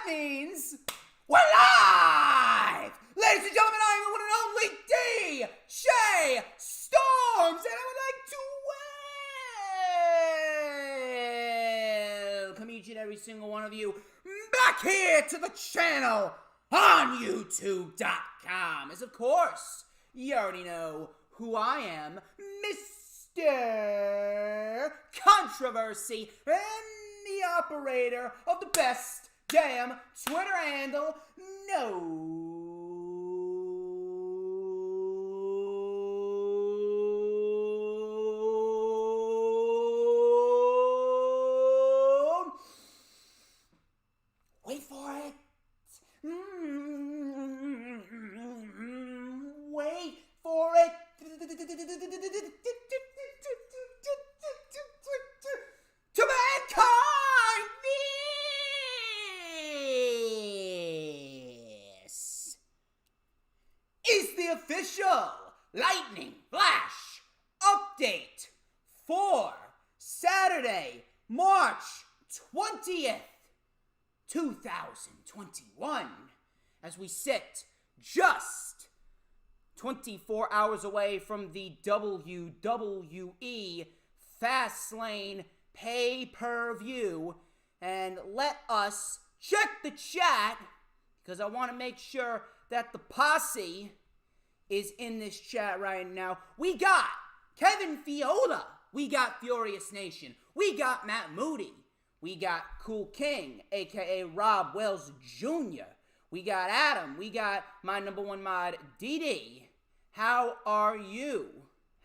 means we're live! Ladies and gentlemen, I am the one and only DJ Storms, and I would like to welcome each and every single one of you back here to the channel on YouTube.com. As of course, you already know who I am, Mr. Controversy, and the operator of the best damn Twitter handle known. Wait for it. Wait for it. To mankind, this is the official Lightning Flash update for Saturday, March 20th, 2021, as we sit just 24 hours away from the WWE Fast Lane pay-per-view, and let us check the chat, because I want to make sure that the posse is in this chat right now. We got Kevin Fiola, we got Furious Nation, we got Matt Moody, we got Cool King, aka Rob Wells Jr., we got Adam, we got my number one mod, DD. How are you?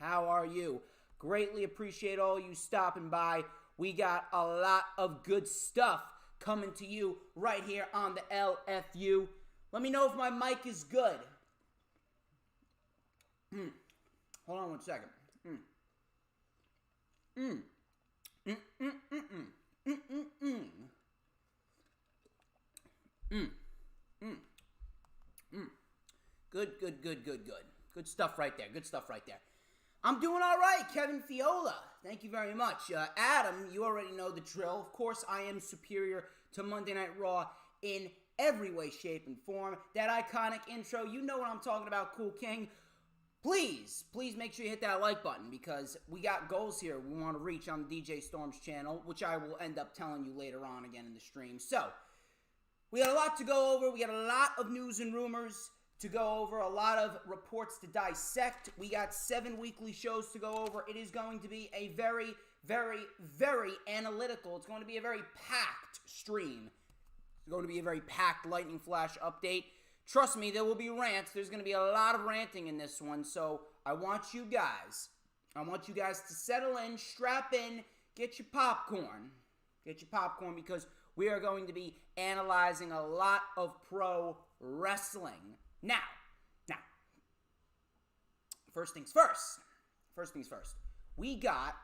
How are you? Greatly appreciate all you stopping by. We got a lot of good stuff coming to you right here on the LFU. Let me know if my mic is good. Hold on one second. Good. Good stuff right there. Good stuff right there. I'm doing all right, Kevin Fiola. Thank you very much. Adam, you already know the drill. Of course, I am superior to Monday Night Raw in every way, shape, and form. That iconic intro, you know what I'm talking about, Cool King. Please make sure you hit that like button, because we got goals here we want to reach on the DJ Storms channel, which I will end up telling you later on again in the stream. So, we got a lot to go over. We got a lot of news and rumors to go over, a lot of reports to dissect. We got 7 weekly shows to go over. It is going to be a very, very, very analytical, it's going to be a very packed stream. It's going to be a very packed Lightning Flash update. Trust me, there will be rants. There's going to be a lot of ranting in this one, so I want you guys to settle in, strap in, get your popcorn. Get your popcorn, because we are going to be analyzing a lot of pro wrestling. Now, first things first. We got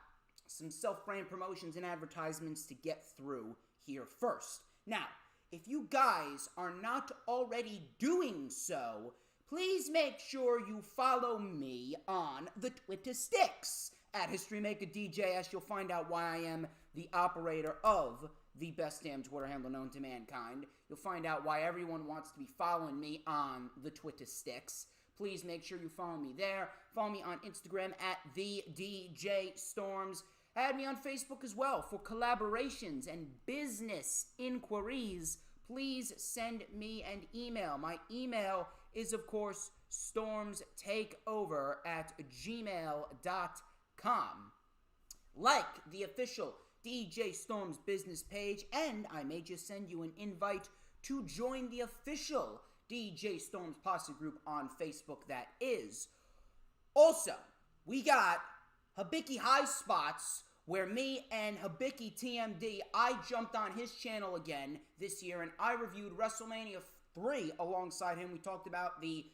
some self-brand promotions and advertisements to get through here first. Now, if you guys are not already doing so, please make sure you follow me on the Twitter sticks at HistoryMakerDJS. You'll find out why I am the operator of the best damn Twitter handle known to mankind. You'll find out why everyone wants to be following me on the Twitter sticks. Please make sure you follow me there. Follow me on Instagram at the DJ Storms. Add me on Facebook as well for collaborations and business inquiries. Please send me an email. My email is, of course, StormsTakeOver@gmail.com. Like the official DJ Storms business page, and I may just send you an invite to join the official DJ Storms Posse group on Facebook, that is. Also, we got Hibiki High Spots, where me and Hibiki TMD, I jumped on his channel again this year, and I reviewed WrestleMania 3 alongside him. We talked about the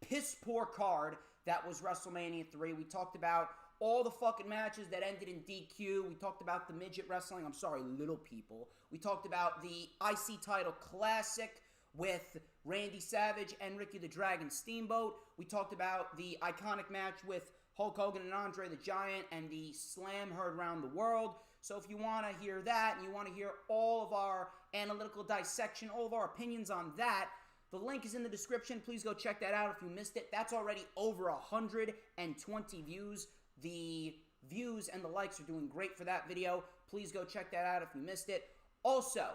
piss-poor card that was WrestleMania 3. We talked about all the fucking matches that ended in DQ. We talked about the midget wrestling. I'm sorry, little people. We talked about the IC title classic with Randy Savage and Ricky the Dragon Steamboat. We talked about the iconic match with Hulk Hogan and Andre the Giant and the slam heard around the world. So if you want to hear that and you want to hear all of our analytical dissection, all of our opinions on that, the link is in the description. Please go check that out if you missed it. That's already over 120 views. The views and the likes are doing great for that video. Please go check that out if you missed it. Also,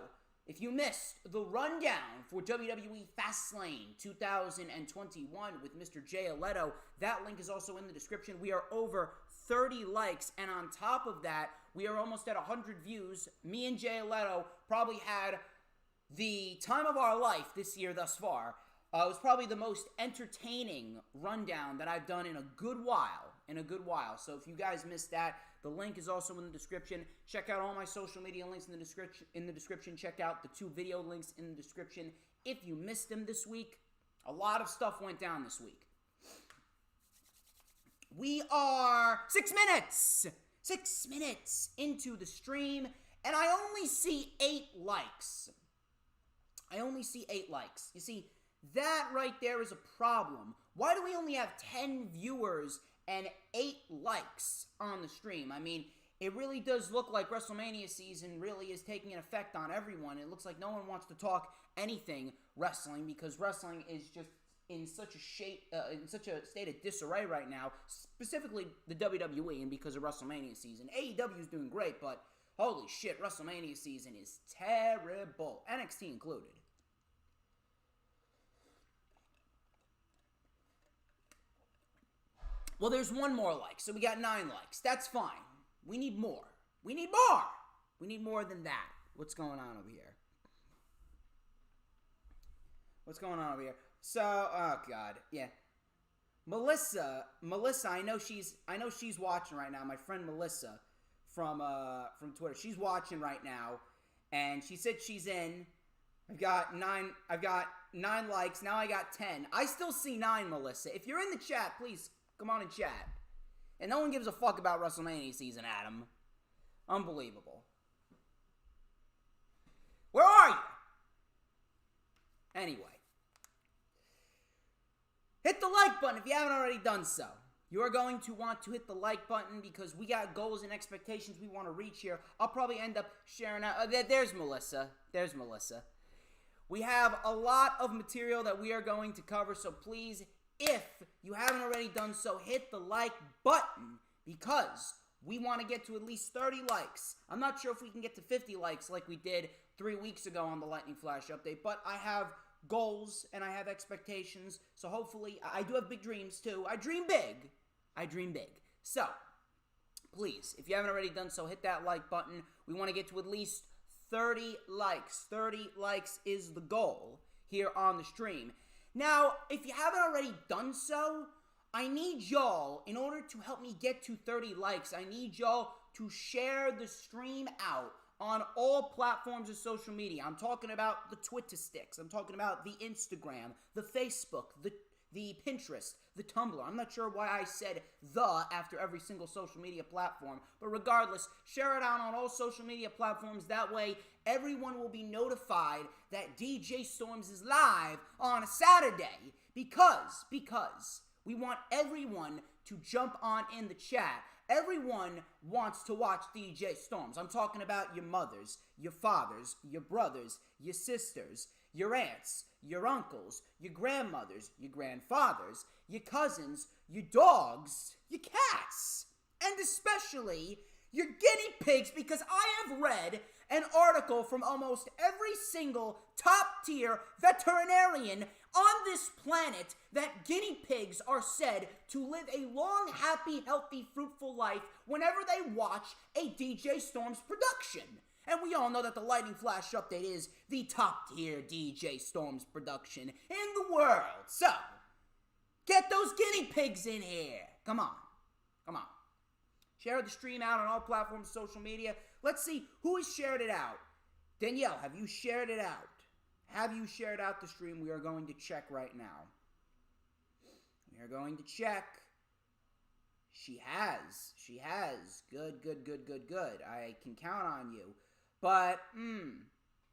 if you missed the rundown for WWE Fast Lane 2021 with Mr. Jay Alletto, that link is also in the description. We are over 30 likes, and on top of that, we are almost at 100 views. Me and Jay Alletto probably had the time of our life this year thus far. It was probably the most entertaining rundown that I've done in a good while. So if you guys missed that, the link is also in the description. Check out all my social media links in the description. Check out the 2 video links in the description. If you missed them this week, a lot of stuff went down this week. We are 6 minutes into the stream, and I only see 8 likes. You see, that right there is a problem. Why do we only have 10 viewers and 8 likes on the stream? I mean, it really does look like WrestleMania season really is taking an effect on everyone. It looks like no one wants to talk anything wrestling because wrestling is just in such a state of disarray right now, specifically the WWE, and because of WrestleMania season. AEW is doing great, but holy shit, WrestleMania season is terrible, NXT included. Well, there's 1 more like, so we got 9 likes. That's fine. We need more. We need more than that. What's going on over here? So, oh god, yeah. Melissa, I know she's watching right now. My friend Melissa from Twitter. She's watching right now, and she said she's in. I've got 9 likes. Now I got 10. I still see 9, Melissa. If you're in the chat, please come on and chat. And no one gives a fuck about WrestleMania season, Adam. Unbelievable. Where are you? Anyway. Hit the like button if you haven't already done so. You are going to want to hit the like button because we got goals and expectations we want to reach here. I'll probably end up sharing out. There's Melissa. We have a lot of material that we are going to cover, so please, if you haven't already done so, hit the like button because we want to get to at least 30 likes. I'm not sure if we can get to 50 likes like we did 3 weeks ago on the Lightning Flash update, but I have goals and I have expectations, so hopefully, I do have big dreams too. I dream big. So, please, if you haven't already done so, hit that like button. We want to get to at least 30 likes. 30 likes is the goal here on the stream. Now, if you haven't already done so, I need y'all, in order to help me get to 30 likes, I need y'all to share the stream out on all platforms of social media. I'm talking about the Twitter sticks. I'm talking about the Instagram, the Facebook, the Pinterest, the Tumblr. I'm not sure why I said the after every single social media platform. But regardless, share it out on all social media platforms. That way, everyone will be notified that DJ Storms is live on a Saturday. Because we want everyone to jump on in the chat. Everyone wants to watch DJ Storms. I'm talking about your mothers, your fathers, your brothers, your sisters, your aunts, your uncles, your grandmothers, your grandfathers, your cousins, your dogs, your cats, and especially your guinea pigs, because I have read an article from almost every single top-tier veterinarian on this planet that guinea pigs are said to live a long, happy, healthy, fruitful life whenever they watch a DJ Storms production. And we all know that the Lightning Flash update is the top-tier DJ Storms production in the world. So, get those guinea pigs in here. Come on. Share the stream out on all platforms, social media. Let's see who has shared it out. Danielle, have you shared it out? Have you shared out the stream? We are going to check right now. We are going to check. She has. Good. I can count on you. But,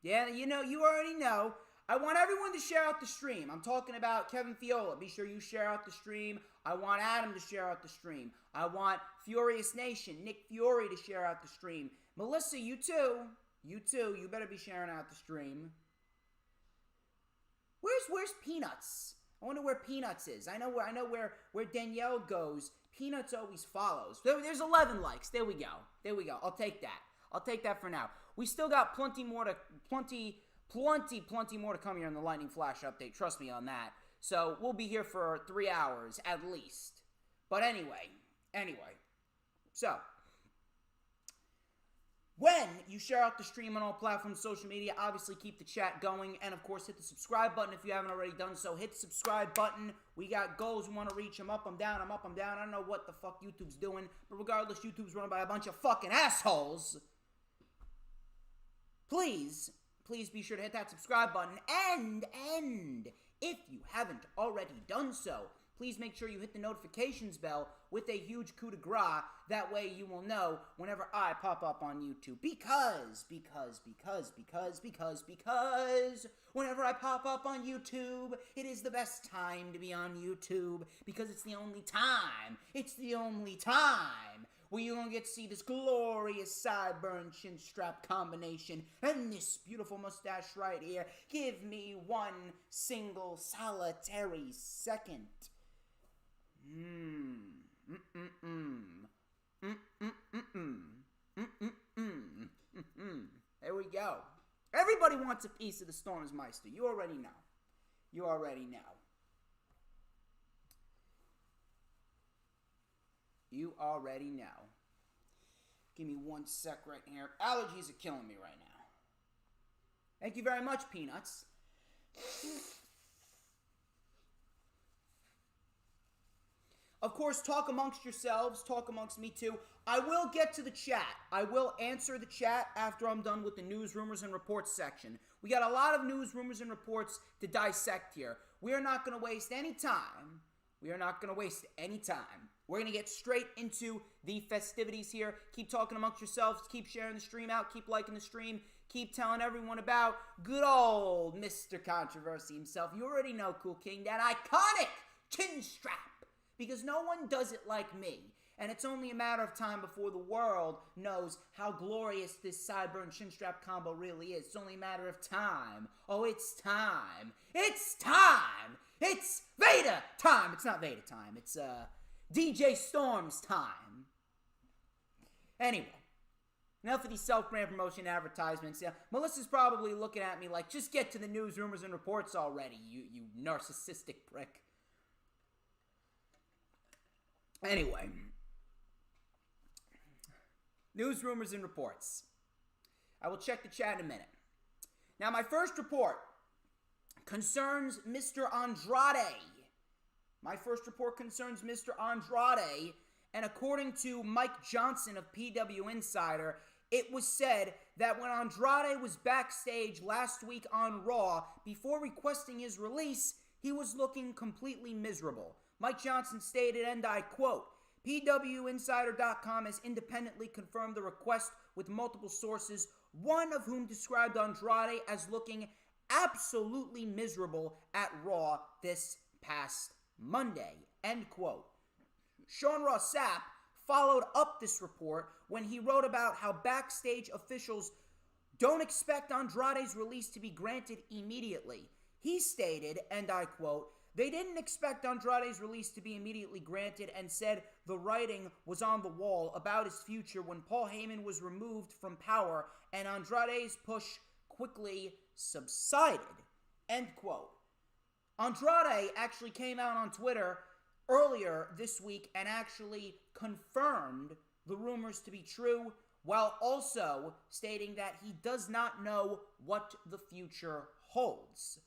yeah, you already know. I want everyone to share out the stream. I'm talking about Kevin Fiola. Be sure you share out the stream. I want Adam to share out the stream. I want Furious Nation, Nick Fury, to share out the stream. Melissa, you too. You too. You better be sharing out the stream. Where's Peanuts? I wonder where Peanuts is. I know where Danielle goes. Peanuts always follows. There's 11 likes. There we go. I'll take that for now. We still got plenty more to come here in the Lightning Flash update. Trust me on that. So we'll be here for 3 hours at least. But anyway. So when you share out the stream on all platforms, social media, obviously keep the chat going. And, of course, hit the subscribe button if you haven't already done so. Hit the subscribe button. We got goals we want to reach. I'm up, I'm down. I don't know what the fuck YouTube's doing. But regardless, YouTube's run by a bunch of fucking assholes. Please be sure to hit that subscribe button. And if you haven't already done so, please make sure you hit the notifications bell with a huge coup de grace. That way you will know whenever I pop up on YouTube. Because whenever I pop up on YouTube, it is the best time to be on YouTube. Because it's the only time where you're going to get to see this glorious sideburn chin strap combination and this beautiful mustache right here. Give me one single solitary second. There we go. Everybody wants a piece of the Stormsmeister. You already know. Give me one sec right here. Allergies are killing me right now. Thank you very much, Peanuts. Of course, talk amongst yourselves. Talk amongst me, too. I will get to the chat. I will answer the chat after I'm done with the news, rumors, and reports section. We got a lot of news, rumors, and reports to dissect here. We are not going to waste any time. We're going to get straight into the festivities here. Keep talking amongst yourselves. Keep sharing the stream out. Keep liking the stream. Keep telling everyone about good old Mr. Controversy himself. You already know, Cool King, that iconic chin strap. Because no one does it like me. And it's only a matter of time before the world knows how glorious this sideburn chin strap combo really is. It's only a matter of time. Oh, it's time. It's time. It's Vader time. It's not Vader time. It's DJ Storm's time. Anyway, enough of these self-brand promotion advertisements. Yeah, Melissa's probably looking at me like, just get to the news, rumors, and reports already, you narcissistic prick. Anyway, news, rumors, and reports. I will check the chat in a minute. Now, my first report concerns Mr. Andrade. And according to Mike Johnson of PW Insider, it was said that when Andrade was backstage last week on Raw, before requesting his release, he was looking completely miserable. Mike Johnson stated, and I quote, PWInsider.com has independently confirmed the request with multiple sources, one of whom described Andrade as looking absolutely miserable at Raw this past Monday, end quote. Sean Ross Sapp followed up this report when he wrote about how backstage officials don't expect Andrade's release to be granted immediately. He stated, and I quote, they didn't expect Andrade's release to be immediately granted and said the writing was on the wall about his future when Paul Heyman was removed from power and Andrade's push quickly subsided. End quote. Andrade actually came out on Twitter earlier this week and actually confirmed the rumors to be true, while also stating that he does not know what the future holds.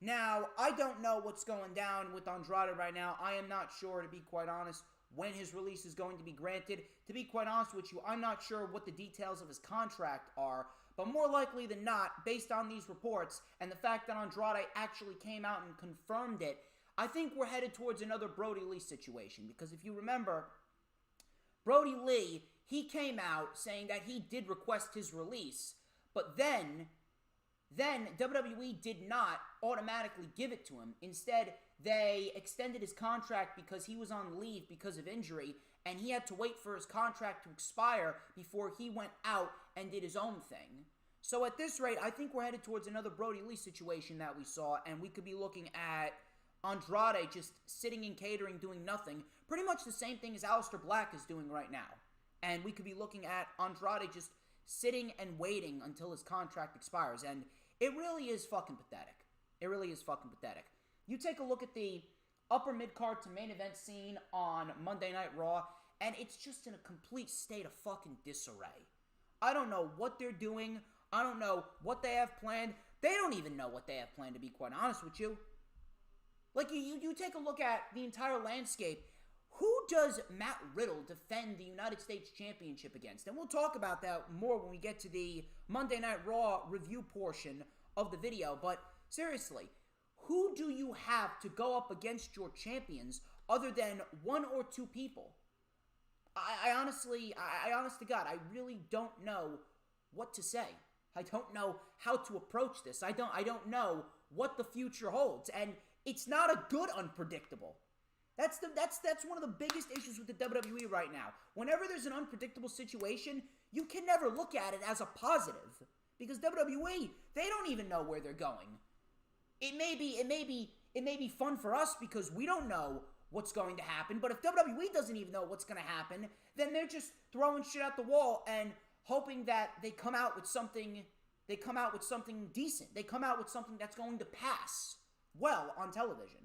Now, I don't know what's going down with Andrade right now. I am not sure, to be quite honest, when his release is going to be granted. To be quite honest with you, I'm not sure what the details of his contract are, but more likely than not, based on these reports and the fact that Andrade actually came out and confirmed it, I think we're headed towards another Brody Lee situation. Because if you remember, Brody Lee, he came out saying that he did request his release, but then then WWE did not automatically give it to him. Instead, they extended his contract because he was on leave because of injury, and he had to wait for his contract to expire before he went out and did his own thing. So at this rate, I think we're headed towards another Brody Lee situation that we saw, and we could be looking at Andrade just sitting in catering, doing nothing. Pretty much the same thing as Aleister Black is doing right now. And we could be looking at Andrade just sitting and waiting until his contract expires. And it really is fucking pathetic. It really is fucking pathetic. You take a look at the upper mid-card to main event scene on Monday Night Raw, and it's just in a complete state of fucking disarray. I don't know what they're doing. I don't know what they have planned. They don't even know what they have planned, to be quite honest with you. Like, you take a look at the entire landscape. Who does Matt Riddle defend the United States Championship against? And we'll talk about that more when we get to the Monday Night Raw review portion of the video. But seriously, who do you have to go up against your champions other than one or two people? I honest to God, I really don't know what to say. I don't know how to approach this. I don't know what the future holds. And it's not a good unpredictable. That's one of the biggest issues with the WWE right now. Whenever there's an unpredictable situation, you can never look at it as a positive. Because WWE, they don't even know where they're going. It may be fun for us because we don't know what's going to happen, but if WWE doesn't even know what's going to happen, then they're just throwing shit at the wall and hoping that they come out with something decent. They come out with something that's going to pass well on television.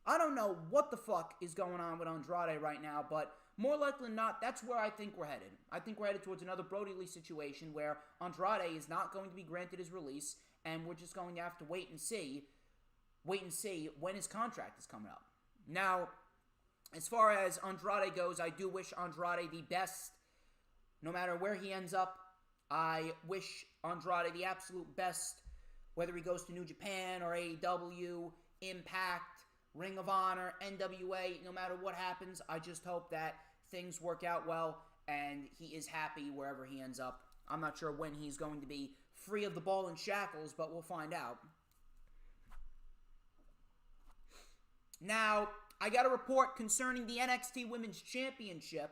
I don't know what the fuck is going on with Andrade right now, but more likely than not, that's where I think we're headed. I think we're headed towards another Brody Lee situation where Andrade is not going to be granted his release, and we're just going to have to wait and see when his contract is coming up. Now, as far as Andrade goes, I do wish Andrade the best, no matter where he ends up. I wish Andrade the absolute best, whether he goes to New Japan or AEW, Impact, Ring of Honor, NWA, no matter what happens, I just hope that things work out well and he is happy wherever he ends up. I'm not sure when he's going to be free of the ball and shackles, but we'll find out. Now, I got a report concerning the NXT Women's Championship.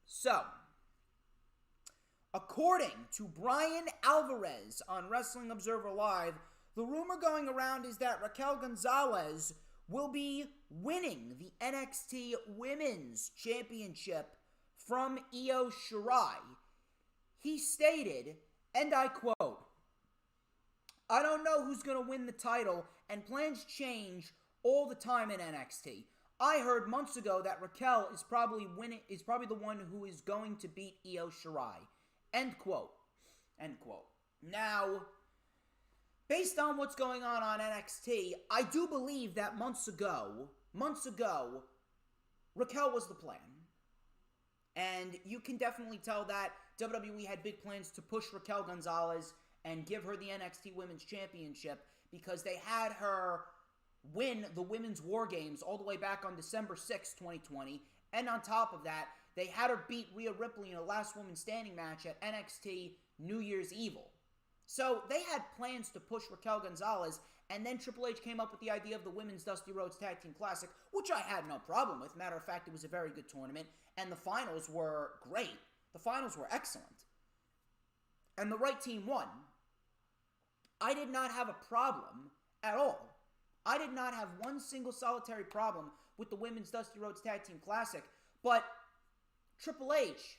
So, according to Brian Alvarez on Wrestling Observer Live, the rumor going around is that Raquel Gonzales will be winning the NXT Women's Championship from Io Shirai. He stated, and I quote, "I don't know who's going to win the title, and plans change all the time in NXT. I heard months ago that Raquel is probably the one who is going to beat Io Shirai." End quote. End quote. Now, based on what's going on NXT, I do believe that months ago, Raquel was the plan. And you can definitely tell that WWE had big plans to push Raquel Gonzales and give her the NXT Women's Championship because they had her win the Women's War Games all the way back on December 6, 2020. And on top of that, they had her beat Rhea Ripley in a last woman standing match at NXT New Year's Evil. So they had plans to push Raquel Gonzales, and then Triple H came up with the idea of the Women's Dusty Rhodes Tag Team Classic, which I had no problem with. Matter of fact, it was a very good tournament, and the finals were great. The finals were excellent. And the right team won. I did not have a problem at all. I did not have one single solitary problem with the Women's Dusty Rhodes Tag Team Classic, but Triple H,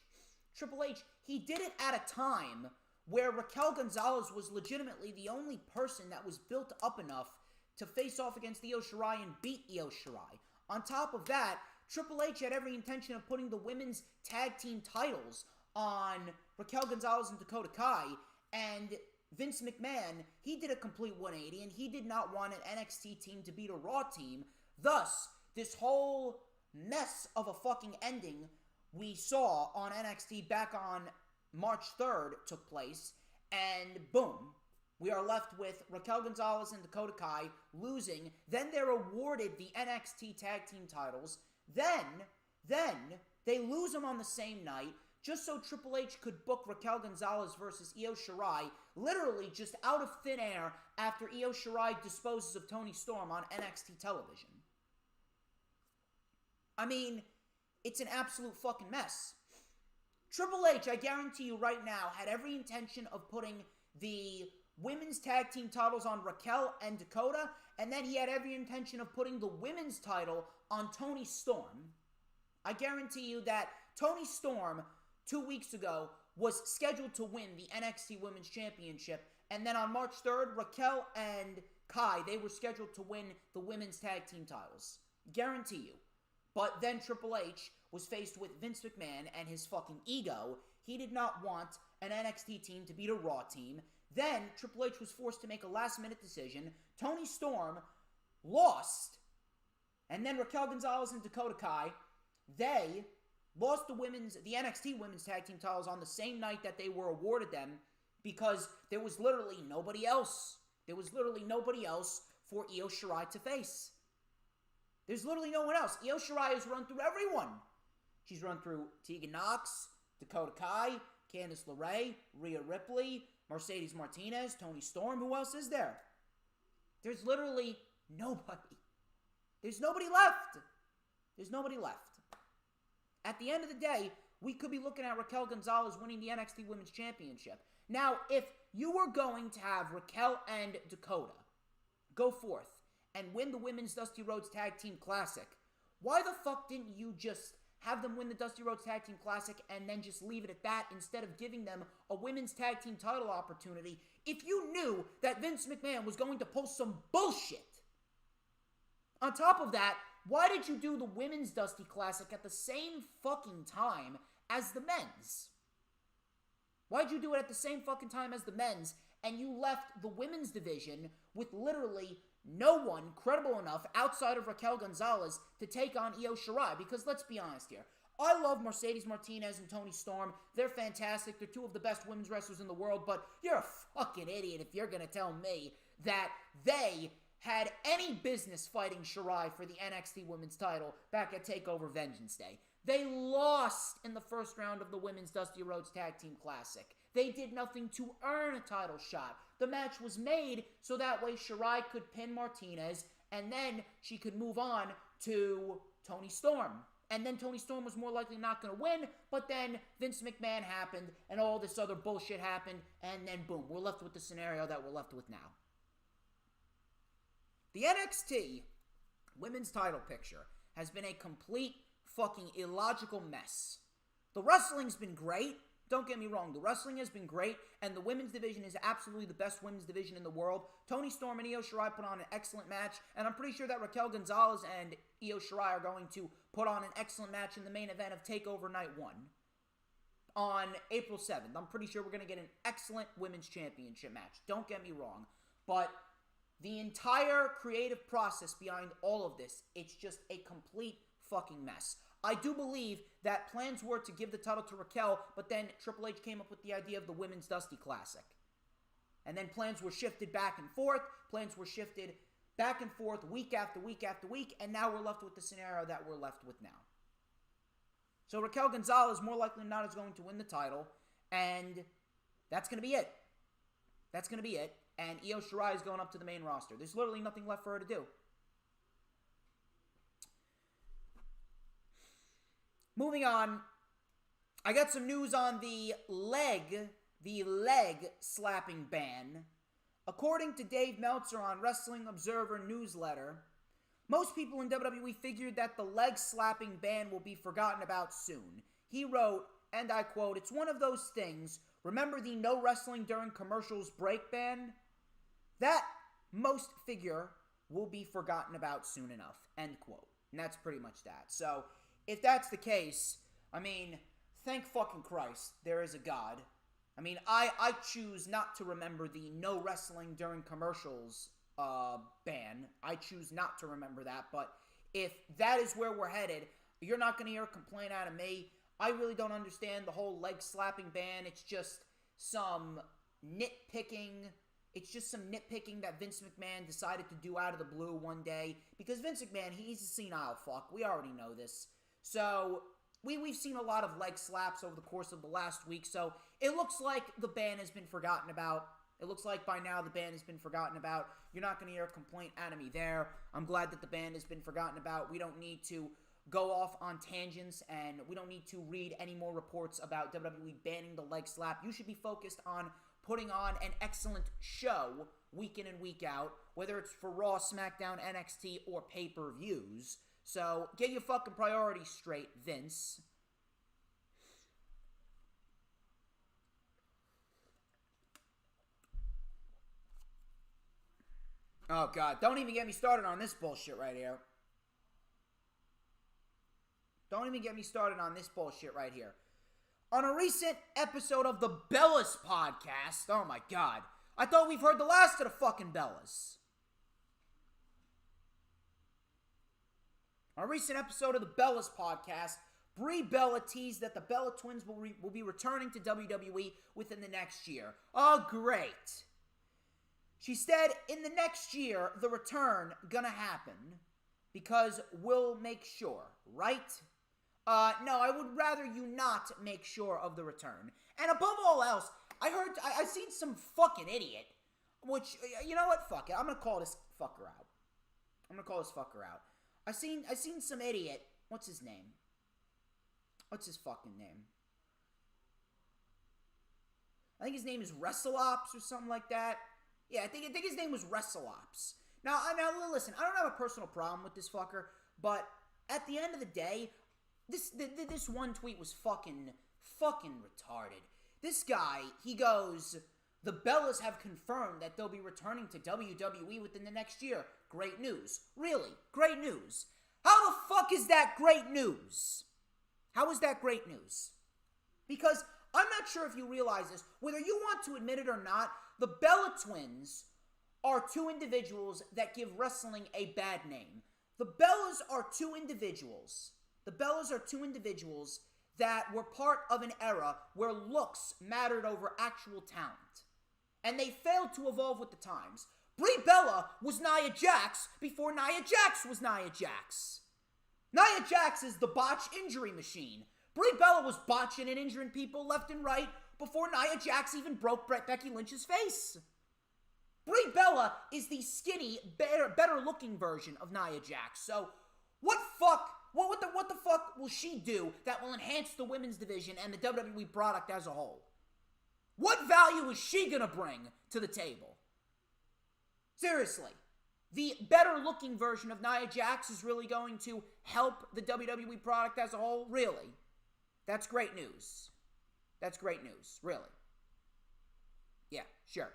he did it at a time where Raquel Gonzales was legitimately the only person that was built up enough to face off against Io Shirai and beat Io Shirai. On top of that, Triple H had every intention of putting the women's tag team titles on Raquel Gonzales and Dakota Kai, and Vince McMahon, he did a complete 180, and he did not want an NXT team to beat a Raw team. Thus, this whole mess of a fucking ending we saw on NXT back on March 3rd took place, and boom, We are left with Raquel Gonzales and Dakota Kai losing. Then they're awarded the NXT Tag Team titles. Then they lose them on the same night just so Triple H could book Raquel Gonzales versus Io Shirai literally just out of thin air after Io Shirai disposes of Toni Storm on NXT television. I mean, it's an absolute fucking mess. Triple H, I guarantee you right now, had every intention of putting the women's tag team titles on Raquel and Dakota, and then he had every intention of putting the women's title on Toni Storm. I guarantee you that Toni Storm, 2 weeks ago, was scheduled to win the NXT Women's Championship, and then on March 3rd, Raquel and Kai, they were scheduled to win the women's tag team titles. Guarantee you. But then Triple H was faced with Vince McMahon and his fucking ego. He did not want an NXT team to beat a Raw team. Then Triple H was forced to make a last-minute decision. Toni Storm lost. And then Raquel Gonzales and Dakota Kai, they lost the NXT Women's Tag Team titles on the same night that they were awarded them because there was literally nobody else. There was literally nobody else for Io Shirai to face. There's literally no one else. Io Shirai has run through everyone. She's run through Tegan Nox, Dakota Kai, Candice LeRae, Rhea Ripley, Mercedes Martinez, Toni Storm. Who else is there? There's literally nobody. There's nobody left. There's nobody left. At the end of the day, we could be looking at Raquel Gonzales winning the NXT Women's Championship. Now, if you were going to have Raquel and Dakota go forth and win the Women's Dusty Rhodes Tag Team Classic, why the fuck didn't you just have them win the Dusty Rhodes Tag Team Classic and then just leave it at that instead of giving them a Women's Tag Team title opportunity if you knew that Vince McMahon was going to pull some bullshit? On top of that, why did you do the Women's Dusty Classic at the same fucking time as the men's? Why'd you do it at the same fucking time as the men's and you left the women's division with literally no one credible enough outside of Raquel Gonzales to take on Io Shirai? Because let's be honest here. I love Mercedes Martinez and Toni Storm. They're fantastic. They're two of the best women's wrestlers in the world. But you're a fucking idiot if you're going to tell me that they had any business fighting Shirai for the NXT Women's title back at TakeOver Vengeance Day. They lost in the first round of the Women's Dusty Rhodes Tag Team Classic. They did nothing to earn a title shot. The match was made so that way Shirai could pin Martinez, and then she could move on to Toni Storm. And then Toni Storm was more likely not going to win, but then Vince McMahon happened, and all this other bullshit happened, and then boom, we're left with the scenario that we're left with now. The NXT women's title picture has been a complete fucking illogical mess. The wrestling's been great. Don't get me wrong, the wrestling has been great, and the women's division is absolutely the best women's division in the world. Toni Storm and Io Shirai put on an excellent match, and I'm pretty sure that Raquel Gonzales and Io Shirai are going to put on an excellent match in the main event of TakeOver Night 1 on April 7th. I'm pretty sure we're going to get an excellent women's championship match. Don't get me wrong, but the entire creative process behind all of this, it's just a complete fucking mess. I do believe that plans were to give the title to Raquel, but then Triple H came up with the idea of the Women's Dusty Classic. And then plans were shifted back and forth. Plans were shifted back and forth week after week after week, and now we're left with the scenario that we're left with now. So Raquel Gonzales, more likely than not, is going to win the title, and that's going to be it. That's going to be it. And Io Shirai is going up to the main roster. There's literally nothing left for her to do. Moving on, I got some news on the leg slapping ban. According to Dave Meltzer on Wrestling Observer newsletter, most people in WWE figured that the leg slapping ban will be forgotten about soon. He wrote, and I quote, "It's one of those things. Remember the no wrestling during commercials break ban? That most figure will be forgotten about soon enough." End quote. And that's pretty much that. So, if that's the case, I mean, thank fucking Christ there is a God. I mean, I choose not to remember the no wrestling during commercials ban. I choose not to remember that, but if that is where we're headed, you're not going to hear a complaint out of me. I really don't understand the whole leg slapping ban. It's just some nitpicking. It's just some nitpicking that Vince McMahon decided to do out of the blue one day. Because Vince McMahon, he's a senile fuck. We already know this. So, we've seen a lot of leg slaps over the course of the last week. So, it looks like the ban has been forgotten about. It looks like by now the ban has been forgotten about. You're not going to hear a complaint out of me there. I'm glad that the ban has been forgotten about. We don't need to go off on tangents, and we don't need to read any more reports about WWE banning the leg slap. You should be focused on putting on an excellent show week in and week out, whether it's for Raw, SmackDown, NXT, or pay-per-views. So, get your fucking priorities straight, Vince. Oh, God. Don't even get me started on this bullshit right here. Don't even get me started on this bullshit right here. On a recent episode of the Bellas podcast, oh my God, I thought we've heard the last of the fucking Bellas. On a recent episode of the Bellas podcast, Brie Bella teased that the Bella twins will be returning to WWE within the next year. Oh, great. She said in the next year, the return gonna happen because we'll make sure, right? No, I would rather you not make sure of the return. And above all else, I seen some fucking idiot, which, you know what, fuck it, I'm gonna call this fucker out. I seen some idiot, what's his name? What's his fucking name? I think his name is WrestleOps or something like that. Yeah, I think his name was WrestleOps. Now, listen, I don't have a personal problem with this fucker, but at the end of the day, this one tweet was fucking retarded. This guy, he goes, the Bellas have confirmed that they'll be returning to WWE within the next year. Great news. Really, great news. How the fuck is that great news? How is that great news? Because I'm not sure if you realize this, whether you want to admit it or not, the Bella twins are two individuals that give wrestling a bad name. The Bellas are two individuals that were part of an era where looks mattered over actual talent. And they failed to evolve with the times. Brie Bella was Nia Jax before Nia Jax was Nia Jax. Nia Jax is the botch injury machine. Brie Bella was botching and injuring people left and right before Nia Jax even broke Becky Lynch's face. Brie Bella is the skinny, better looking version of Nia Jax. So, what the fuck will she do that will enhance the women's division and the WWE product as a whole? What value is she gonna bring to the table? Seriously. The better-looking version of Nia Jax is really going to help the WWE product as a whole? Really? That's great news. That's great news. Really. Yeah, sure.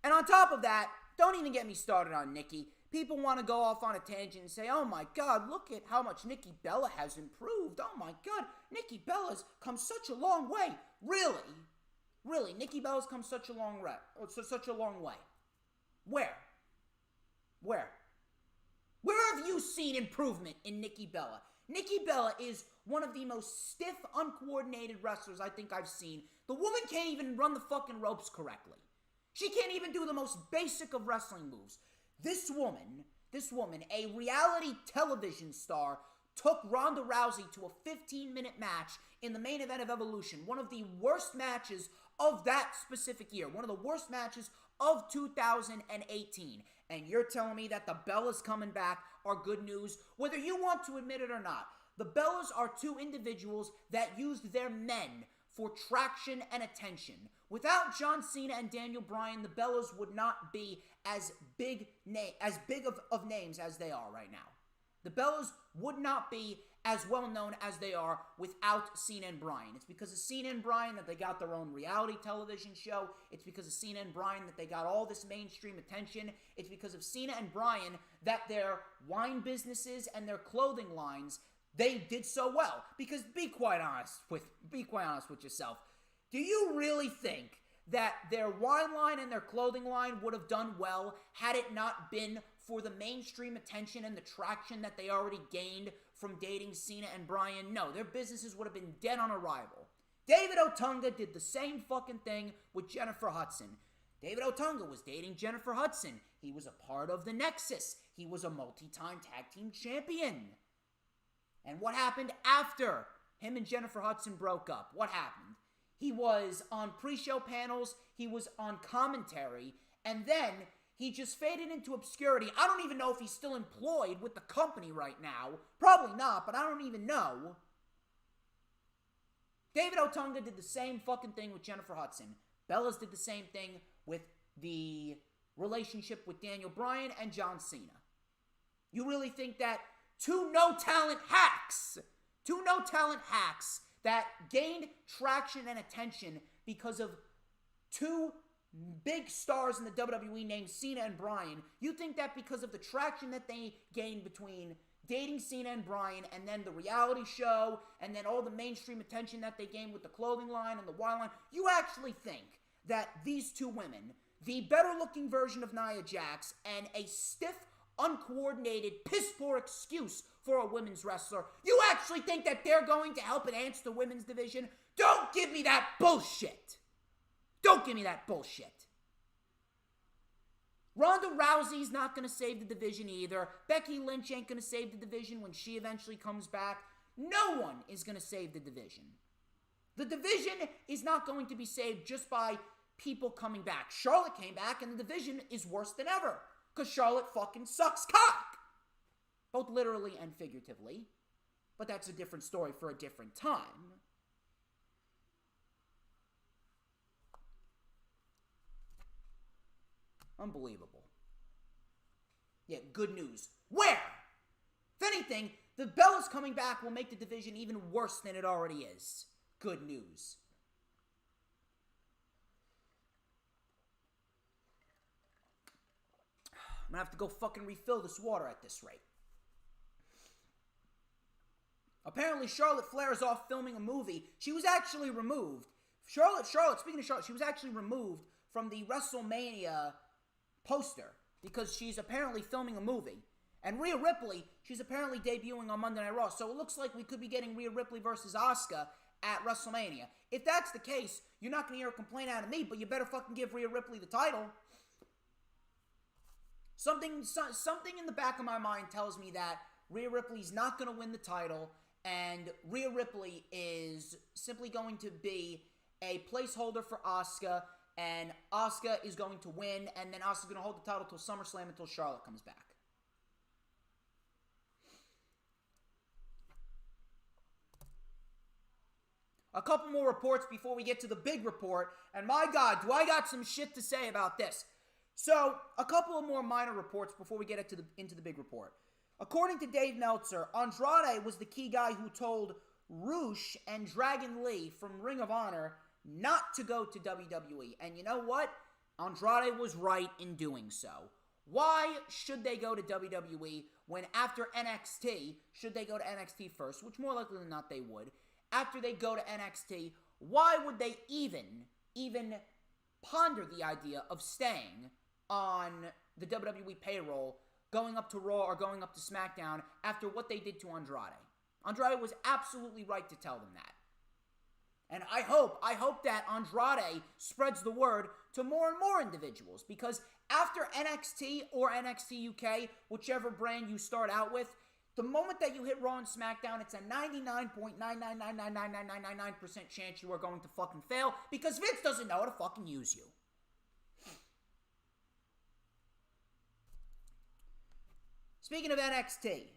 And on top of that, don't even get me started on Nikki. People want to go off on a tangent and say, oh my God, look at how much Nikki Bella has improved. Oh my God, Nikki Bella's come such a long way. Really, Nikki Bella's come such a long way. Where? Where have you seen improvement in Nikki Bella? Nikki Bella is one of the most stiff, uncoordinated wrestlers I think I've seen. The woman can't even run the fucking ropes correctly. She can't even do the most basic of wrestling moves. This woman, a reality television star, took Ronda Rousey to a 15-minute match in the main event of Evolution, one of the worst matches of that specific year, one of the worst matches of 2018. And you're telling me that the Bellas coming back are good news, whether you want to admit it or not. The Bellas are two individuals that used their men for traction and attention. Without John Cena and Daniel Bryan, the Bellas would not be as big of names as they are right now. The Bellas would not be as well known as they are without Cena and Bryan. It's because of Cena and Bryan that they got their own reality television show. It's because of Cena and Bryan that they got all this mainstream attention. It's because of Cena and Bryan that their wine businesses and their clothing lines, they did so well. Because be quite honest with yourself. Do you really think that their wine line and their clothing line would have done well had it not been for the mainstream attention and the traction that they already gained from dating Cena and Bryan? No, their businesses would have been dead on arrival. David Otunga did the same fucking thing with Jennifer Hudson. David Otunga was dating Jennifer Hudson. He was a part of the Nexus. He was a multi-time tag team champion. And what happened after him and Jennifer Hudson broke up? What happened? He was on pre-show panels. He was on commentary. And then he just faded into obscurity. I don't even know if he's still employed with the company right now. Probably not, but I don't even know. David Otunga did the same fucking thing with Jennifer Hudson. Bellas did the same thing with the relationship with Daniel Bryan and John Cena. You really think that two no-talent hacks that gained traction and attention because of two big stars in the WWE named Cena and Bryan, you think that because of the traction that they gained between dating Cena and Bryan and then the reality show and then all the mainstream attention that they gained with the clothing line and the wine line, you actually think that these two women, the better-looking version of Nia Jax and a stiff, uncoordinated, piss-poor excuse for a women's wrestler, you actually think that they're going to help enhance the women's division? Don't give me that bullshit. Don't give me that bullshit. Ronda Rousey's not going to save the division either. Becky Lynch ain't going to save the division when she eventually comes back. No one is going to save the division. The division is not going to be saved just by people coming back. Charlotte came back and the division is worse than ever because Charlotte fucking sucks cock. Both literally and figuratively. But that's a different story for a different time. Unbelievable. Yeah, good news. Where? If anything, the Bellas coming back will make the division even worse than it already is. Good news. I'm gonna have to go fucking refill this water at this rate. Apparently, Charlotte Flair is off filming a movie. She was actually removed. Charlotte, speaking of Charlotte, she was actually removed from the WrestleMania poster because she's apparently filming a movie. And Rhea Ripley, she's apparently debuting on Monday Night Raw. So it looks like we could be getting Rhea Ripley versus Asuka at WrestleMania. If that's the case, you're not going to hear a complaint out of me, but you better fucking give Rhea Ripley the title. Something in the back of my mind tells me that Rhea Ripley's not going to win the title, and Rhea Ripley is simply going to be a placeholder for Asuka, and Asuka is going to win, and then Asuka's going to hold the title till SummerSlam until Charlotte comes back. A couple more reports before we get to the big report, and my God, do I got some shit to say about this. So, a couple of more minor reports before we get into the big report. According to Dave Meltzer, Andrade was the key guy who told Rush and Dragon Lee from Ring of Honor not to go to WWE. And you know what? Andrade was right in doing so. Why should they go to WWE when after NXT, should they go to NXT first, which more likely than not they would, after they go to NXT, why would they even ponder the idea of staying on the WWE payroll, going up to Raw or going up to SmackDown after what they did to Andrade? Andrade was absolutely right to tell them that. And I hope that Andrade spreads the word to more and more individuals, because after NXT or NXT UK, whichever brand you start out with, the moment that you hit Raw and SmackDown, it's a 99.9999999% chance you are going to fucking fail because Vince doesn't know how to fucking use you. Speaking of NXT,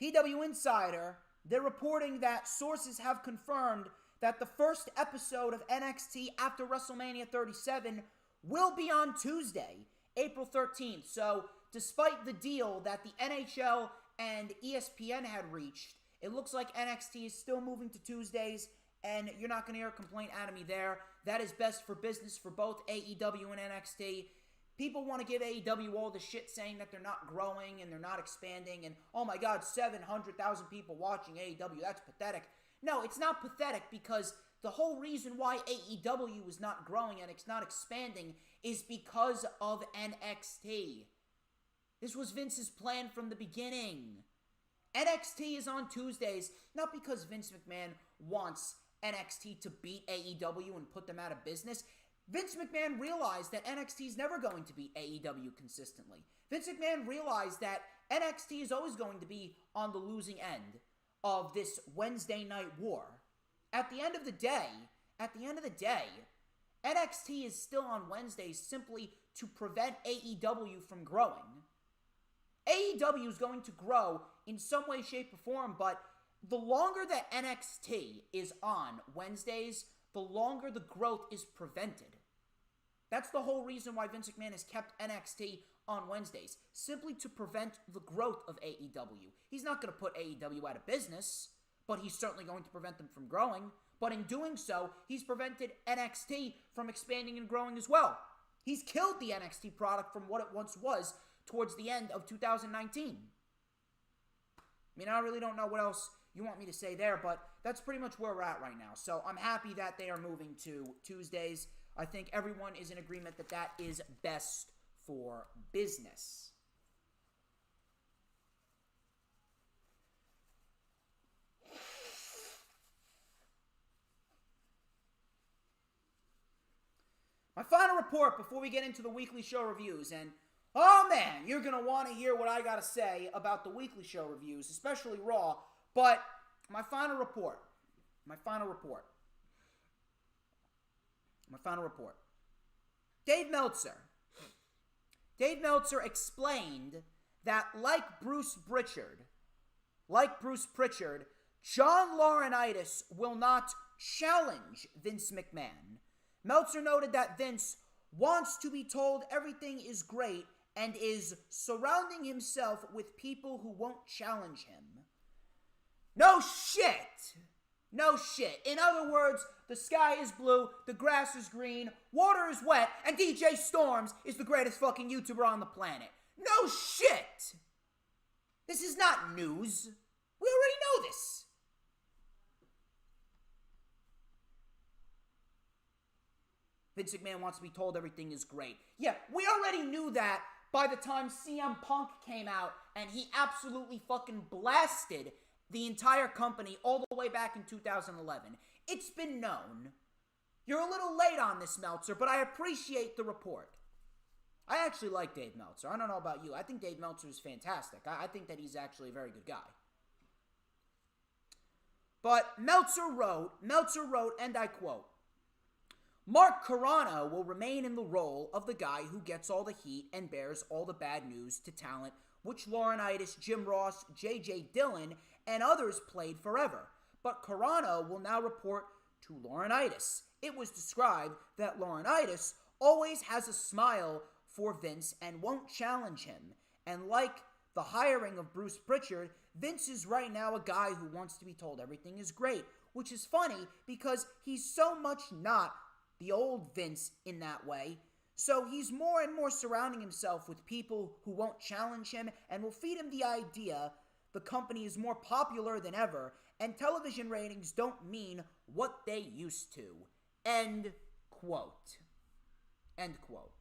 PW Insider, they're reporting that sources have confirmed that the first episode of NXT after WrestleMania 37 will be on Tuesday, April 13th. So, despite the deal that the NHL and ESPN had reached, it looks like NXT is still moving to Tuesdays, and you're not going to hear a complaint out of me there. That is best for business for both AEW and NXT. People want to give AEW all the shit saying that they're not growing and they're not expanding, and oh my God, 700,000 people watching AEW, that's pathetic. No, it's not pathetic, because the whole reason why AEW is not growing and it's not expanding is because of NXT. This was Vince's plan from the beginning. NXT is on Tuesdays, not because Vince McMahon wants NXT to beat AEW and put them out of business. Vince McMahon realized that NXT is never going to be AEW consistently. Vince McMahon realized that NXT is always going to be on the losing end of this Wednesday night war. At the end of the day, NXT is still on Wednesdays simply to prevent AEW from growing. AEW is going to grow in some way, shape, or form, but the longer that NXT is on Wednesdays, the longer the growth is prevented. That's the whole reason why Vince McMahon has kept NXT on Wednesdays, simply to prevent the growth of AEW. He's not going to put AEW out of business, but he's certainly going to prevent them from growing. But in doing so, he's prevented NXT from expanding and growing as well. He's killed the NXT product from what it once was towards the end of 2019. I mean, I really don't know what else you want me to say there, but that's pretty much where we're at right now. So I'm happy that they are moving to Tuesdays. I think everyone is in agreement that that is best for business. My final report before we get into the weekly show reviews, and oh man, you're going to want to hear what I got to say about the weekly show reviews, especially Raw, but my final report. Dave Meltzer explained that like Bruce Pritchard, John Laurinatis will not challenge Vince McMahon. Meltzer noted that Vince wants to be told everything is great and is surrounding himself with people who won't challenge him. No shit! In other words, the sky is blue, the grass is green, water is wet, and DJ Storms is the greatest fucking YouTuber on the planet. No shit! This is not news. We already know this. Vince McMahon wants to be told everything is great. Yeah, we already knew that by the time CM Punk came out and he absolutely fucking blasted the entire company all the way back in 2011. It's been known. You're a little late on this, Meltzer, but I appreciate the report. I actually like Dave Meltzer. I don't know about you. I think Dave Meltzer is fantastic. I think that he's actually a very good guy. But Meltzer wrote, and I quote, Mark Carrano will remain in the role of the guy who gets all the heat and bears all the bad news to talent, which Laurinaitis, Jim Ross, J.J. Dillon, and others played forever. But Carrano will now report to Laurinaitis. It was described that Laurinaitis always has a smile for Vince and won't challenge him. And like the hiring of Bruce Pritchard, Vince is right now a guy who wants to be told everything is great, which is funny because he's so much not the old Vince in that way. So he's more and more surrounding himself with people who won't challenge him and will feed him the idea the company is more popular than ever and television ratings don't mean what they used to. End quote. End quote.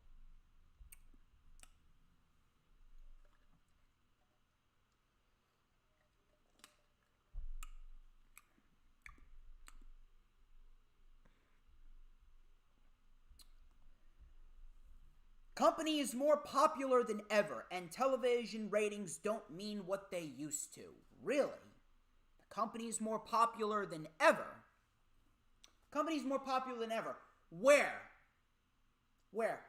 Company is more popular than ever, and television ratings don't mean what they used to. Really? The company is more popular than ever. Company is more popular than ever. Where? Where?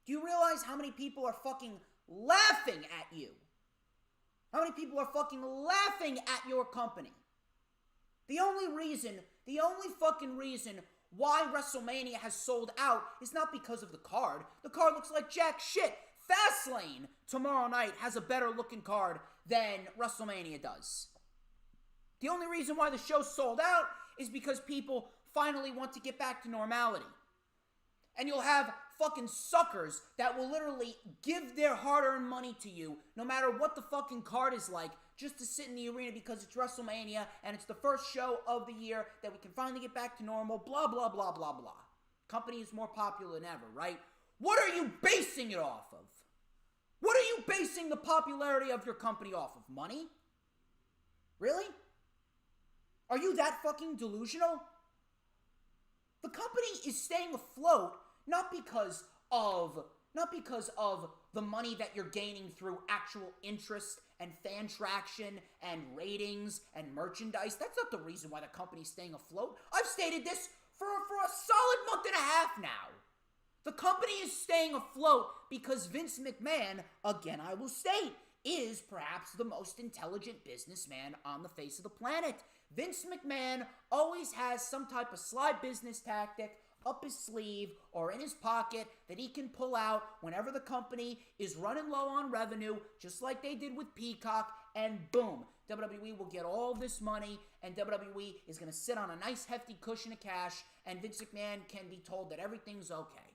Do you realize how many people are fucking laughing at you? How many people are fucking laughing at your company? The only fucking reason why WrestleMania has sold out is not because of the card. The card looks like jack shit. Fast Lane tomorrow night has a better looking card than WrestleMania does. The only reason why the show sold out is because people finally want to get back to normality. And you'll have fucking suckers that will literally give their hard-earned money to you, no matter what the fucking card is like, just to sit in the arena because it's WrestleMania and it's the first show of the year that we can finally get back to normal, blah, blah, blah, blah, blah. Company is more popular than ever, right? What are you basing it off of? What are you basing the popularity of your company off of? Money? Really? Are you that fucking delusional? The company is staying afloat not because of the money that you're gaining through actual interest and fan traction and ratings and merchandise. That's not the reason why the company's staying afloat. I've stated this for a solid month and a half now. The company is staying afloat because Vince McMahon, again I will state, is perhaps the most intelligent businessman on the face of the planet. Vince McMahon always has some type of sly business tactic up his sleeve or in his pocket that he can pull out whenever the company is running low on revenue, just like they did with Peacock, and boom, WWE will get all this money, and WWE is going to sit on a nice hefty cushion of cash, and Vince McMahon can be told that everything's okay.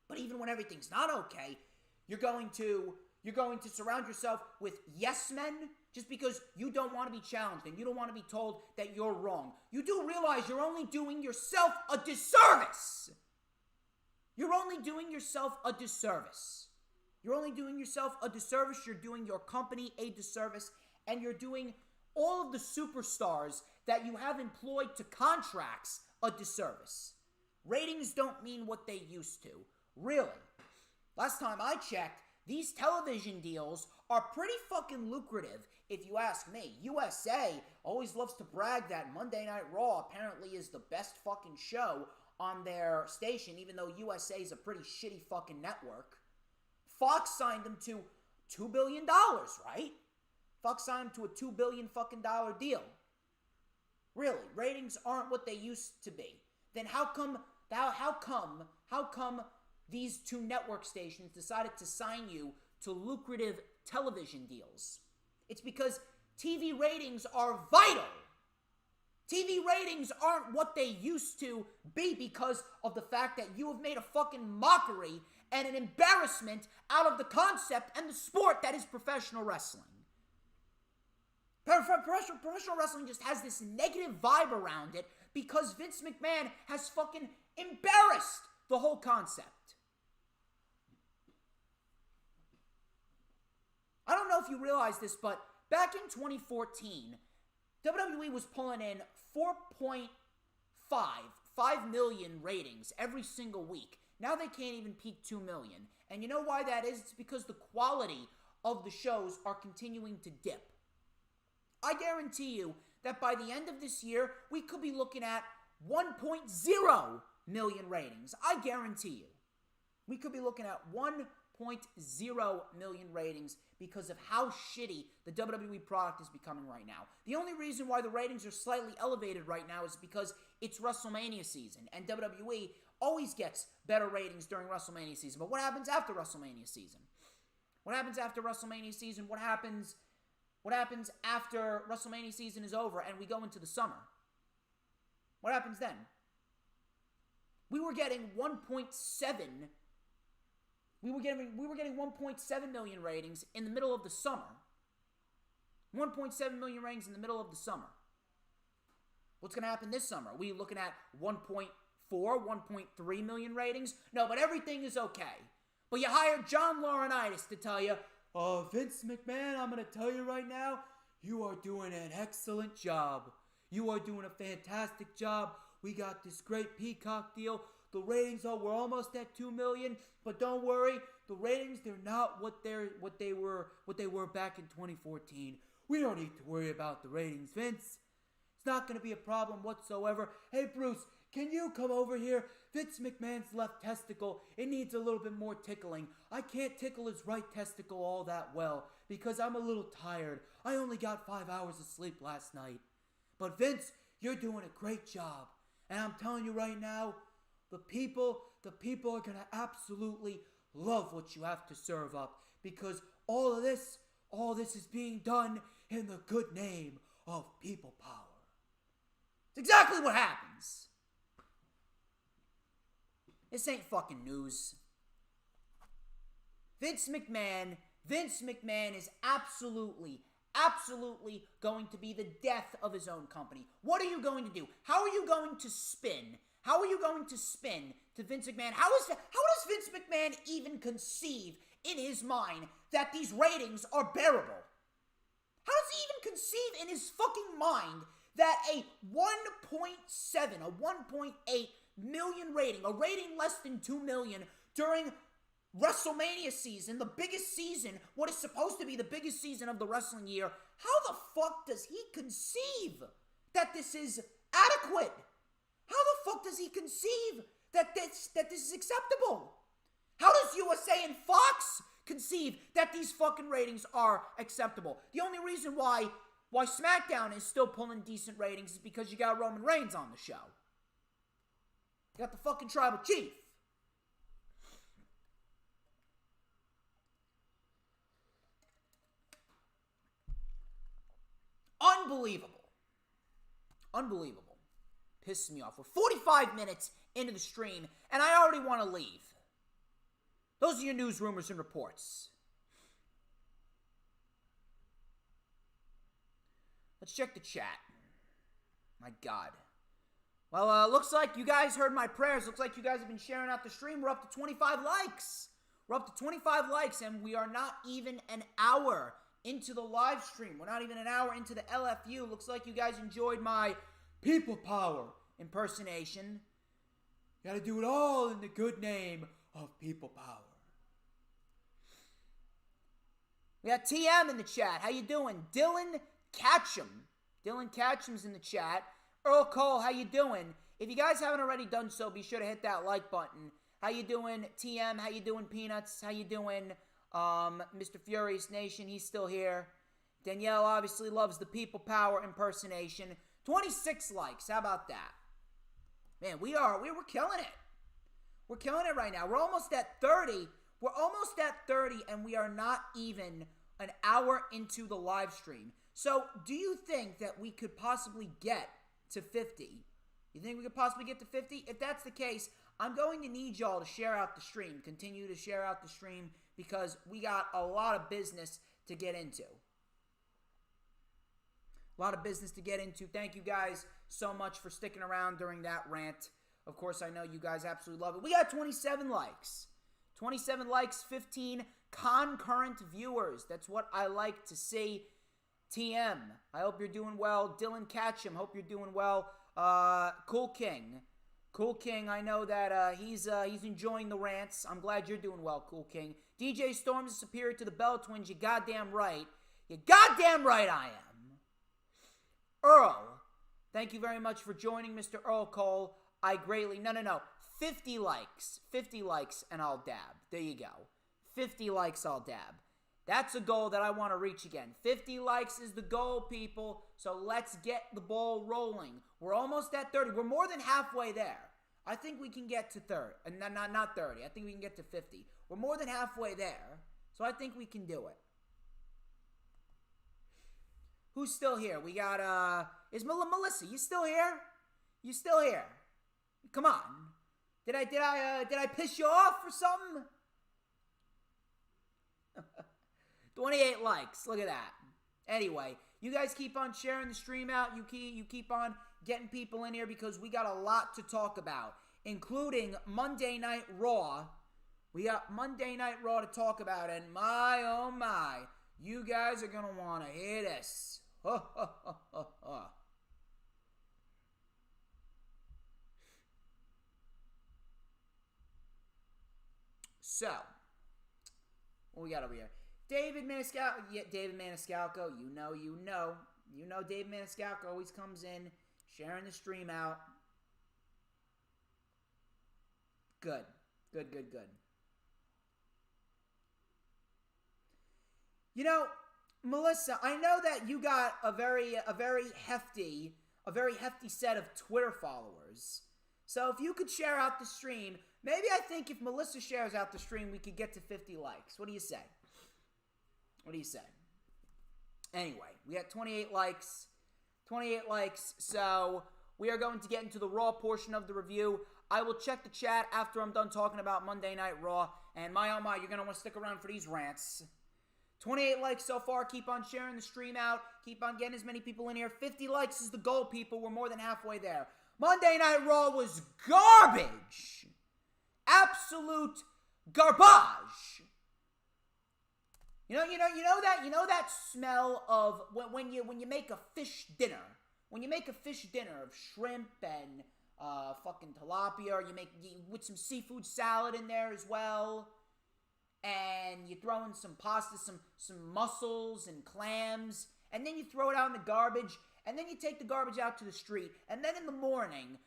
But even when everything's not okay, you're going to surround yourself with yes men just because you don't want to be challenged and you don't want to be told that you're wrong. You do realize you're only doing yourself a disservice. You're only doing yourself a disservice. You're only doing yourself a disservice. You're doing your company a disservice. And you're doing all of the superstars that you have employed to contracts a disservice. Ratings don't mean what they used to. Really. Last time I checked, these television deals are pretty fucking lucrative, if you ask me. USA always loves to brag that Monday Night Raw apparently is the best fucking show on their station, even though USA is a pretty shitty fucking network. Fox signed them to $2 billion, right? Fox signed them to a $2 billion fucking dollar deal. Really, ratings aren't what they used to be. Then how come these two network stations decided to sign you to lucrative television deals? It's because TV ratings are vital. TV ratings aren't what they used to be because of the fact that you have made a fucking mockery and an embarrassment out of the concept and the sport that is professional wrestling. Professional wrestling just has this negative vibe around it because Vince McMahon has fucking embarrassed the whole concept. I don't know if you realize this, but back in 2014, WWE was pulling in 4.5 million ratings every single week. Now they can't even peak 2 million. And you know why that is? It's because the quality of the shows are continuing to dip. I guarantee you that by the end of this year, we could be looking at 1.0 million ratings. I guarantee you. We could be looking at 1.0 million ratings because of how shitty the WWE product is becoming right now. The only reason why the ratings are slightly elevated right now is because it's WrestleMania season, and WWE always gets better ratings during WrestleMania season. But what happens after WrestleMania season? What happens after WrestleMania season? What happens after WrestleMania season is over and we go into the summer? What happens then? We were getting 1.7 million ratings in the middle of the summer. 1.7 million ratings in the middle of the summer. What's going to happen this summer? Are we looking at 1.4, 1.3 million ratings? No, but everything is okay. But you hired John Laurinatis to tell you, oh, Vince McMahon, I'm going to tell you right now, you are doing an excellent job. You are doing a fantastic job. We got this great Peacock deal. The ratings, we're almost at 2 million, but don't worry, the ratings, they're not what they were back in 2014. We don't need to worry about the ratings, Vince. It's not going to be a problem whatsoever. Hey, Bruce, can you come over here? Vince McMahon's left testicle, it needs a little bit more tickling. I can't tickle his right testicle all that well because I'm a little tired. I only got 5 hours of sleep last night. But Vince, you're doing a great job. And I'm telling you right now, the people are going to absolutely love what you have to serve up because all this is being done in the good name of people power. It's exactly what happens. This ain't fucking news. Vince McMahon is absolutely going to be the death of his own company. What are you going to do? How are you going to spin? How are you going to spin to Vince McMahon? How does Vince McMahon even conceive in his mind that these ratings are bearable? How does he even conceive in his fucking mind that a 1.7, a 1.8 million rating, a rating less than 2 million during WrestleMania season, the biggest season, what is supposed to be the biggest season of the wrestling year. How the fuck does he conceive that this is adequate? How the fuck does he conceive that this is acceptable? How does USA and Fox conceive that these fucking ratings are acceptable? The only reason why SmackDown is still pulling decent ratings is because you got Roman Reigns on the show. You got the fucking Tribal Chief. Unbelievable. Pisses me off. We're 45 minutes into the stream, and I already want to leave. Those are your news, rumors, and reports. Let's check the chat. My God. Well, looks like you guys heard my prayers. Looks like you guys have been sharing out the stream. We're up to 25 likes. We're up to 25 likes, and we are not even an hour into the live stream. We're not even an hour into the LFU. Looks like you guys enjoyed my people power impersonation. Gotta do it all in the good name of people power. We got TM in the chat. How you doing? Dylan Catchum. Dylan Catchum's in the chat. Earl Cole, how you doing? If you guys haven't already done so, be sure to hit that like button. How you doing, TM? How you doing, Peanuts? How you doing, Mr. Furious Nation? He's still here. Danielle obviously loves the people power impersonation. 26 likes. How about that? Man, we're killing it. We're killing it right now. We're almost at 30. We're almost at 30, and we are not even an hour into the live stream. So, do you think that we could possibly get to 50? You think we could possibly get to 50? If that's the case, I'm going to need y'all to share out the stream. Continue to share out the stream because we got a lot of business to get into. A lot of business to get into. Thank you guys so much for sticking around during that rant. Of course, I know you guys absolutely love it. We got 27 likes. 27 likes, 15 concurrent viewers. That's what I like to see. TM, I hope you're doing well. Dylan Catchum, hope you're doing well. Cool King, I know that he's enjoying the rants. I'm glad you're doing well, Cool King. DJ Storms is superior to the Bell Twins. You goddamn right. You goddamn right I am. Earl, thank you very much for joining, Mr. Earl Cole. I greatly... No. 50 likes. 50 likes and I'll dab. There you go. 50 likes, I'll dab. That's a goal that I want to reach again. 50 likes is the goal, people. So let's get the ball rolling. We're almost at 30. We're more than halfway there. I think we can get to 30. Not 30. I think we can get to 50. We're more than halfway there. So I think we can do it. Who's still here? We got, is Melissa, you still here? You still here? Come on. Did I piss you off or something? 28 likes. Look at that. Anyway, you guys keep on sharing the stream out. You keep on getting people in here because we got a lot to talk about, including Monday Night Raw. We got Monday Night Raw to talk about, and my, oh my, you guys are going to want to hear this. So, what we got over here? David Maniscalco. Yeah, David Maniscalco. You know David Maniscalco always comes in, sharing the stream out. Good. You know, Melissa, I know that you got a very hefty set of Twitter followers. So if you could share out the stream, maybe I think if Melissa shares out the stream, we could get to 50 likes. What do you say? Anyway, we got 28 likes. So we are going to get into the Raw portion of the review. I will check the chat after I'm done talking about Monday Night Raw. And my, oh my, you're going to want to stick around for these rants. 28 likes so far. Keep on sharing the stream out. Keep on getting as many people in here. 50 likes is the goal, people. We're more than halfway there. Monday Night Raw was garbage. Absolute garbage. You know that smell of when you make a fish dinner. When you make a fish dinner of shrimp and fucking tilapia, or you with some seafood salad in there as well. And you throw in some pasta, some mussels and clams, and then you throw it out in the garbage, and then you take the garbage out to the street, and then in the morning,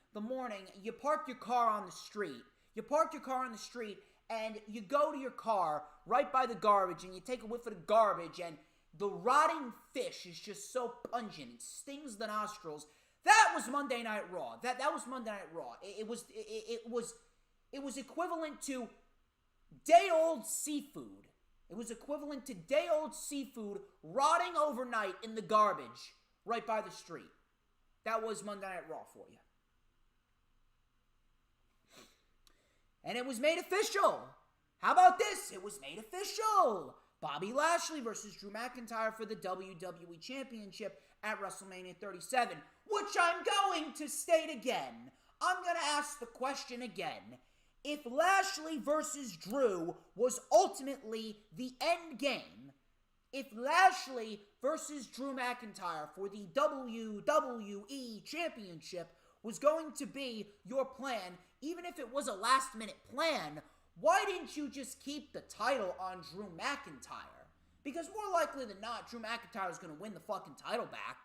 you park your car on the street. You park your car on the street, and you go to your car right by the garbage, and you take a whiff of the garbage, and the rotting fish is just so pungent, it stings the nostrils. That was Monday Night Raw. That was Monday Night Raw. It was equivalent to day-old seafood. It was equivalent to day-old seafood rotting overnight in the garbage right by the street. That was Monday Night Raw for you. And it was made official. How about this? It was made official. Bobby Lashley versus Drew McIntyre for the WWE Championship at WrestleMania 37, which I'm going to state again. I'm going to ask the question again. If Lashley versus Drew was ultimately the end game, if Lashley versus Drew McIntyre for the WWE Championship was going to be your plan, even if it was a last-minute plan, why didn't you just keep the title on Drew McIntyre? Because more likely than not, Drew McIntyre is going to win the fucking title back.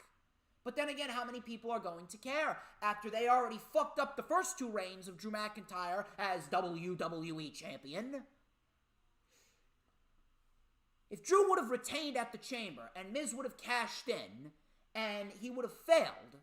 But then again, how many people are going to care after they already fucked up the first two reigns of Drew McIntyre as WWE Champion? If Drew would have retained at the Chamber and Miz would have cashed in and he would have failed,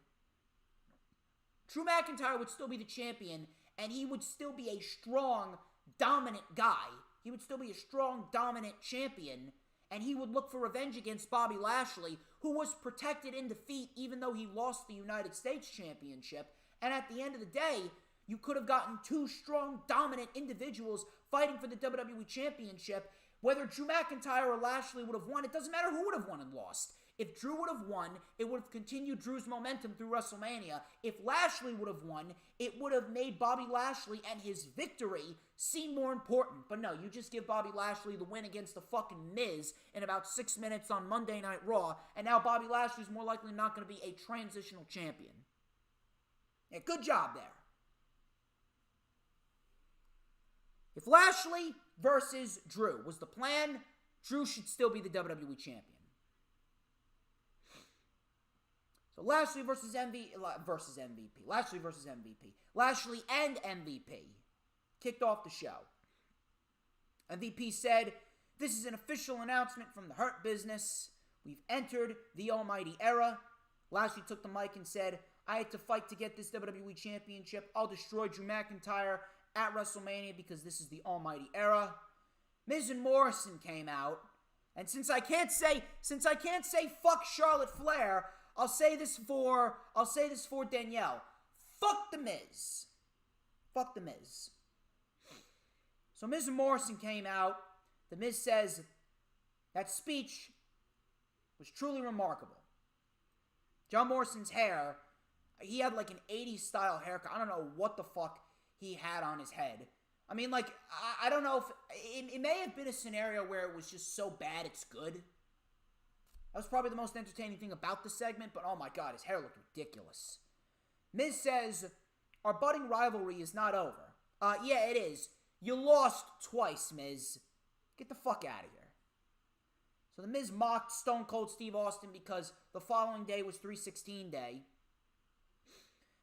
Drew McIntyre would still be the champion and he would still be a strong, dominant guy. He would still be a strong, dominant champion, and he would look for revenge against Bobby Lashley, who was protected in defeat even though he lost the United States Championship. And at the end of the day, you could have gotten two strong, dominant individuals fighting for the WWE Championship. Whether Drew McIntyre or Lashley would have won, it doesn't matter who would have won and lost. If Drew would have won, it would have continued Drew's momentum through WrestleMania. If Lashley would have won, it would have made Bobby Lashley and his victory seem more important. But no, you just give Bobby Lashley the win against the fucking Miz in about 6 minutes on Monday Night Raw, and now Bobby Lashley's more likely not going to be a transitional champion. Yeah, good job there. If Lashley versus Drew was the plan, Drew should still be the WWE champion. So Lashley versus MVP. Lashley versus MVP. Lashley and MVP kicked off the show. MVP said, "This is an official announcement from the Hurt Business. We've entered the almighty era." Lashley took the mic and said, "I had to fight to get this WWE Championship. I'll destroy Drew McIntyre at WrestleMania because this is the almighty era." Miz and Morrison came out, and since I can't say fuck Charlotte Flair, I'll say this for Danielle. Fuck the Miz. Fuck the Miz. So Miz and Morrison came out. The Miz says that speech was truly remarkable. John Morrison's hair, he had like an 80s style haircut. I don't know what the fuck he had on his head. I mean, like, I don't know if... It may have been a scenario where it was just so bad it's good. That was probably the most entertaining thing about the segment, but oh my god, his hair looked ridiculous. Miz says, "Our budding rivalry is not over." Yeah, it is. You lost twice, Miz. Get the fuck out of here. So the Miz mocked Stone Cold Steve Austin because the following day was 316 Day.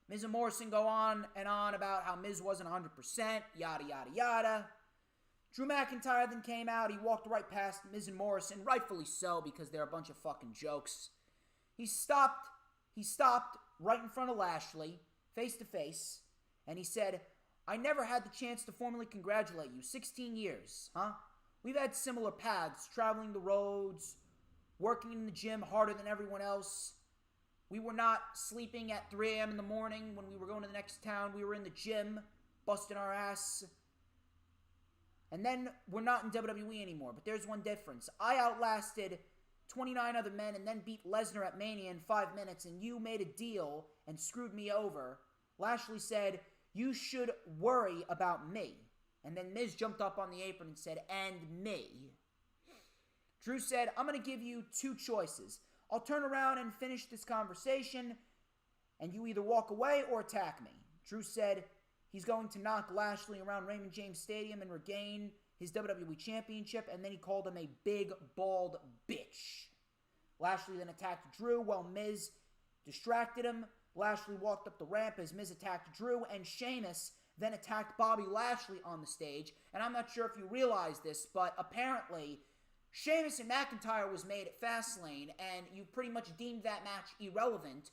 Miz and Morrison go on and on about how Miz wasn't 100%, yada, yada, yada. Drew McIntyre then came out. He walked right past Miz and Morrison, rightfully so, because they're a bunch of fucking jokes. He stopped right in front of Lashley, face to face, and he said, "I never had the chance to formally congratulate you. 16 years, huh? We've had similar paths, traveling the roads, working in the gym harder than everyone else. We were not sleeping at 3 a.m. in the morning when we were going to the next town. We were in the gym, busting our ass. And then we're not in WWE anymore, but there's one difference. I outlasted 29 other men and then beat Lesnar at Mania in 5 minutes, and you made a deal and screwed me over." Lashley said, "You should worry about me." And then Miz jumped up on the apron and said, "And me." Drew said, "I'm going to give you 2 choices. I'll turn around and finish this conversation, and you either walk away or attack me." Drew said he's going to knock Lashley around Raymond James Stadium and regain his WWE Championship, and then he called him a big, bald bitch. Lashley then attacked Drew while Miz distracted him. Lashley walked up the ramp as Miz attacked Drew, and Sheamus then attacked Bobby Lashley on the stage. And I'm not sure if you realize this, but apparently Sheamus and McIntyre was made at Fast Lane, and you pretty much deemed that match irrelevant.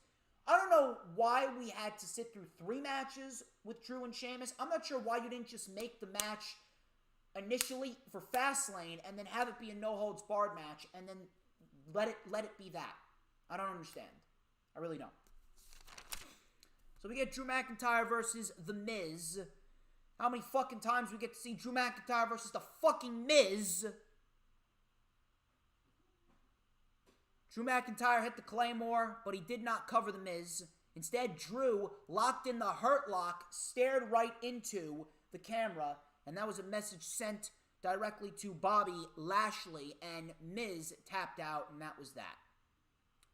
I don't know why we had to sit through 3 matches with Drew and Sheamus. I'm not sure why you didn't just make the match initially for Fast Lane and then have it be a no-holds-barred match and then let it be that. I don't understand. I really don't. So we get Drew McIntyre versus The Miz. How many fucking times we get to see Drew McIntyre versus the fucking Miz? Drew McIntyre hit the Claymore, but he did not cover The Miz. Instead, Drew locked in the Hurt Lock, stared right into the camera, and that was a message sent directly to Bobby Lashley, and Miz tapped out, and that was that.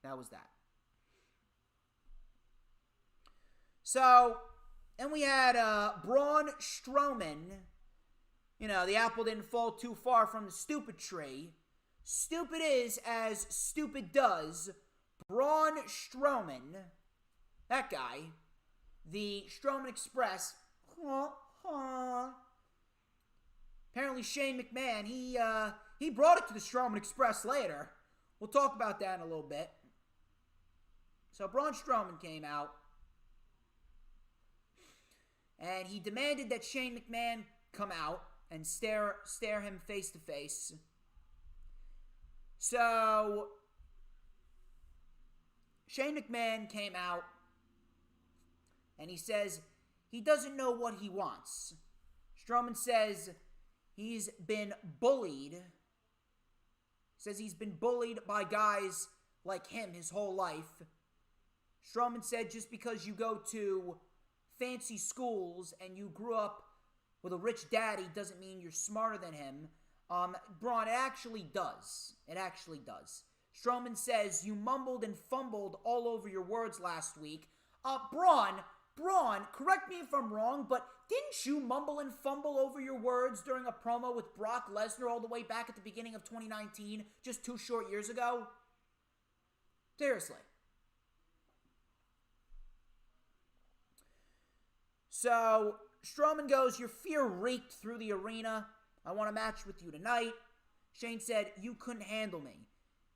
That was that. So, and we had Braun Strowman. You know, the apple didn't fall too far from the stupid tree. Stupid is as stupid does. Braun Strowman, that guy, the Strowman Express. Apparently Shane McMahon, he brought it to the Strowman Express later. We'll talk about that in a little bit. So Braun Strowman came out, and he demanded that Shane McMahon come out and stare him face to face. So Shane McMahon came out, and he says he doesn't know what he wants. Strowman says he's been bullied. Says he's been bullied by guys like him his whole life. Strowman said just because you go to fancy schools and you grew up with a rich daddy doesn't mean you're smarter than him. Braun, it actually does. It actually does. Strowman says you mumbled and fumbled all over your words last week. Braun, correct me if I'm wrong, but didn't you mumble and fumble over your words during a promo with Brock Lesnar all the way back at the beginning of 2019, just 2 short years ago? Seriously. So, Strowman goes, your fear reeked through the arena. I want a match with you tonight. Shane said, you couldn't handle me.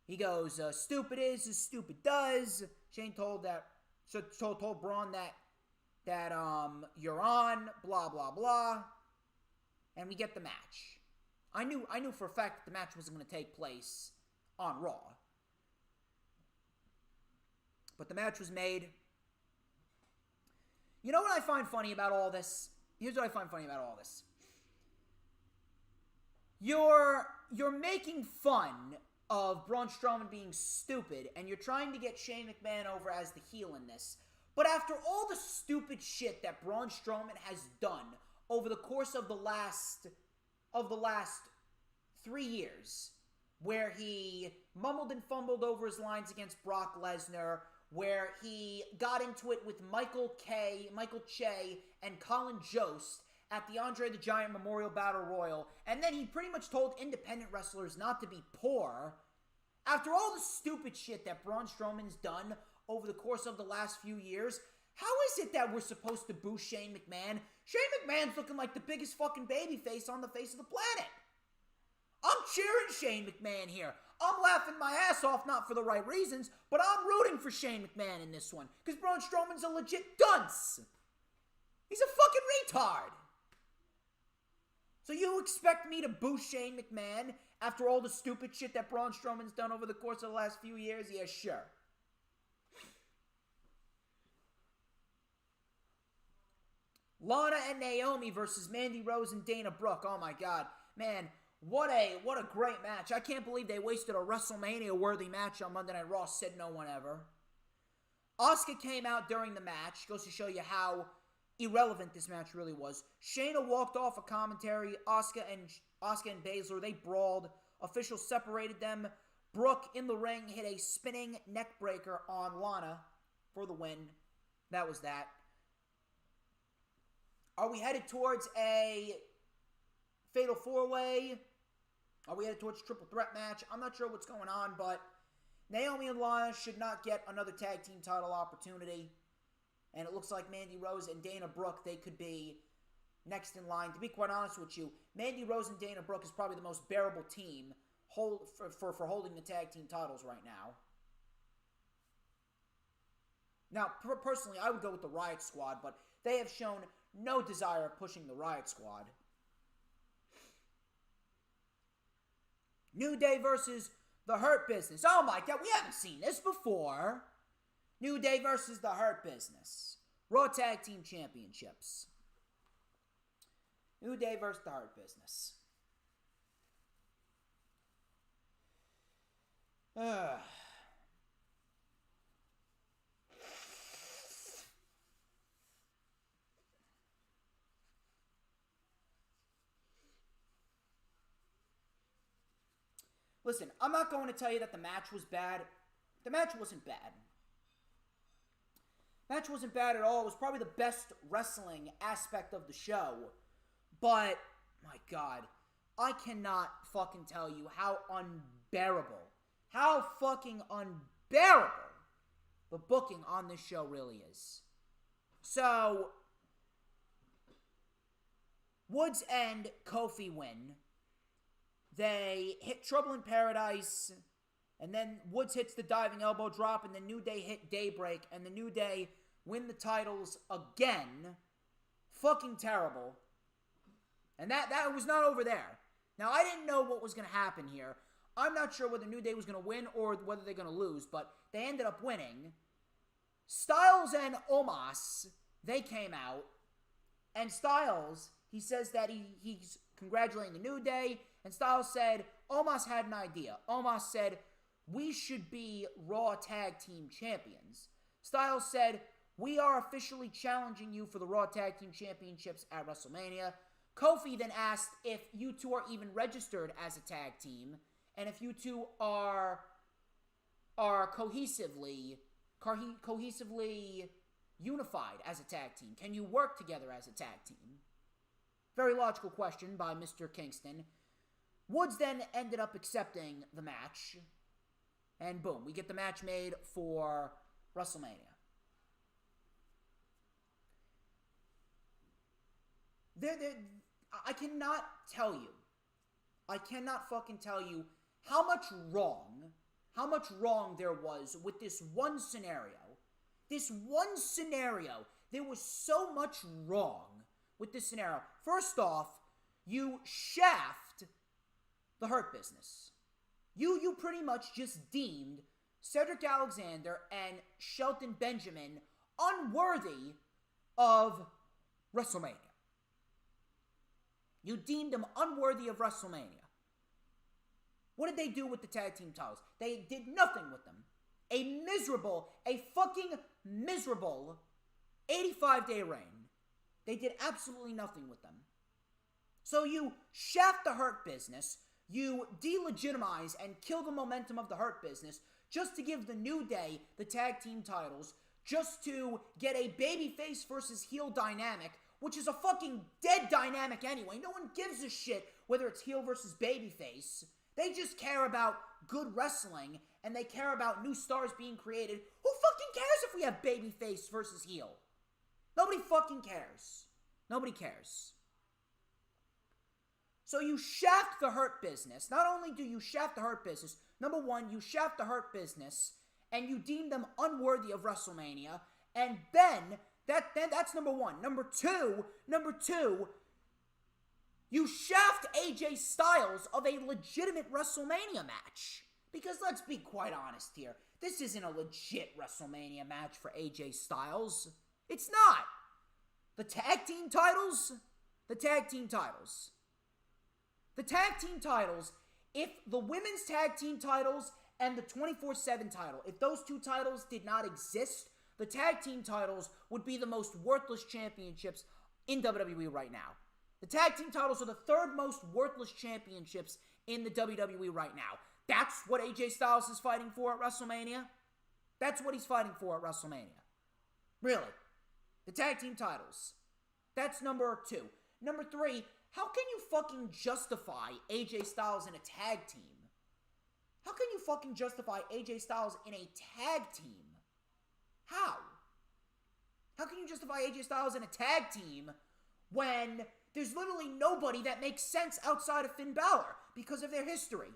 He goes, stupid is as stupid does. Shane told Braun that you're on, blah, blah, blah. And we get the match. I knew for a fact that the match wasn't going to take place on Raw. But the match was made. You know what I find funny about all this? Here's what I find funny about all this. You're making fun of Braun Strowman being stupid, and you're trying to get Shane McMahon over as the heel in this. But after all the stupid shit that Braun Strowman has done over the course of the last 3 years, where he mumbled and fumbled over his lines against Brock Lesnar, where he got into it with Michael Che, and Colin Jost at the Andre the Giant Memorial Battle Royal, and then he pretty much told independent wrestlers not to be poor. After all the stupid shit that Braun Strowman's done over the course of the last few years, how is it that we're supposed to boo Shane McMahon? Shane McMahon's looking like the biggest fucking babyface on the face of the planet. I'm cheering Shane McMahon here. I'm laughing my ass off, not for the right reasons, but I'm rooting for Shane McMahon in this one, because Braun Strowman's a legit dunce. He's a fucking retard. So you expect me to boo Shane McMahon after all the stupid shit that Braun Strowman's done over the course of the last few years? Yeah, sure. Lana and Naomi versus Mandy Rose and Dana Brooke. Oh my god. Man, what a great match. I can't believe they wasted a WrestleMania-worthy match on Monday Night Raw. Said no one ever. Asuka came out during the match. Goes to show you how irrelevant this match really was. Shayna walked off a commentary. Asuka and Baszler, they brawled. Officials separated them. Brooke in the ring hit a spinning neck breaker on Lana for the win. That was that. Are we headed towards a fatal four-way? Are we headed towards a triple threat match? I'm not sure what's going on, but Naomi and Lana should not get another tag team title opportunity. And it looks like Mandy Rose and Dana Brooke, they could be next in line. To be quite honest with you, Mandy Rose and Dana Brooke is probably the most bearable team for holding the tag team titles right now. Now, personally, I would go with the Riot Squad, but they have shown no desire of pushing the Riot Squad. New Day versus the Hurt Business. Oh my God, we haven't seen this before. New Day versus the Hurt Business. Raw Tag Team Championships. New Day versus the Hurt Business. Listen, I'm not going to tell you that the match was bad. The match wasn't bad. Match wasn't bad at all. It was probably the best wrestling aspect of the show. But, my God, I cannot fucking tell you how unbearable, how fucking unbearable the booking on this show really is. So, Woods and Kofi win. They hit Trouble in Paradise, and then Woods hits the diving elbow drop, and the New Day hit Daybreak, and the New Day win the titles again. Fucking terrible. And that was not over there. Now, I didn't know what was going to happen here. I'm not sure whether New Day was going to win or whether they're going to lose, but they ended up winning. Styles and Omos, they came out, and Styles, he says that he's congratulating the New Day, and Styles said, Omos had an idea. Omos said, we should be Raw Tag Team Champions. Styles said, we are officially challenging you for the Raw Tag Team Championships at WrestleMania. Kofi then asked if you two are even registered as a tag team, and if you two are cohesively unified as a tag team. Can you work together as a tag team? Very logical question by Mr. Kingston. Woods then ended up accepting the match. And boom, we get the match made for WrestleMania. I cannot fucking tell you how much wrong there was with this one scenario. This one scenario, there was so much wrong with this scenario. First off, you shaft the Hurt Business. You pretty much just deemed Cedric Alexander and Shelton Benjamin unworthy of WrestleMania. You deemed them unworthy of WrestleMania. What did they do with the tag team titles? They did nothing with them. A fucking miserable 85-day reign. They did absolutely nothing with them. So you shaft the Hurt Business, you delegitimize and kill the momentum of the Hurt Business just to give the New Day the tag team titles, just to get a babyface versus heel dynamic, which is a fucking dead dynamic anyway. No one gives a shit whether it's heel versus babyface. They just care about good wrestling, and they care about new stars being created. Who fucking cares if we have babyface versus heel? Nobody fucking cares. Nobody cares. So you shaft the Hurt Business. Not only do you shaft the Hurt Business, number one, you shaft the Hurt Business, and you deem them unworthy of WrestleMania, and then, that's number one. Number two, you shaft AJ Styles of a legitimate WrestleMania match. Because let's be quite honest here, this isn't a legit WrestleMania match for AJ Styles. It's not. The tag team titles, if the women's tag team titles and the 24/7 title, if those two titles did not exist, the tag team titles would be the most worthless championships in WWE right now. The tag team titles are the third most worthless championships in the WWE right now. That's what AJ Styles is fighting for at WrestleMania. That's what he's fighting for at WrestleMania. Really. The tag team titles. That's number 2. Number 3, how can you fucking justify AJ Styles in a tag team? How can you fucking justify AJ Styles in a tag team? How? How can you justify AJ Styles in a tag team when there's literally nobody that makes sense outside of Finn Balor because of their history?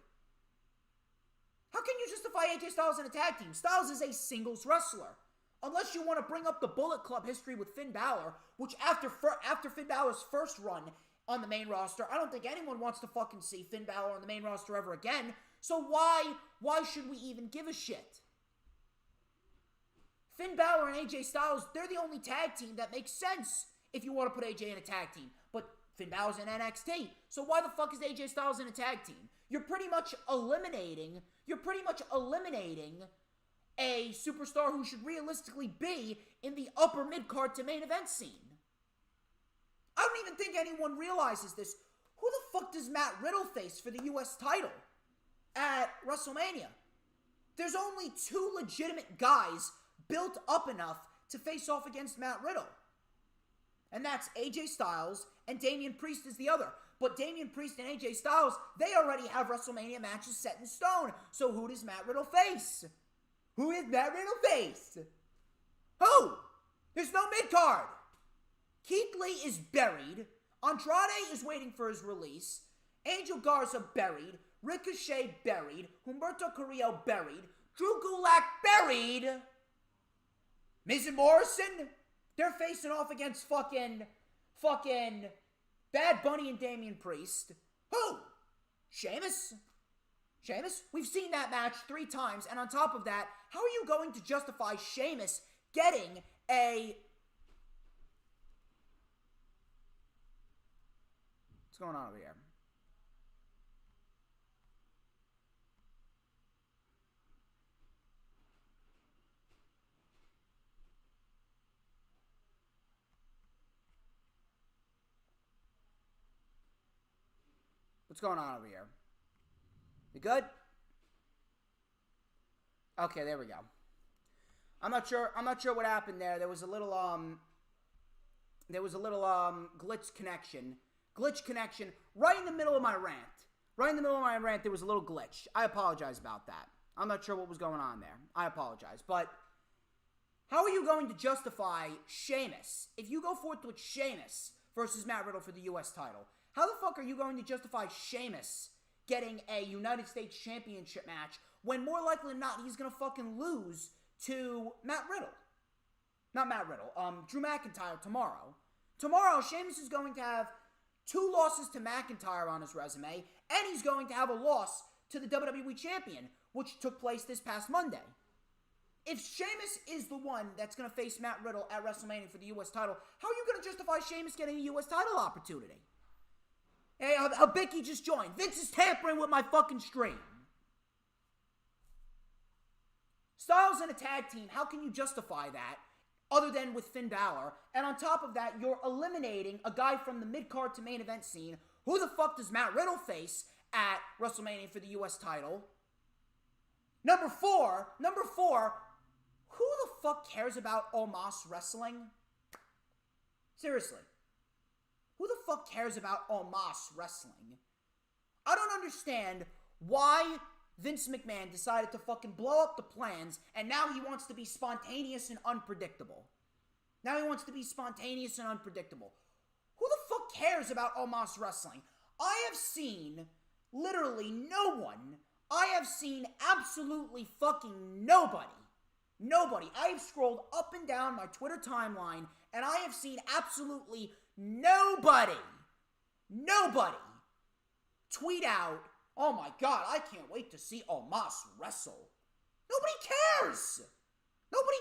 How can you justify AJ Styles in a tag team? Styles is a singles wrestler. Unless you want to bring up the Bullet Club history with Finn Balor, which after Finn Balor's first run on the main roster, I don't think anyone wants to fucking see Finn Balor on the main roster ever again. So why should we even give a shit? Finn Balor and AJ Styles, they're the only tag team that makes sense if you want to put AJ in a tag team. But Finn Balor's in NXT, so why the fuck is AJ Styles in a tag team? You're pretty much eliminating a superstar who should realistically be in the upper mid-card to main event scene. I don't even think anyone realizes this. Who the fuck does Matt Riddle face for the US title at WrestleMania? There's only 2 legitimate guys built up enough to face off against Matt Riddle. And that's AJ Styles and Damian Priest is the other. But Damian Priest and AJ Styles, they already have WrestleMania matches set in stone. So who does Matt Riddle face? Who is Matt Riddle face? Who? There's no mid-card. Keith Lee is buried. Andrade is waiting for his release. Angel Garza buried. Ricochet buried. Humberto Carrillo buried. Drew Gulak buried. Miz and Morrison, they're facing off against fucking Bad Bunny and Damian Priest. Who? Sheamus? We've seen that match 3 times, and on top of that, how are you going to justify Sheamus getting a... What's going on over here? What's going on over here? You good? Okay, there we go. I'm not sure what happened there. There was a little glitch connection right in the middle of my rant. Right in the middle of my rant, there was a little glitch. I apologize about that. I'm not sure what was going on there. I apologize. But how are you going to justify Sheamus? If you go forth with Sheamus versus Matt Riddle for the US title, how the fuck are you going to justify Sheamus getting a United States Championship match when more likely than not he's going to fucking lose to Matt Riddle? Not Matt Riddle, Drew McIntyre tomorrow. Tomorrow, Sheamus is going to have 2 losses to McIntyre on his resume, and he's going to have a loss to the WWE Champion, which took place this past Monday. If Sheamus is the one that's going to face Matt Riddle at WrestleMania for the US title, how are you going to justify Sheamus getting a US title opportunity? Hey, Becky just joined. Vince is tampering with my fucking stream. Styles in a tag team, how can you justify that other than with Finn Balor? And on top of that, you're eliminating a guy from the mid-card to main event scene. Who the fuck does Matt Riddle face at WrestleMania for the US title? Number four, who the fuck cares about Omos wrestling? Seriously. Who the fuck cares about Omos wrestling? I don't understand why Vince McMahon decided to fucking blow up the plans and now he wants to be spontaneous and unpredictable. Who the fuck cares about Omos wrestling? I have seen literally no one. I have seen absolutely fucking nobody. I have scrolled up and down my Twitter timeline and I have seen absolutely nobody tweet out, "Oh my god, I can't wait to see Omos wrestle." Nobody cares. Nobody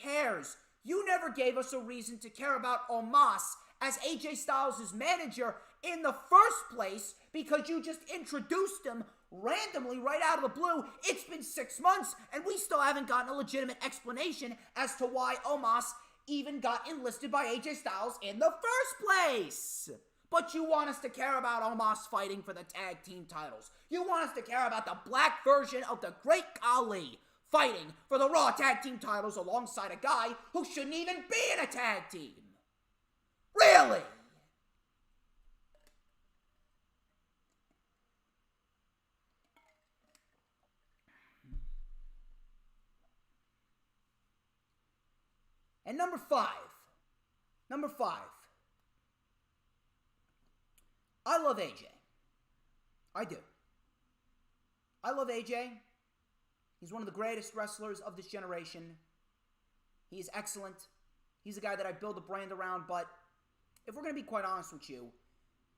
cares. You never gave us a reason to care about Omos as AJ Styles' manager in the first place because you just introduced him randomly right out of the blue. It's been 6 months and we still haven't gotten a legitimate explanation as to why Omos even got enlisted by AJ Styles in the first place. But you want us to care about Omos fighting for the tag team titles. You want us to care about the black version of the Great Khali fighting for the Raw Tag Team titles alongside a guy who shouldn't even be in a tag team. Really? And number five. I love AJ. I do. I love AJ. He's one of the greatest wrestlers of this generation. He is excellent. He's a guy that I build a brand around, but if we're going to be quite honest with you,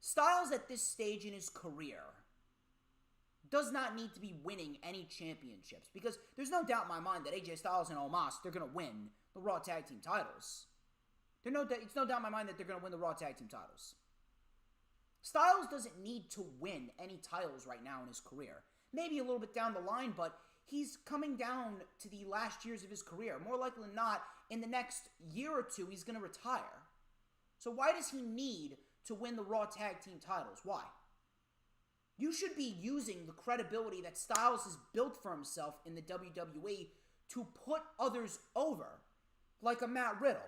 Styles at this stage in his career does not need to be winning any championships, because there's no doubt in my mind that AJ Styles and Omos, they're going to win the Raw Tag Team titles. It's no doubt in my mind that they're going to win the Raw Tag Team titles. Styles doesn't need to win any titles right now in his career. Maybe a little bit down the line, but he's coming down to the last years of his career. More likely than not, in the next year or two, he's going to retire. So why does he need to win the Raw Tag Team titles? Why? You should be using the credibility that Styles has built for himself in the WWE to put others over, like a Matt Riddle,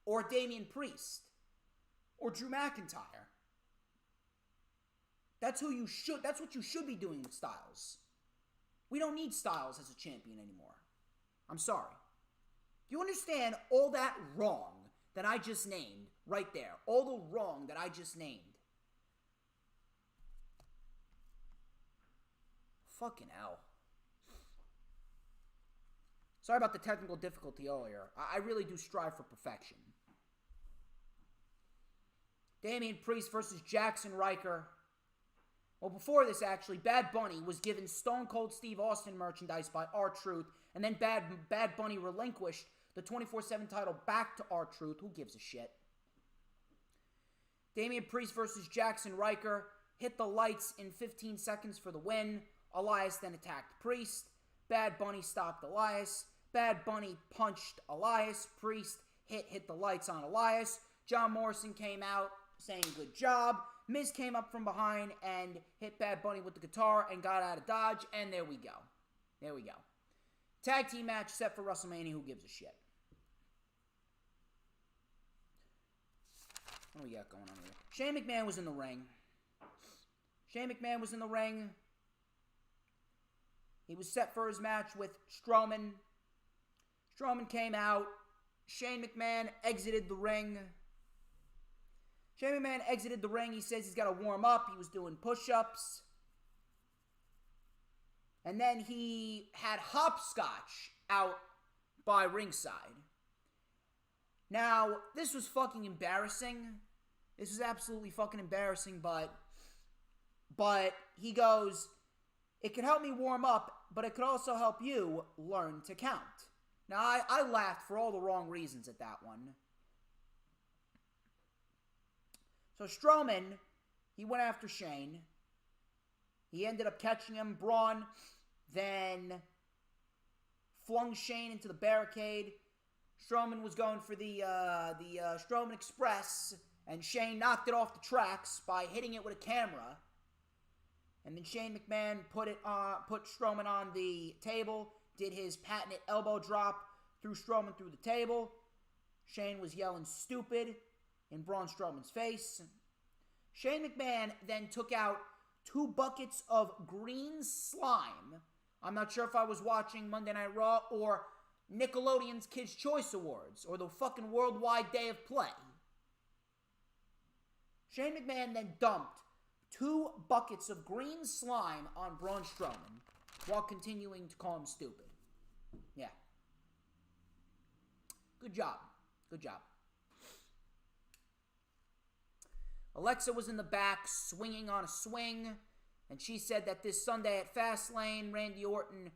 or Damian Priest, or Drew McIntyre. That's what you should be doing with Styles. We don't need Styles as a champion anymore. I'm sorry. Do you understand all that wrong that I just named right there? All the wrong that I just named. Fucking hell. Sorry about the technical difficulty earlier. I really do strive for perfection. Damian Priest versus Jackson Ryker. Well, before this, actually, Bad Bunny was given Stone Cold Steve Austin merchandise by R-Truth, and then Bad Bunny relinquished the 24/7 title back to R-Truth. Who gives a shit? Damian Priest versus Jackson Ryker hit the lights in 15 seconds for the win. Elias then attacked Priest. Bad Bunny stopped Elias. Bad Bunny punched Elias. Priest hit the lights on Elias. John Morrison came out saying good job. Miz came up from behind and hit Bad Bunny with the guitar and got out of dodge, and there we go. There we go. Tag team match set for WrestleMania. Who gives a shit? What do we got going on here? Shane McMahon was in the ring. He was set for his match with Strowman. Strowman came out. Shane McMahon exited the ring. He says he's got to warm up. He was doing push-ups. And then he had hopscotch out by ringside. Now, this was fucking embarrassing. This was absolutely fucking embarrassing, but he goes, it can help me warm up, but it could also help you learn to count. Now, I laughed for all the wrong reasons at that one. So Strowman, he went after Shane. He ended up catching him. Braun then flung Shane into the barricade. Strowman was going for the Strowman Express, and Shane knocked it off the tracks by hitting it with a camera. And then Shane McMahon put Strowman on the table, did his patented elbow drop, threw Strowman through the table. Shane was yelling stupid in Braun Strowman's face. Shane McMahon then took out 2 buckets of green slime. I'm not sure if I was watching Monday Night Raw or Nickelodeon's Kids' Choice Awards or the fucking Worldwide Day of Play. Shane McMahon then dumped 2 buckets of green slime on Braun Strowman while continuing to call him stupid. Yeah. Good job. Alexa was in the back swinging on a swing, and she said that this Sunday at Fast Lane, Randy Orton,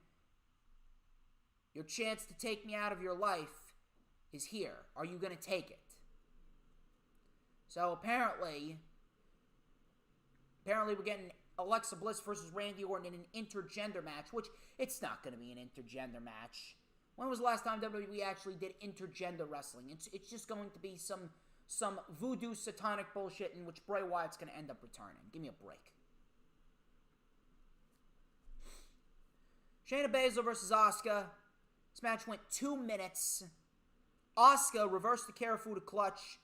your chance to take me out of your life is here. Are you going to take it? So apparently we're getting Alexa Bliss versus Randy Orton in an intergender match, which it's not going to be an intergender match. When was the last time WWE actually did intergender wrestling? It's just going to be some voodoo satanic bullshit in which Bray Wyatt's going to end up returning. Give me a break. Shayna Baszler versus Asuka. This match went 2 minutes. Asuka reversed the Karafuda clutch,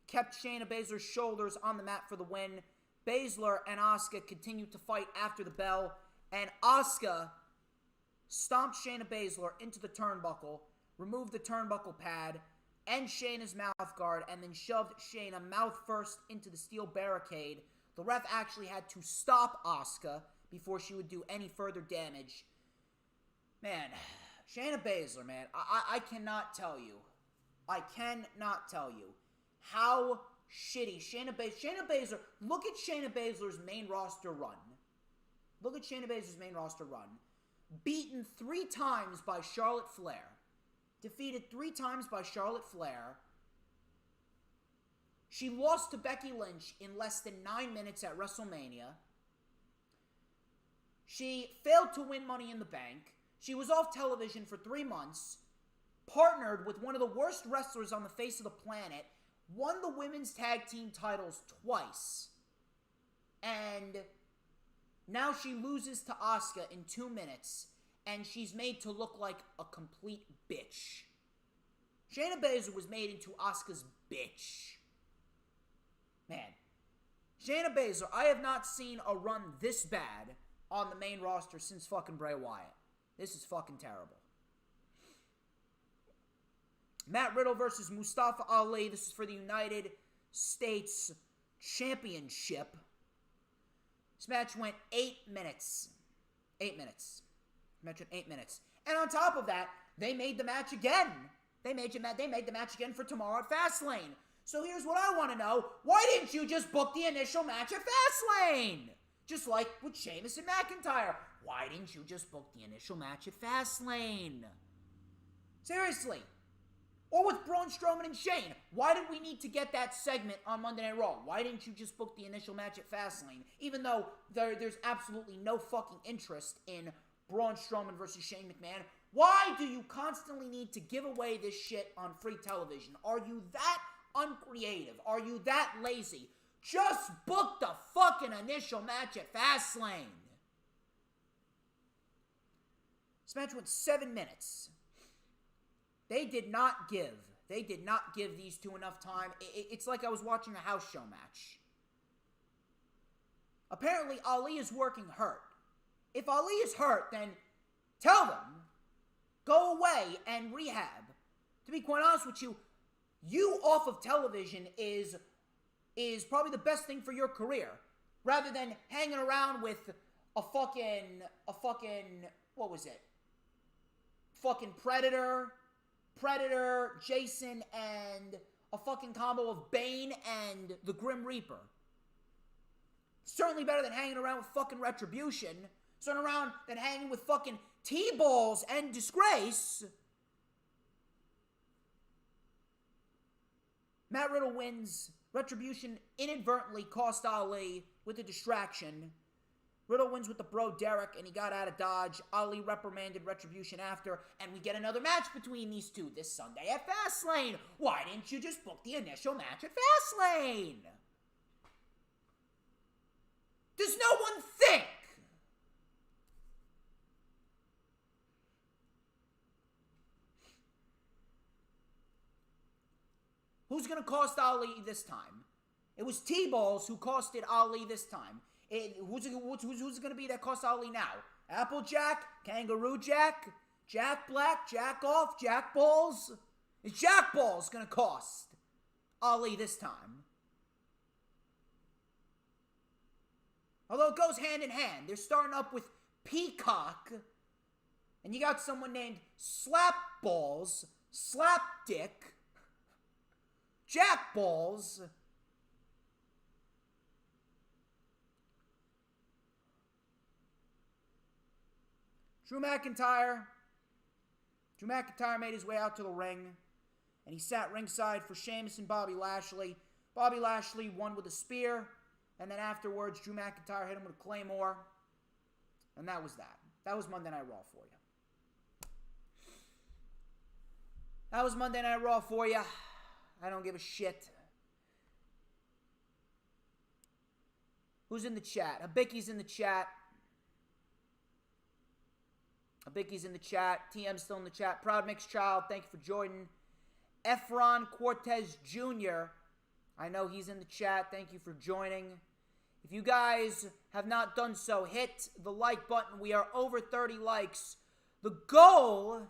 kept Shayna Baszler's shoulders on the mat for the win. Baszler and Asuka continued to fight after the bell, and Asuka stomped Shayna Baszler into the turnbuckle, removed the turnbuckle pad and Shayna's mouth guard, and then shoved Shayna mouth first into the steel barricade. The ref actually had to stop Asuka before she would do any further damage. Man, Shayna Baszler, man, I cannot tell you. I cannot tell you how shitty Shayna Baszler, look at Shayna Baszler's main roster run. Look at Shayna Baszler's main roster run. Beaten 3 times by Charlotte Flair. Defeated 3 times by Charlotte Flair. She lost to Becky Lynch in less than 9 minutes at WrestleMania. She failed to win Money in the Bank. She was off television for 3 months. Partnered with one of the worst wrestlers on the face of the planet. Won the women's tag team titles twice. And now she loses to Asuka in 2 minutes. And she's made to look like a complete bitch. Shayna Baszler was made into Asuka's bitch. Man. Shayna Baszler, I have not seen a run this bad on the main roster since fucking Bray Wyatt. This is fucking terrible. Matt Riddle versus Mustafa Ali. This is for the United States Championship. This match went 8 minutes. 8 minutes. Match went 8 minutes. And on top of that, they made the match again. They made the match again for tomorrow at Fast Lane. So here's what I want to know. Why didn't you just book the initial match at Fast Lane? Just like with Sheamus and McIntyre. Why didn't you just book the initial match at Fast Lane? Seriously. Or with Braun Strowman and Shane. Why did we need to get that segment on Monday Night Raw? Why didn't you just book the initial match at Fastlane? Even though there's absolutely no fucking interest in Braun Strowman versus Shane McMahon. Why do you constantly need to give away this shit on free television? Are you that uncreative? Are you that lazy? Just book the fucking initial match at Fastlane. This match went 7 minutes. They did not give these two enough time. It's like I was watching a house show match. Apparently, Ali is working hurt. If Ali is hurt, then tell them, go away and rehab. To be quite honest with you, you off of television is probably the best thing for your career. Rather than hanging around with a fucking, what was it? Fucking Predator, Jason, and a fucking combo of Bane and the Grim Reaper. Certainly better than hanging around with fucking Retribution. Certainly around than hanging with fucking T-Balls and Disgrace. Matt Riddle wins. Retribution inadvertently cost Ali with a distraction. Riddle wins with the bro Derek, and he got out of dodge. Ali reprimanded Retribution after, and we get another match between these two this Sunday at Fastlane. Why didn't you just book the initial match at Fastlane? Does no one think? Who's going to cost Ali this time? It was T-Balls who costed Ali this time. Who's it going to be that costs Ali now? Applejack? Kangaroo Jack? Jack Black? Jack Off? Jack Balls? Is Jack Balls going to cost Ali this time? Although it goes hand in hand. They're starting up with Peacock. And you got someone named Slap Balls, Slap Dick, Jack Balls. Drew McIntyre made his way out to the ring, and he sat ringside for Sheamus and Bobby Lashley. Bobby Lashley won with a spear, and then afterwards, Drew McIntyre hit him with a Claymore, and that was that. That was Monday Night Raw for you. That was Monday Night Raw for you. I don't give a shit. Who's in the chat? Habicki's in the chat. Bicky's in the chat. TM's still in the chat. Proud Mixed Child, thank you for joining. Efron Cortez Jr., I know he's in the chat. Thank you for joining. If you guys have not done so, hit the like button. We are over 30 likes. The goal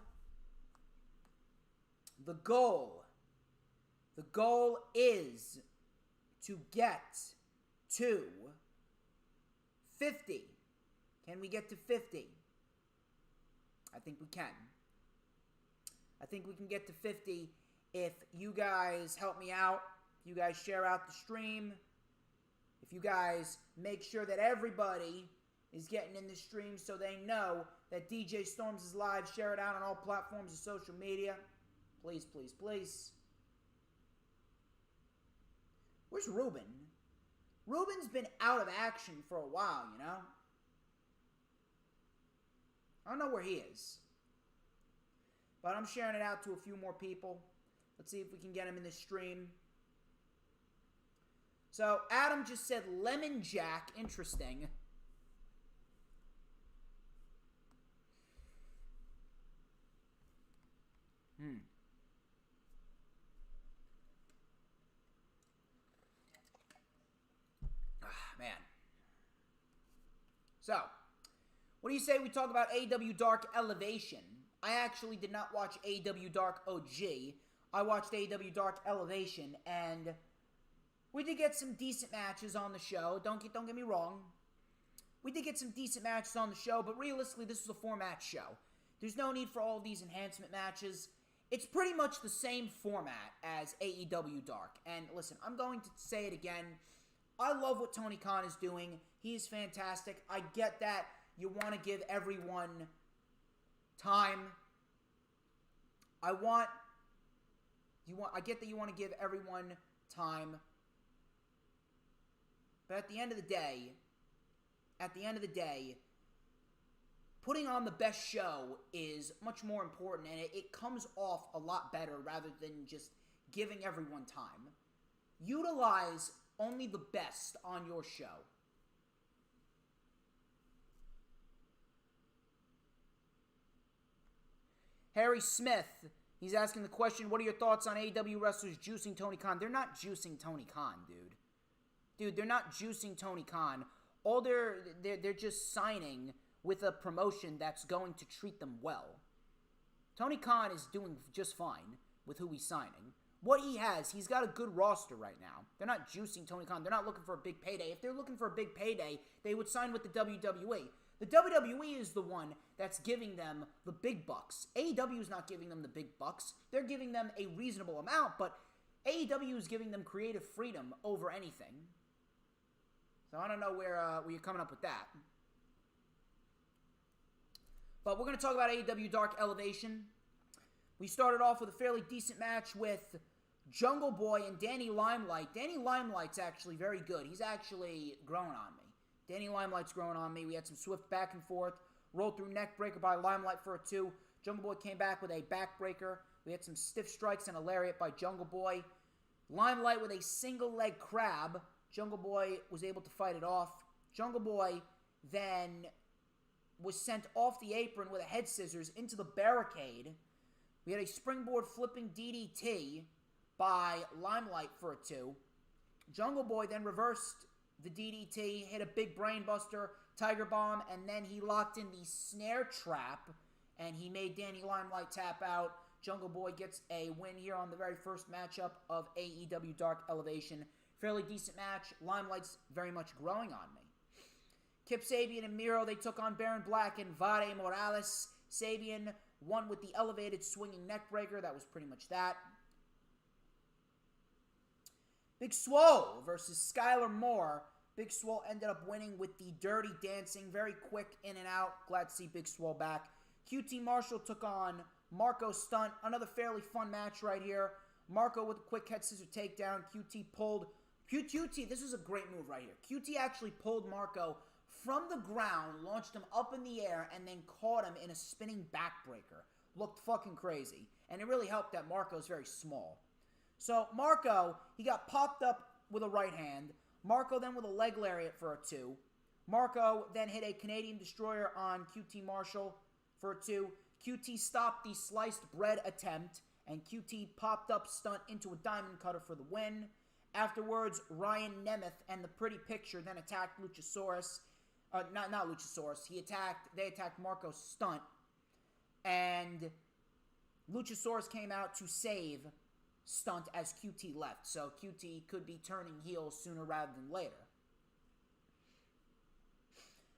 is to get to 50. Can we get to 50? I think we can. I think we can get to 50 if you guys help me out. If you guys share out the stream. If you guys make sure that everybody is getting in the stream so they know that DJ Storms is live. Share it out on all platforms of social media. Please, please, please. Where's Ruben? Ruben's been out of action for a while, you know? I don't know where he is. But I'm sharing it out to a few more people. Let's see if we can get him in the stream. So, Adam just said Lemon Jack. Interesting. Man. So, what do you say we talk about AEW Dark Elevation? I actually did not watch AEW Dark OG. I watched AEW Dark Elevation, and we did get some decent matches on the show. Don't get me wrong. We did get some decent matches on the show, but realistically, this was a 4-match show. There's no need for all these enhancement matches. It's pretty much the same format as AEW Dark. And listen, I'm going to say it again. I love what Tony Khan is doing. He's fantastic. I get that you want to give everyone time. I get that you want to give everyone time. But at the end of the day, putting on the best show is much more important, and it comes off a lot better rather than just giving everyone time. Utilize only the best on your show. Harry Smith, he's asking the question, what are your thoughts on AEW wrestlers juicing Tony Khan? They're not juicing Tony Khan, dude. Dude, they're not juicing Tony Khan. All they're just signing with a promotion that's going to treat them well. Tony Khan is doing just fine with who he's signing. What he has, he's got a good roster right now. They're not juicing Tony Khan. They're not looking for a big payday. If they're looking for a big payday, they would sign with the WWE. The WWE is the one that's giving them the big bucks. AEW is not giving them the big bucks. They're giving them a reasonable amount, but AEW is giving them creative freedom over anything. So I don't know where you're coming up with that. But we're going to talk about AEW Dark Elevation. We started off with a fairly decent match with Jungle Boy and Danny Limelight. Danny Limelight's actually very good. He's actually growing on me. Danny Limelight's growing on me. We had some swift back and forth. Rolled through neck breaker by Limelight for a 2. Jungle Boy came back with a backbreaker. We had some stiff strikes and a lariat by Jungle Boy. Limelight with a single leg crab. Jungle Boy was able to fight it off. Jungle Boy then was sent off the apron with a head scissors into the barricade. We had a springboard flipping DDT by Limelight for a 2. Jungle Boy then reversed the DDT, hit a big brainbuster, Tiger Bomb, and then he locked in the snare trap, and he made Danny Limelight tap out. Jungle Boy gets a win here on the very first matchup of AEW Dark Elevation. Fairly decent match. Limelight's very much growing on me. Kip Sabian and Miro, they took on Baron Black and Vade Morales. Sabian won with the elevated swinging neckbreaker. That was pretty much that. Big Swole versus Skylar Moore. Big Swole ended up winning with the Dirty Dancing. Very quick in and out. Glad to see Big Swole back. QT Marshall took on Marco Stunt. Another fairly fun match right here. Marco with a quick head scissor takedown. QT pulled. QT, this was a great move right here. QT actually pulled Marco from the ground, launched him up in the air, and then caught him in a spinning backbreaker. Looked fucking crazy. And it really helped that Marco's very small. So Marco, he got popped up with a right hand. Marco then with a leg lariat for a 2. Marco then hit a Canadian Destroyer on QT Marshall for a 2. QT stopped the sliced bread attempt, and QT popped up stunt into a diamond cutter for the win. Afterwards, Ryan Nemeth and the Pretty Picture then attacked Luchasaurus. Not Luchasaurus. They attacked Marco's stunt. And Luchasaurus came out to save stunt as QT left. So QT could be turning heel sooner rather than later.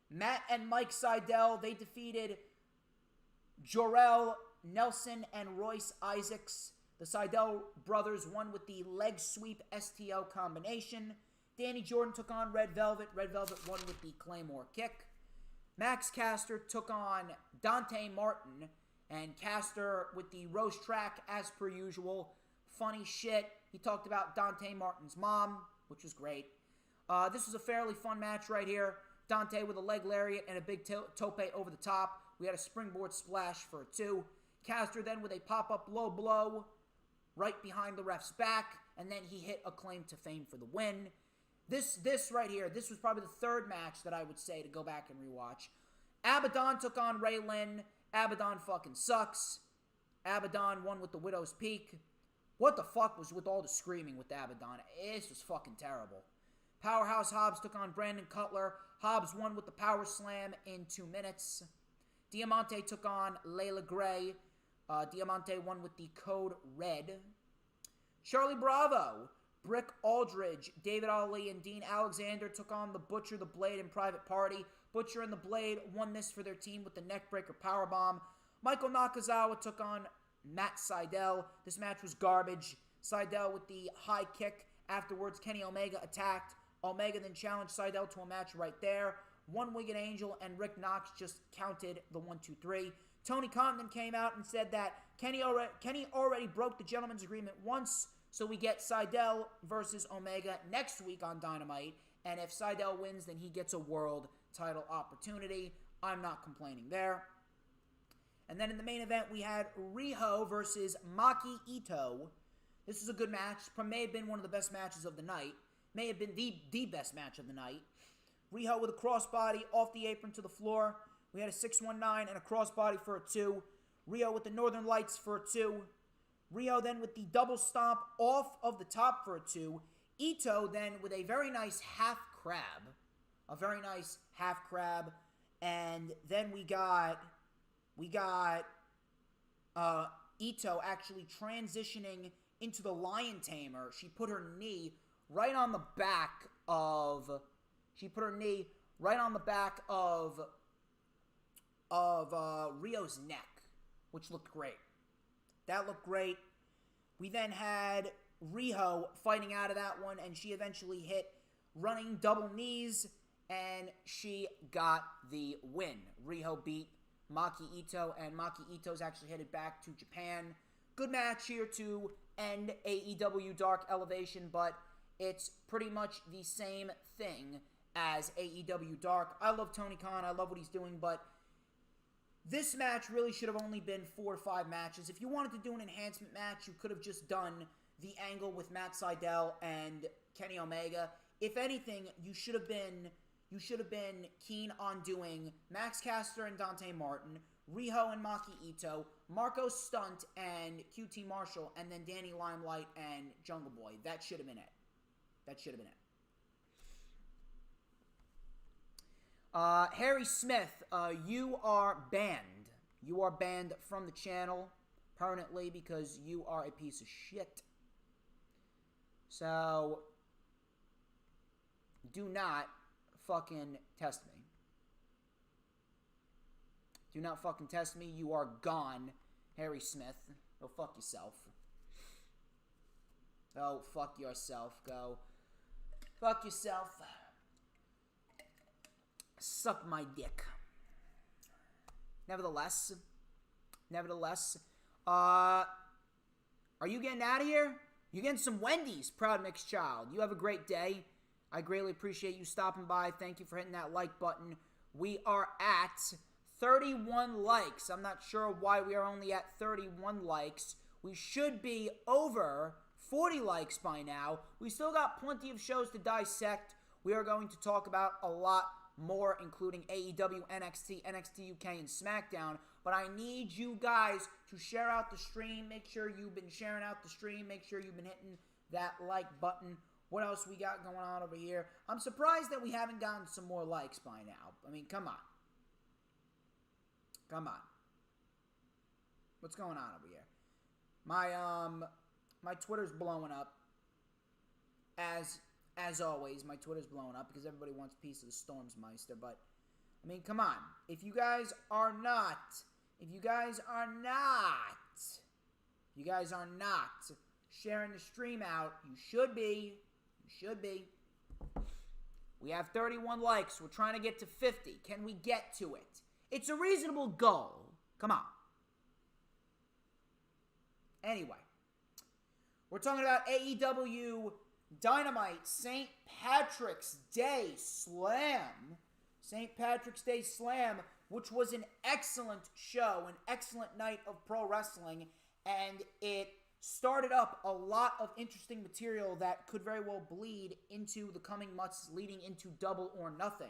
Matt and Mike Sydal, they defeated Jorel Nelson and Royce Isaacs. The Sydal brothers won with the leg sweep STO combination. Danny Jordan took on Red Velvet. Red Velvet won with the Claymore kick. Max Caster took on Dante Martin. And Caster with the roast track as per usual. Funny shit. He talked about Dante Martin's mom, which was great. This was a fairly fun match right here. Dante with a leg lariat and a big tope over the top. We had a springboard splash for a 2. Caster then with a pop-up low blow right behind the ref's back. And then he hit a claim to fame for the win. This right here, this was probably the third match that I would say to go back and rewatch. Abaddon took on Ray Lynn. Abaddon fucking sucks. Abaddon won with the Widow's Peak. What the fuck was with all the screaming with Abaddon? This was fucking terrible. Powerhouse Hobbs took on Brandon Cutler. Hobbs won with the Power Slam in 2 minutes. Diamante took on Layla Gray. Diamante won with the Code Red. Charlie Bravo, Brick Aldridge, David Ali, and Dean Alexander took on the Butcher, the Blade, and Private Party. Butcher and the Blade won this for their team with the Neckbreaker Powerbomb. Michael Nakazawa took on Matt Sydal. This match was garbage. Sydal with the high kick. Afterwards, Kenny Omega attacked. Omega then challenged Sydal to a match right there. One Winged Angel and Rick Knox just counted the 1, 2, 3. Tony Khan then came out and said that Kenny already broke the gentleman's agreement once, so we get Sydal versus Omega next week on Dynamite. And if Sydal wins, then he gets a world title opportunity. I'm not complaining there. And then in the main event, we had Riho versus Maki Ito. This was a good match. May have been one of the best matches of the night. May have been the best match of the night. Riho with a crossbody off the apron to the floor. We had a 619 and a crossbody for a 2. Riho with the Northern Lights for a 2. Riho then with the double stomp off of the top for a 2. Ito then with a very nice half crab. A very nice half crab. And then we got Ito actually transitioning into the Lion Tamer. She put her knee right on the back of Rio's neck, which looked great. That looked great. We then had Riho fighting out of that one, and she eventually hit running double knees, and she got the win. Riho beat Maki Ito, and Maki Ito's actually headed back to Japan. Good match here to end AEW Dark Elevation, but it's pretty much the same thing as AEW Dark. I love Tony Khan. I love what he's doing, but this match really should have only been 4 or 5 matches. If you wanted to do an enhancement match, you could have just done the angle with Matt Sydal and Kenny Omega. If anything, you should have been keen on doing Max Caster and Dante Martin, Riho and Maki Ito, Marco Stunt and QT Marshall, and then Danny Limelight and Jungle Boy. That should have been it. Harry Smith, you are banned. You are banned from the channel permanently because you are a piece of shit. So, do not fucking test me. Do not fucking test me. You are gone, Harry Smith. Go fuck yourself. Go fuck yourself. Go fuck yourself. Suck my dick. Nevertheless, are you getting out of here? You're getting some Wendy's, Proud Mixed Child. You have a great day. I greatly appreciate you stopping by. Thank you for hitting that like button. We are at 31 likes. I'm not sure why we are only at 31 likes. We should be over 40 likes by now. We still got plenty of shows to dissect. We are going to talk about a lot more, including AEW, NXT, NXT UK, and SmackDown. but I need you guys to share out the stream. Make sure you've been sharing out the stream. Make sure you've been hitting that like button. What else we got going on over here? I'm surprised that we haven't gotten some more likes by now. I mean, come on. Come on. What's going on over here? My Twitter's blowing up. As always, my Twitter's blowing up because everybody wants a piece of the Stormsmeister. But, I mean, come on. If you guys are not sharing the stream out, you should be. We have 31 likes. We're trying to get to 50. Can we get to it? It's a reasonable goal. Come on. Anyway, we're talking about AEW Dynamite St. Patrick's Day Slam. St. Patrick's Day Slam, which was an excellent show, an excellent night of pro wrestling, and it started up a lot of interesting material that could very well bleed into the coming months leading into Double or Nothing.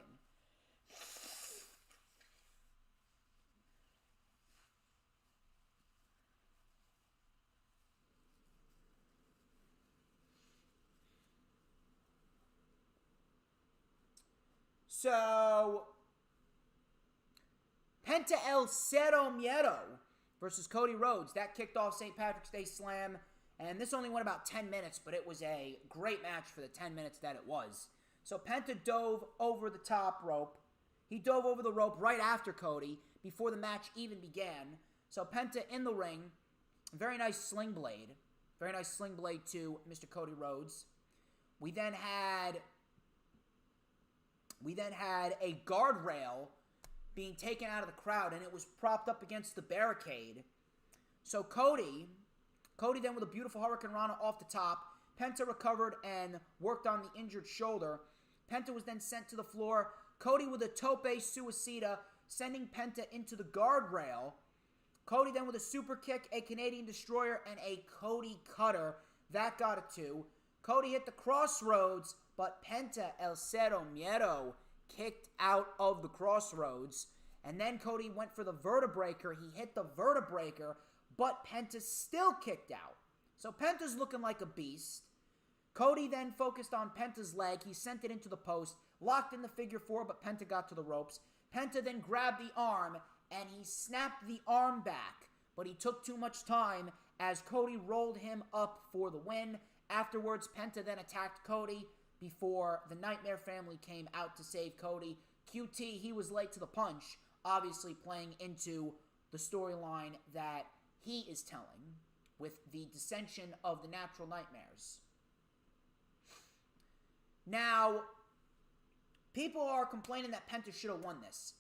So, Penta El Cero Miedo versus Cody Rhodes. That kicked off St. Patrick's Day Slam. And this only went about 10 minutes, but it was a great match for the 10 minutes that it was. So Penta dove over the top rope. He dove over the rope right after Cody, before the match even began. So Penta in the ring. Very nice sling blade. Very nice sling blade to Mr. Cody Rhodes. We then had a guardrail being taken out of the crowd, and it was propped up against the barricade. So Cody then with a beautiful Hurricane Rana off the top. Penta recovered and worked on the injured shoulder. Penta was then sent to the floor. Cody with a tope suicida, sending Penta into the guardrail. Cody then with a super kick, a Canadian Destroyer, and a Cody Cutter. That got a 2. Cody hit the Crossroads, but Penta El Cero Miedo kicked out of the Crossroads. And then Cody went for the Vertebreaker. He hit the Vertebreaker, but Penta still kicked out. So Penta's looking like a beast. Cody then focused on Penta's leg. He sent it into the post, locked in the figure 4, but Penta got to the ropes. Penta then grabbed the arm, and he snapped the arm back, but he took too much time as Cody rolled him up for the win. Afterwards, Penta then attacked Cody before the Nightmare family came out to save Cody. QT, he was late to the punch, obviously playing into the storyline that he is telling with the dissension of the Natural Nightmares. Now, people are complaining that Penta should have won this.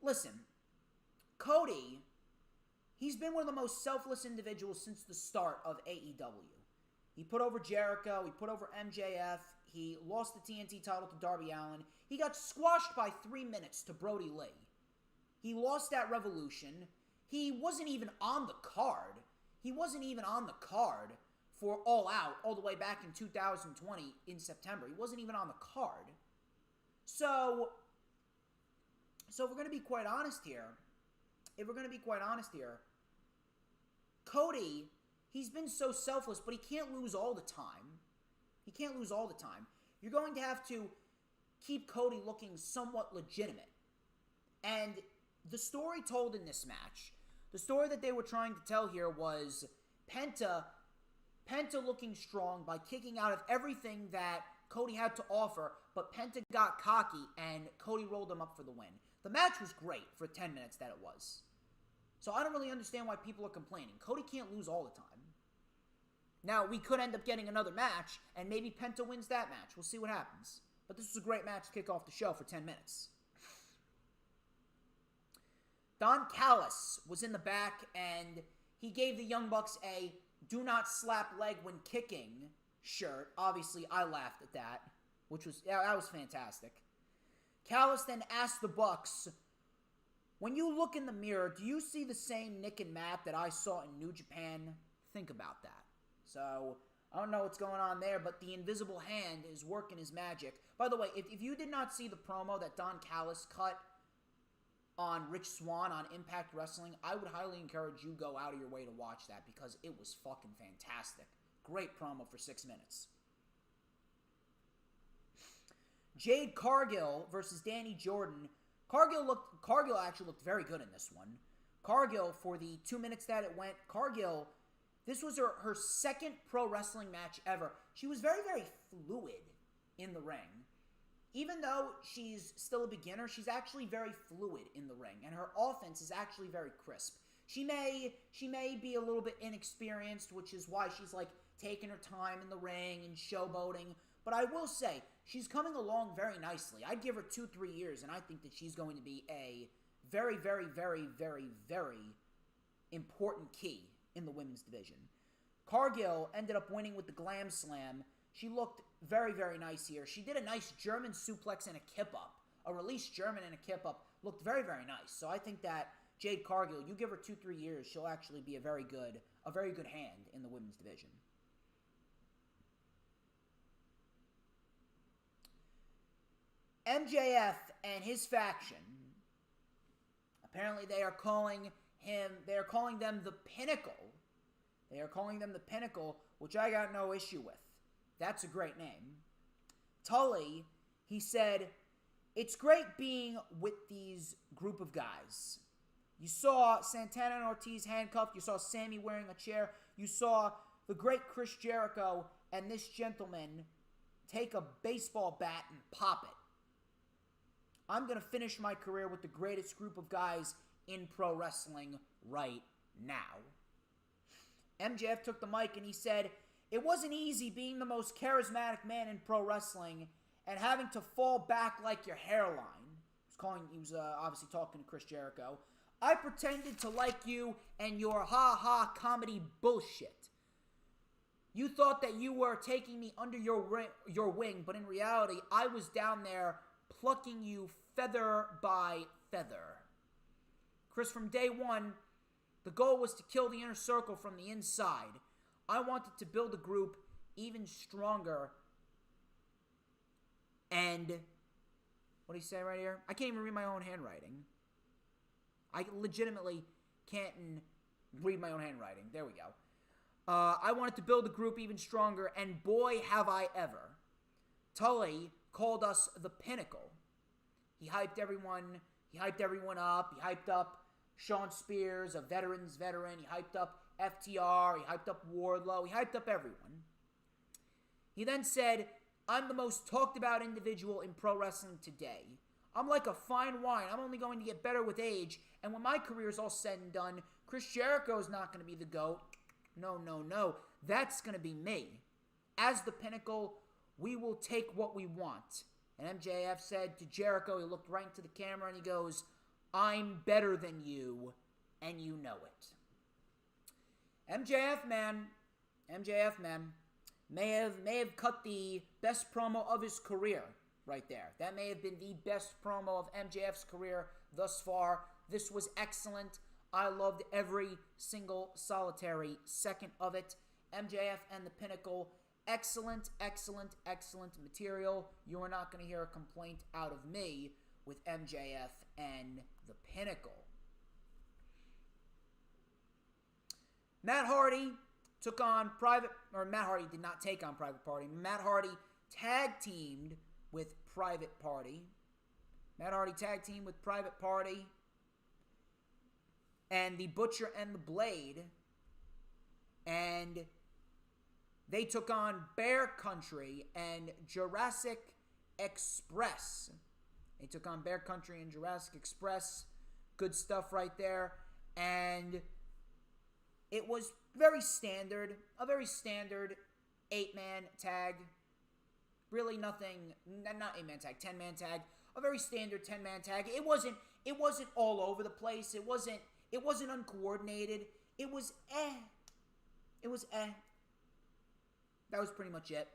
Listen, Cody, he's been one of the most selfless individuals since the start of AEW. He put over Jericho, he put over MJF, he lost the TNT title to Darby Allin. He got squashed by 3 minutes to Brody Lee. He lost that Revolution. He wasn't even on the card. He wasn't even on the card for All Out all the way back in 2020 in September. He wasn't even on the card. So if we're going to be quite honest here, Cody, he's been so selfless, but he can't lose all the time. You're going to have to keep Cody looking somewhat legitimate. And the story told in this match, the story that they were trying to tell here was Penta looking strong by kicking out of everything that Cody had to offer, but Penta got cocky and Cody rolled him up for the win. The match was great for 10 minutes that it was. So I don't really understand why people are complaining. Cody can't lose all the time. Now, we could end up getting another match, and maybe Penta wins that match. We'll see what happens. But this was a great match to kick off the show for 10 minutes. Don Callis was in the back, and he gave the Young Bucks a "do not slap leg when kicking" shirt. Obviously, I laughed at that, that was fantastic. Callis then asked the Bucks, "When you look in the mirror, do you see the same Nick and Matt that I saw in New Japan? Think about that." So, I don't know what's going on there, but the invisible hand is working his magic. By the way, if you did not see the promo that Don Callis cut on Rich Swann on Impact Wrestling, I would highly encourage you go out of your way to watch that because it was fucking fantastic. Great promo for 6 minutes. Jade Cargill versus Danny Jordan. Cargill actually looked very good in this one. Cargill, for the 2 minutes that it went, Cargill, this was her second pro wrestling match ever. She was very, very fluid in the ring. Even though she's still a beginner, she's actually very fluid in the ring, and her offense is actually very crisp. She may be a little bit inexperienced, which is why she's like taking her time in the ring and showboating. But I will say, she's coming along very nicely. I'd give her 2-3 years, and I think that she's going to be a very, very, very, very, very important key in the women's division. Cargill ended up winning with the Glam Slam. She looked very, very nice here. She did a nice German suplex and a kip-up. A release German and a kip-up. Looked very, very nice. So I think that Jade Cargill, you give her 2-3 years, she'll actually be a very good hand in the women's division. MJF and his faction, apparently they are calling them the Pinnacle. They are calling them the Pinnacle, which I got no issue with. That's a great name. Tully, he said, it's great being with these group of guys. You saw Santana and Ortiz handcuffed. You saw Sammy wearing a chair. You saw the great Chris Jericho and this gentleman take a baseball bat and pop it. I'm going to finish my career with the greatest group of guys in pro wrestling right now. MJF took the mic and he said, it wasn't easy being the most charismatic man in pro wrestling and having to fall back like your hairline. He was obviously talking to Chris Jericho. I pretended to like you and your ha-ha comedy bullshit. You thought that you were taking me under your wing, but in reality, I was down there plucking you feather by feather. Chris, from day one, the goal was to kill the inner circle from the inside. I wanted to build a group even stronger. And what do you say right here? I can't even read my own handwriting. I legitimately can't read my own handwriting. There we go. I wanted to build a group even stronger, and boy, have I ever. Tully called us the Pinnacle. He hyped everyone up. He hyped up Sean Spears, a veteran's veteran. He hyped up FTR. He hyped up Wardlow. He hyped up everyone. He then said, I'm the most talked about individual in pro wrestling today. I'm like a fine wine. I'm only going to get better with age. And when my career is all said and done, Chris Jericho is not going to be the GOAT. No. That's going to be me. As the Pinnacle, we will take what we want. And MJF said to Jericho, he looked right into the camera and he goes, I'm better than you, and you know it. MJF, man, may have cut the best promo of his career right there. That may have been the best promo of MJF's career thus far. This was excellent. I loved every single solitary second of it. MJF and the Pinnacle, excellent material. You are not going to hear a complaint out of me with MJF and the Pinnacle. Matt Hardy took on Matt Hardy did not take on Private Party. Matt Hardy tag teamed with Private Party. Matt Hardy tag teamed with Private Party and the Butcher and the Blade. And they took on Bear Country and Jurassic Express. They took on Bear Country and Jurassic Express. Good stuff right there. And it was a very standard 8-man tag. Really nothing, not 8-man tag, 10-man tag. A very standard 10-man tag. It wasn't all over the place. It wasn't uncoordinated. It was That was pretty much it.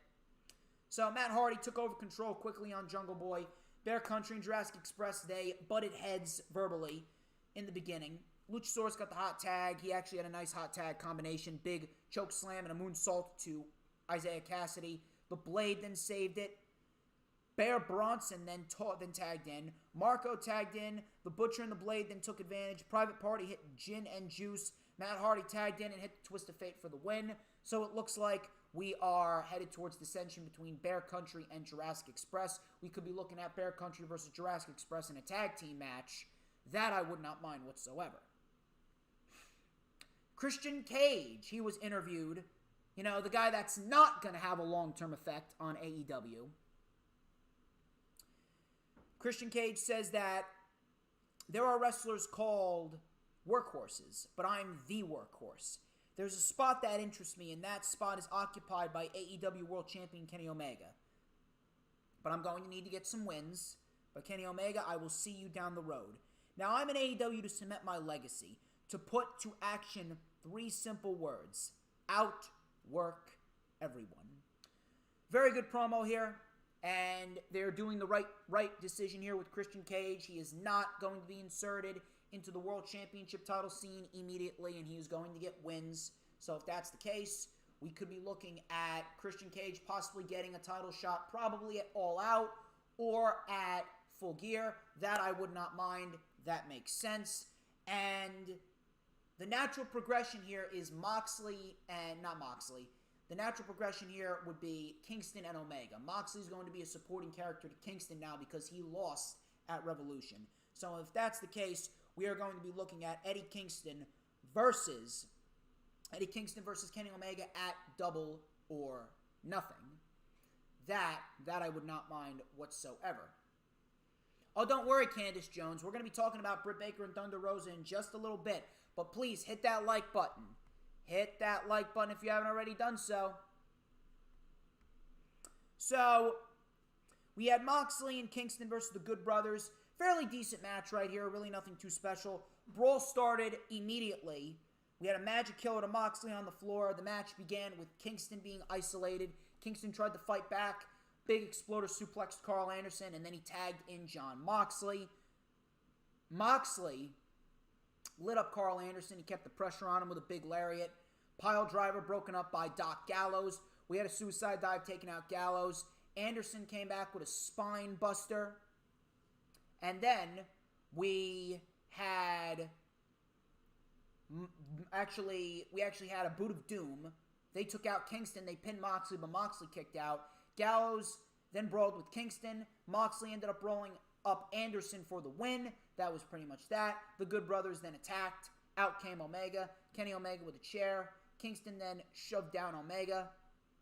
So Matt Hardy took over control quickly on Jungle Boy. Bear Country and Jurassic Express, they butted heads verbally in the beginning. Luchasaurus got the hot tag. He actually had a nice hot tag combination. Big choke slam and a moonsault to Isaiah Cassidy. The Blade then saved it. Bear Bronson then tagged in. Marco tagged in. The Butcher and the Blade then took advantage. Private Party hit Gin and Juice. Matt Hardy tagged in and hit the Twist of Fate for the win. So it looks like we are headed towards dissension between Bear Country and Jurassic Express. We could be looking at Bear Country versus Jurassic Express in a tag team match. That I would not mind whatsoever. Christian Cage, he was interviewed. You know, the guy that's not going to have a long-term effect on AEW. Christian Cage says that there are wrestlers called workhorses, but I'm the workhorse. There's a spot that interests me, and that spot is occupied by AEW World Champion Kenny Omega. But I'm going to need to get some wins. But Kenny Omega, I will see you down the road. Now, I'm in AEW to cement my legacy, to put to action 3 simple words. Outwork everyone. Very good promo here. And they're doing the right decision here with Christian Cage. He is not going to be inserted into the World Championship title scene immediately, and he is going to get wins. So if that's the case, we could be looking at Christian Cage possibly getting a title shot, probably at All Out or at Full Gear. That I would not mind. That makes sense. And the natural progression here is The natural progression here would be Kingston and Omega. Moxley's going to be a supporting character to Kingston now because he lost at Revolution. So if that's the case, we are going to be looking at Eddie Kingston versus Kenny Omega at Double or Nothing. That I would not mind whatsoever. Oh, don't worry, Candice Jones. We're going to be talking about Britt Baker and Thunder Rosa in just a little bit. But please hit that like button. Hit that like button if you haven't already done so. So, we had Moxley and Kingston versus the Good Brothers. Fairly decent match right here. Really nothing too special. Brawl started immediately. We had a magic killer to Moxley on the floor. The match began with Kingston being isolated. Kingston tried to fight back. Big exploder suplexed Carl Anderson, and then he tagged in John Moxley. Moxley lit up Carl Anderson. He kept the pressure on him with a big lariat. Pile driver broken up by Doc Gallows. We had a suicide dive taking out Gallows. Anderson came back with a spine buster. And then we actually had a boot of doom. They took out Kingston. They pinned Moxley, but Moxley kicked out. Gallows then brawled with Kingston. Moxley ended up rolling up Anderson for the win. That was pretty much that. The Good Brothers then attacked. Out came Omega. Kenny Omega with a chair. Kingston then shoved down Omega.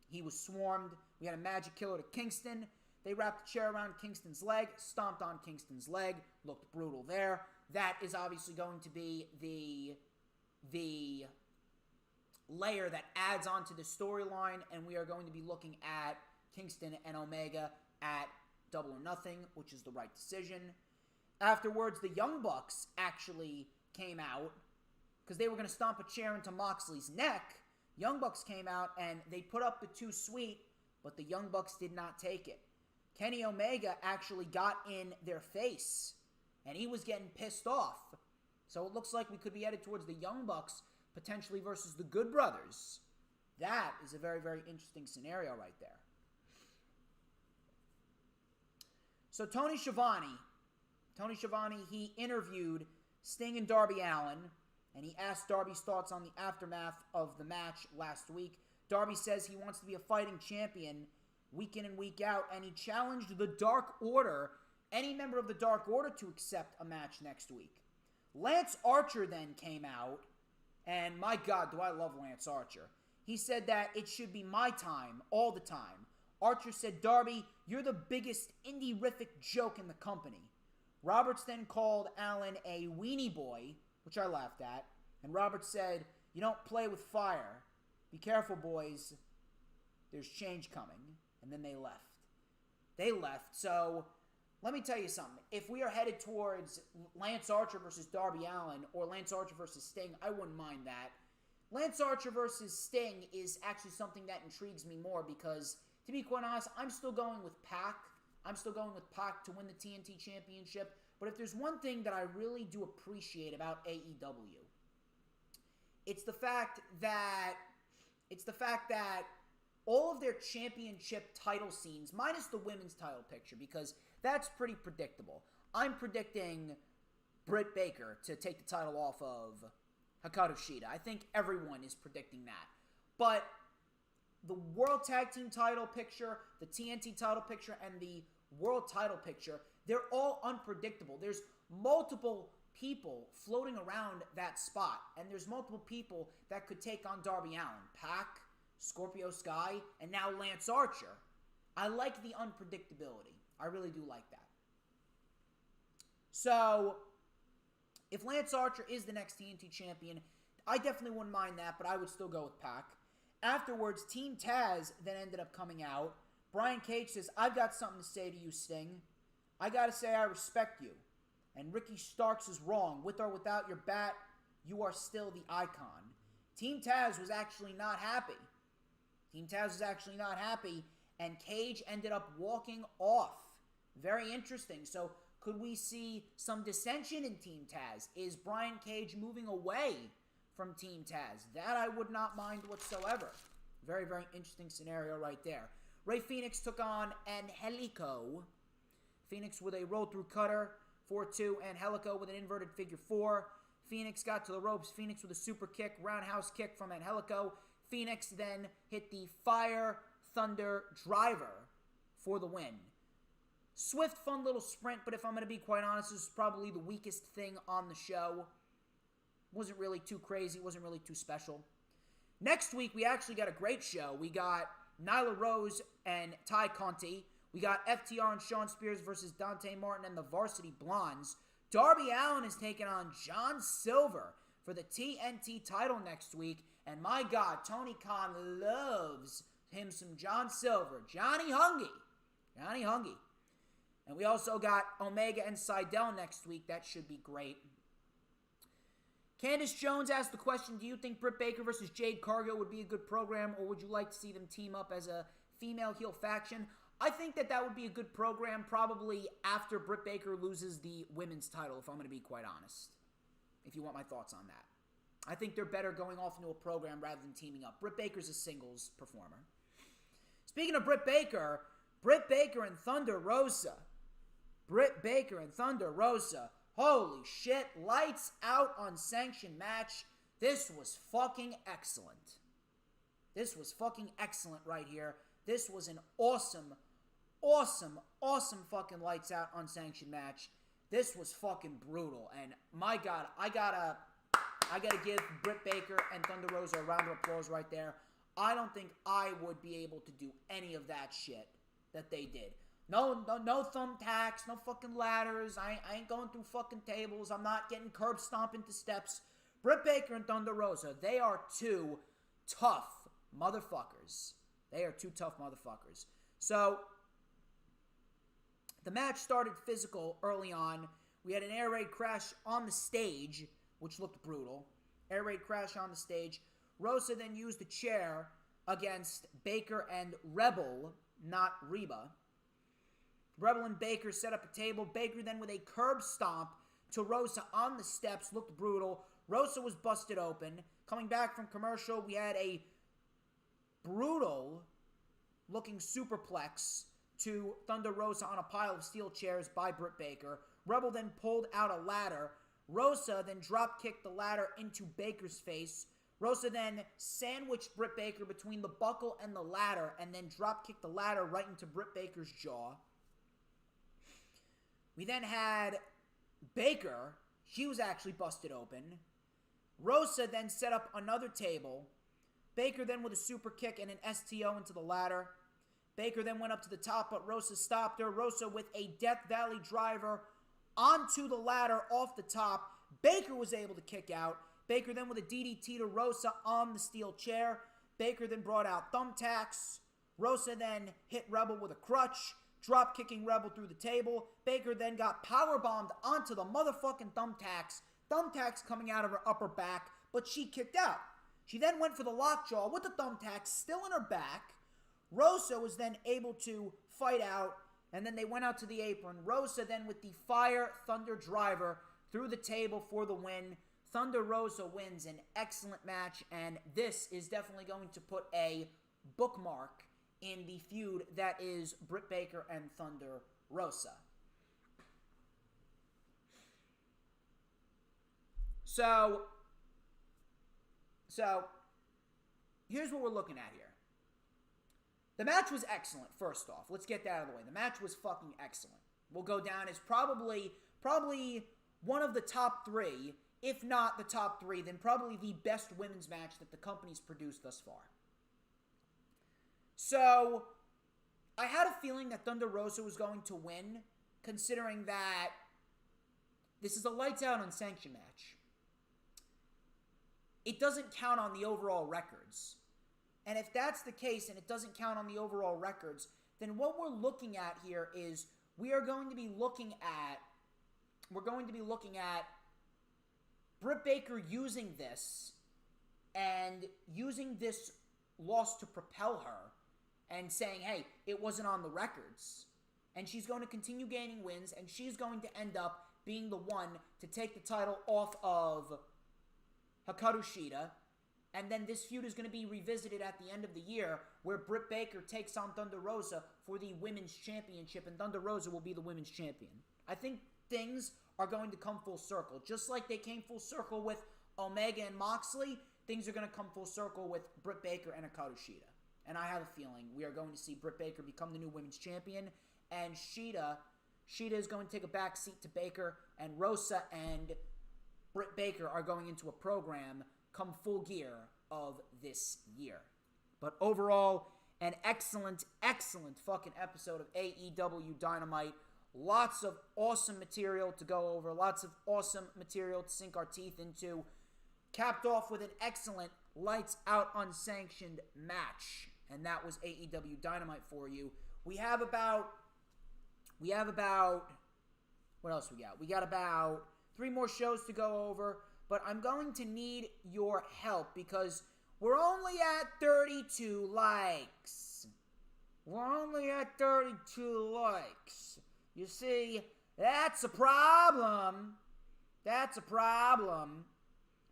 He was swarmed. We had a magic killer to Kingston. They wrapped the chair around Kingston's leg, stomped on Kingston's leg. Looked brutal there. That is obviously going to be the layer that adds on to the storyline, and we are going to be looking at Kingston and Omega at Double or Nothing, which is the right decision. Afterwards, the Young Bucks actually came out because they were going to stomp a chair into Moxley's neck. Young Bucks came out and they put up the 2 Sweet, but the Young Bucks did not take it. Kenny Omega actually got in their face, and he was getting pissed off. So it looks like we could be headed towards the Young Bucks potentially versus the Good Brothers. That is a very, very interesting scenario right there. So Tony Schiavone, he interviewed Sting and Darby Allin, and he asked Darby's thoughts on the aftermath of the match last week. Darby says he wants to be a fighting champion week in and week out, and he challenged the Dark Order, any member of the Dark Order, to accept a match next week. Lance Archer then came out, and my God, do I love Lance Archer. He said that it should be my time all the time. Archer said, Darby, you're the biggest indie-rific joke in the company. Roberts then called Allin a weenie boy, which I laughed at, and Roberts said, you don't play with fire. Be careful, boys. There's change coming. And then they left. So, let me tell you something. If we are headed towards Lance Archer versus Darby Allin or Lance Archer versus Sting, I wouldn't mind that. Lance Archer versus Sting is actually something that intrigues me more because, to be quite honest, I'm still going with Pac. I'm still going with Pac to win the TNT Championship. But if there's one thing that I really do appreciate about AEW, it's the fact that all of their championship title scenes, minus the women's title picture, because that's pretty predictable. I'm predicting Britt Baker to take the title off of Hikaru Shida. I think everyone is predicting that. But the World Tag Team title picture, the TNT title picture, and the World title picture, they're all unpredictable. There's multiple people floating around that spot, and there's multiple people that could take on Darby Allin. Pac, Scorpio Sky, and now Lance Archer. I like the unpredictability. I really do like that. So, if Lance Archer is the next TNT champion, I definitely wouldn't mind that, but I would still go with Pac. Afterwards, Team Taz then ended up coming out. Brian Cage says, I've got something to say to you, Sting. I gotta say I respect you. And Ricky Starks is wrong. With or without your bat, you are still the icon. Team Taz was actually not happy. And Cage ended up walking off. Very interesting. So, could we see some dissension in Team Taz? Is Brian Cage moving away from Team Taz? That I would not mind whatsoever. Very, very interesting scenario right there. Rey Fenix took on Angelico. Phoenix with a roll-through cutter, 4-2. Angelico with an inverted figure 4. Phoenix got to the ropes. Phoenix with a super kick, roundhouse kick from Angelico. Phoenix then hit the Fire Thunder Driver for the win. Swift, fun little sprint, but if I'm going to be quite honest, this is probably the weakest thing on the show. Wasn't really too crazy, wasn't really too special. Next week, we actually got a great show. We got Nyla Rose and Ty Conti. We got FTR and Shawn Spears versus Dante Martin and the Varsity Blondes. Darby Allin is taking on John Silver for the TNT title next week. And my God, Tony Khan loves him some John Silver. Johnny Hungy. And we also got Omega and Sydal next week. That should be great. Candice Jones asked the question, do you think Britt Baker versus Jade Cargill would be a good program, or would you like to see them team up as a female heel faction? I think that would be a good program probably after Britt Baker loses the women's title, if I'm going to be quite honest. If you want my thoughts on that. I think they're better going off into a program rather than teaming up. Britt Baker's a singles performer. Speaking of Britt Baker and Thunder Rosa. Holy shit, lights out unsanctioned match. This was fucking excellent. Right here. This was an awesome fucking lights out unsanctioned match. This was fucking brutal. And my God, I gotta give Britt Baker and Thunder Rosa a round of applause right there. I don't think I would be able to do any of that shit that they did. No thumbtacks, no fucking ladders. I ain't going through fucking tables. I'm not getting curb stomping to steps. Britt Baker and Thunder Rosa, they are two tough motherfuckers. So, the match started physical early on. We had an air raid crash on the stage, which looked brutal. Air raid crash on the stage. Rosa then used a chair against Baker and Rebel, not Reba. Rebel and Baker set up a table. Baker then with a curb stomp to Rosa on the steps. Looked brutal. Rosa was busted open. Coming back from commercial, we had a brutal looking superplex to Thunder Rosa on a pile of steel chairs by Britt Baker. Rebel then pulled out a ladder. Rosa then drop kicked the ladder into Baker's face. Rosa then sandwiched Britt Baker between the buckle and the ladder and then drop kicked the ladder right into Britt Baker's jaw. We then had Baker. She was actually busted open. Rosa then set up another table. Baker then with a super kick and an STO into the ladder. Baker then went up to the top, but Rosa stopped her. Rosa with a Death Valley driver onto the ladder off the top. Baker was able to kick out. Baker then with a DDT to Rosa on the steel chair. Baker then brought out thumbtacks. Rosa then hit Rebel with a crutch, drop kicking Rebel through the table. Baker then got powerbombed onto the motherfucking thumbtacks. Thumbtacks coming out of her upper back, but she kicked out. She then went for the lockjaw with the thumbtacks still in her back. Rosa was then able to fight out, and then they went out to the apron. Rosa then with the Fire Thunder Driver through the table for the win. Thunder Rosa wins an excellent match, and this is definitely going to put a bookmark in the feud that is Britt Baker and Thunder Rosa. So here's what we're looking at here. The match was excellent, first off. Let's get that out of the way. The match was fucking excellent. Will go down as probably one of the top three, if not the top three, then probably the best women's match that the company's produced thus far. So, I had a feeling that Thunder Rosa was going to win, considering that this is a lights-out unsanctioned match. It doesn't count on the overall records. And if that's the case, and it doesn't count on the overall records, then what we're looking at here is we're going to be looking at Britt Baker using this and using this loss to propel her and saying, hey, it wasn't on the records. And she's going to continue gaining wins, and she's going to end up being the one to take the title off of Hikaru Shida. And then this feud is going to be revisited at the end of the year, where Britt Baker takes on Thunder Rosa for the Women's Championship, and Thunder Rosa will be the Women's Champion. I think things are going to come full circle. Just like they came full circle with Omega and Moxley, things are going to come full circle with Britt Baker and Hikaru Shida. And I have a feeling we are going to see Britt Baker become the new Women's Champion, and Shida is going to take a back seat to Baker, and Rosa and Britt Baker are going into a program come full gear of this year. But overall, an excellent fucking episode of AEW Dynamite. Lots of awesome material to go over. Lots of awesome material to sink our teeth into. Capped off with an excellent lights out unsanctioned match. And that was AEW Dynamite for you. We have about what else we got? We got about 3 more shows to go over. But I'm going to need your help because we're only at 32 likes. We're only at 32 likes. You see, that's a problem. That's a problem.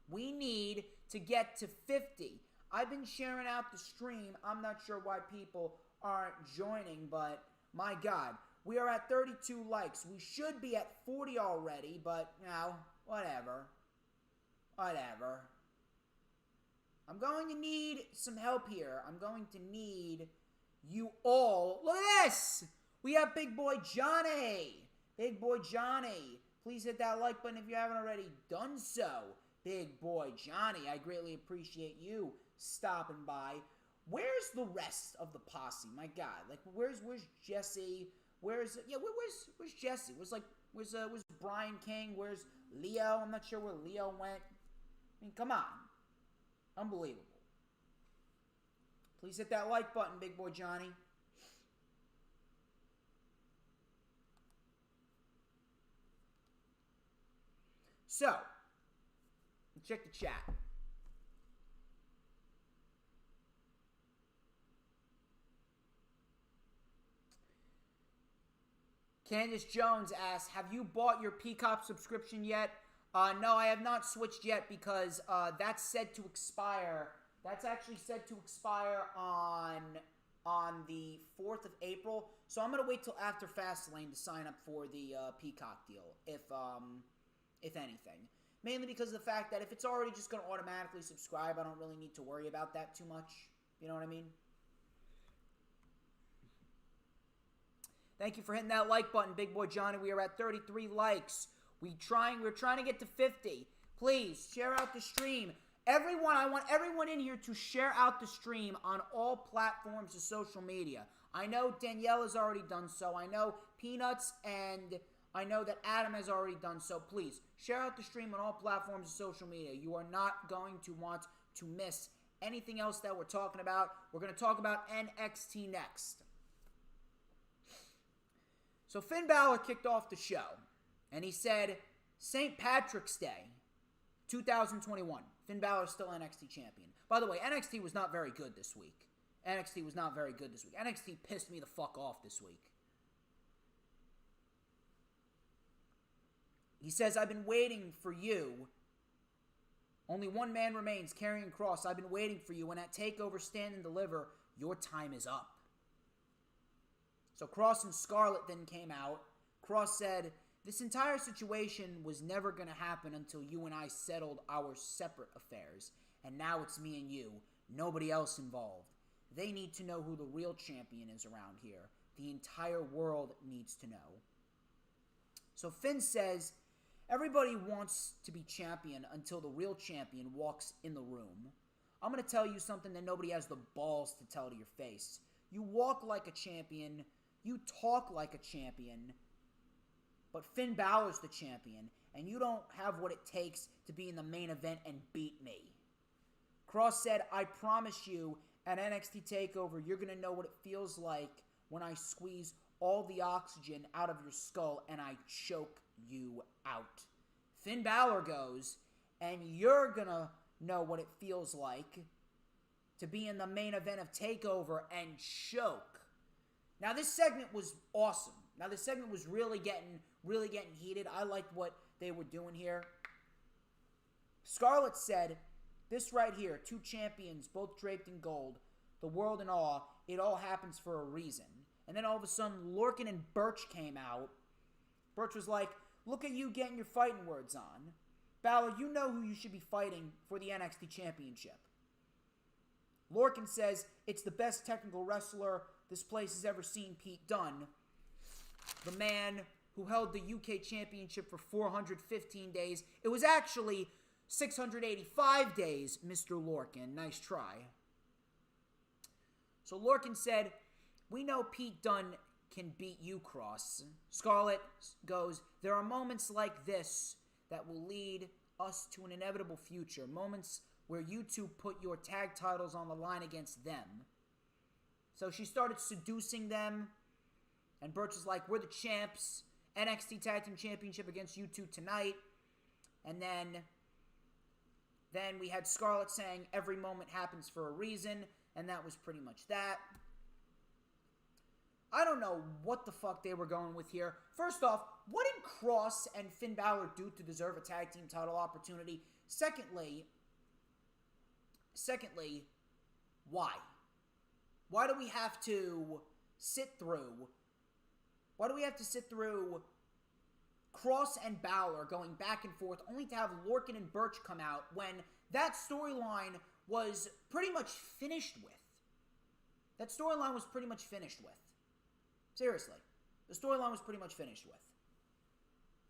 We need to get to 50. I've been sharing out the stream. I'm not sure why people aren't joining, but my God. We are at 32 likes. We should be at 40 already, but, you know, whatever. I'm going to need some help here. I'm going to need you all. Look at this! We have Big Boy Johnny. Big Boy Johnny. Please hit that like button if you haven't already done so. Big Boy Johnny, I greatly appreciate you stopping by. Where's the rest of the posse? My God, like where's Jesse? Where's Jesse? Where's Brian King? Where's Leo? I'm not sure where Leo went. I mean, come on. Unbelievable. Please hit that like button, Big Boy Johnny. So, let's check the chat. Candace Jones asks, have you bought your Peacock subscription yet? No, I have not switched yet because that's set to expire. That's actually set to expire on the 4th of April. So I'm going to wait till after Fast Lane to sign up for the Peacock deal, if anything. Mainly because of the fact that if it's already just going to automatically subscribe, I don't really need to worry about that too much. You know what I mean? Thank you for hitting that like button, Big Boy Johnny. We are at 33 likes. We're trying to get to 50. Please, share out the stream. Everyone, I want everyone in here to share out the stream on all platforms of social media. I know Danielle has already done so. I know Peanuts and I know that Adam has already done so. Please, share out the stream on all platforms of social media. You are not going to want to miss anything else that we're talking about. We're going to talk about NXT next. So Finn Balor kicked off the show. And he said, St. Patrick's Day, 2021. Finn Balor is still NXT champion. By the way, NXT was not very good this week. NXT pissed me the fuck off this week. He says, I've been waiting for you. Only one man remains, Karrion Kross. I've been waiting for you. And at TakeOver Stand and Deliver, your time is up. So Cross and Scarlett then came out. Cross said, this entire situation was never going to happen until you and I settled our separate affairs. And now it's me and you. Nobody else involved. They need to know who the real champion is around here. The entire world needs to know. So Finn says, everybody wants to be champion until the real champion walks in the room. I'm going to tell you something that nobody has the balls to tell to your face. You walk like a champion. You talk like a champion. But Finn Balor's the champion. And you don't have what it takes to be in the main event and beat me. Cross said, I promise you, at NXT TakeOver, you're going to know what it feels like when I squeeze all the oxygen out of your skull and I choke you out. Finn Balor goes, and you're going to know what it feels like to be in the main event of TakeOver and choke. Now, this segment was awesome. Now, this segment was really getting heated. I liked what they were doing here. Scarlett said, this right here, two champions, both draped in gold, the world in awe, it all happens for a reason. And then all of a sudden, Lorcan and Birch came out. Birch was like, look at you getting your fighting words on. Balor, you know who you should be fighting for the NXT Championship. Lorcan says, it's the best technical wrestler this place has ever seen, Pete Dunne. The man who held the UK Championship for 415 days. It was actually 685 days, Mr. Lorcan. Nice try. So Lorcan said, we know Pete Dunne can beat you, Cross. Scarlett goes, there are moments like this that will lead us to an inevitable future. Moments where you two put your tag titles on the line against them. So she started seducing them. And Birch is like, we're the champs. NXT Tag Team Championship against you two tonight. And then we had Scarlett saying, every moment happens for a reason. And that was pretty much that. I don't know what the fuck they were going with here. First off, what did Cross and Finn Balor do to deserve a tag team title opportunity? Secondly, why? Why do we have to sit through Cross and Balor going back and forth only to have Lorcan and Birch come out when that storyline was pretty much finished with? That storyline was pretty much finished with. Seriously. The storyline was pretty much finished with.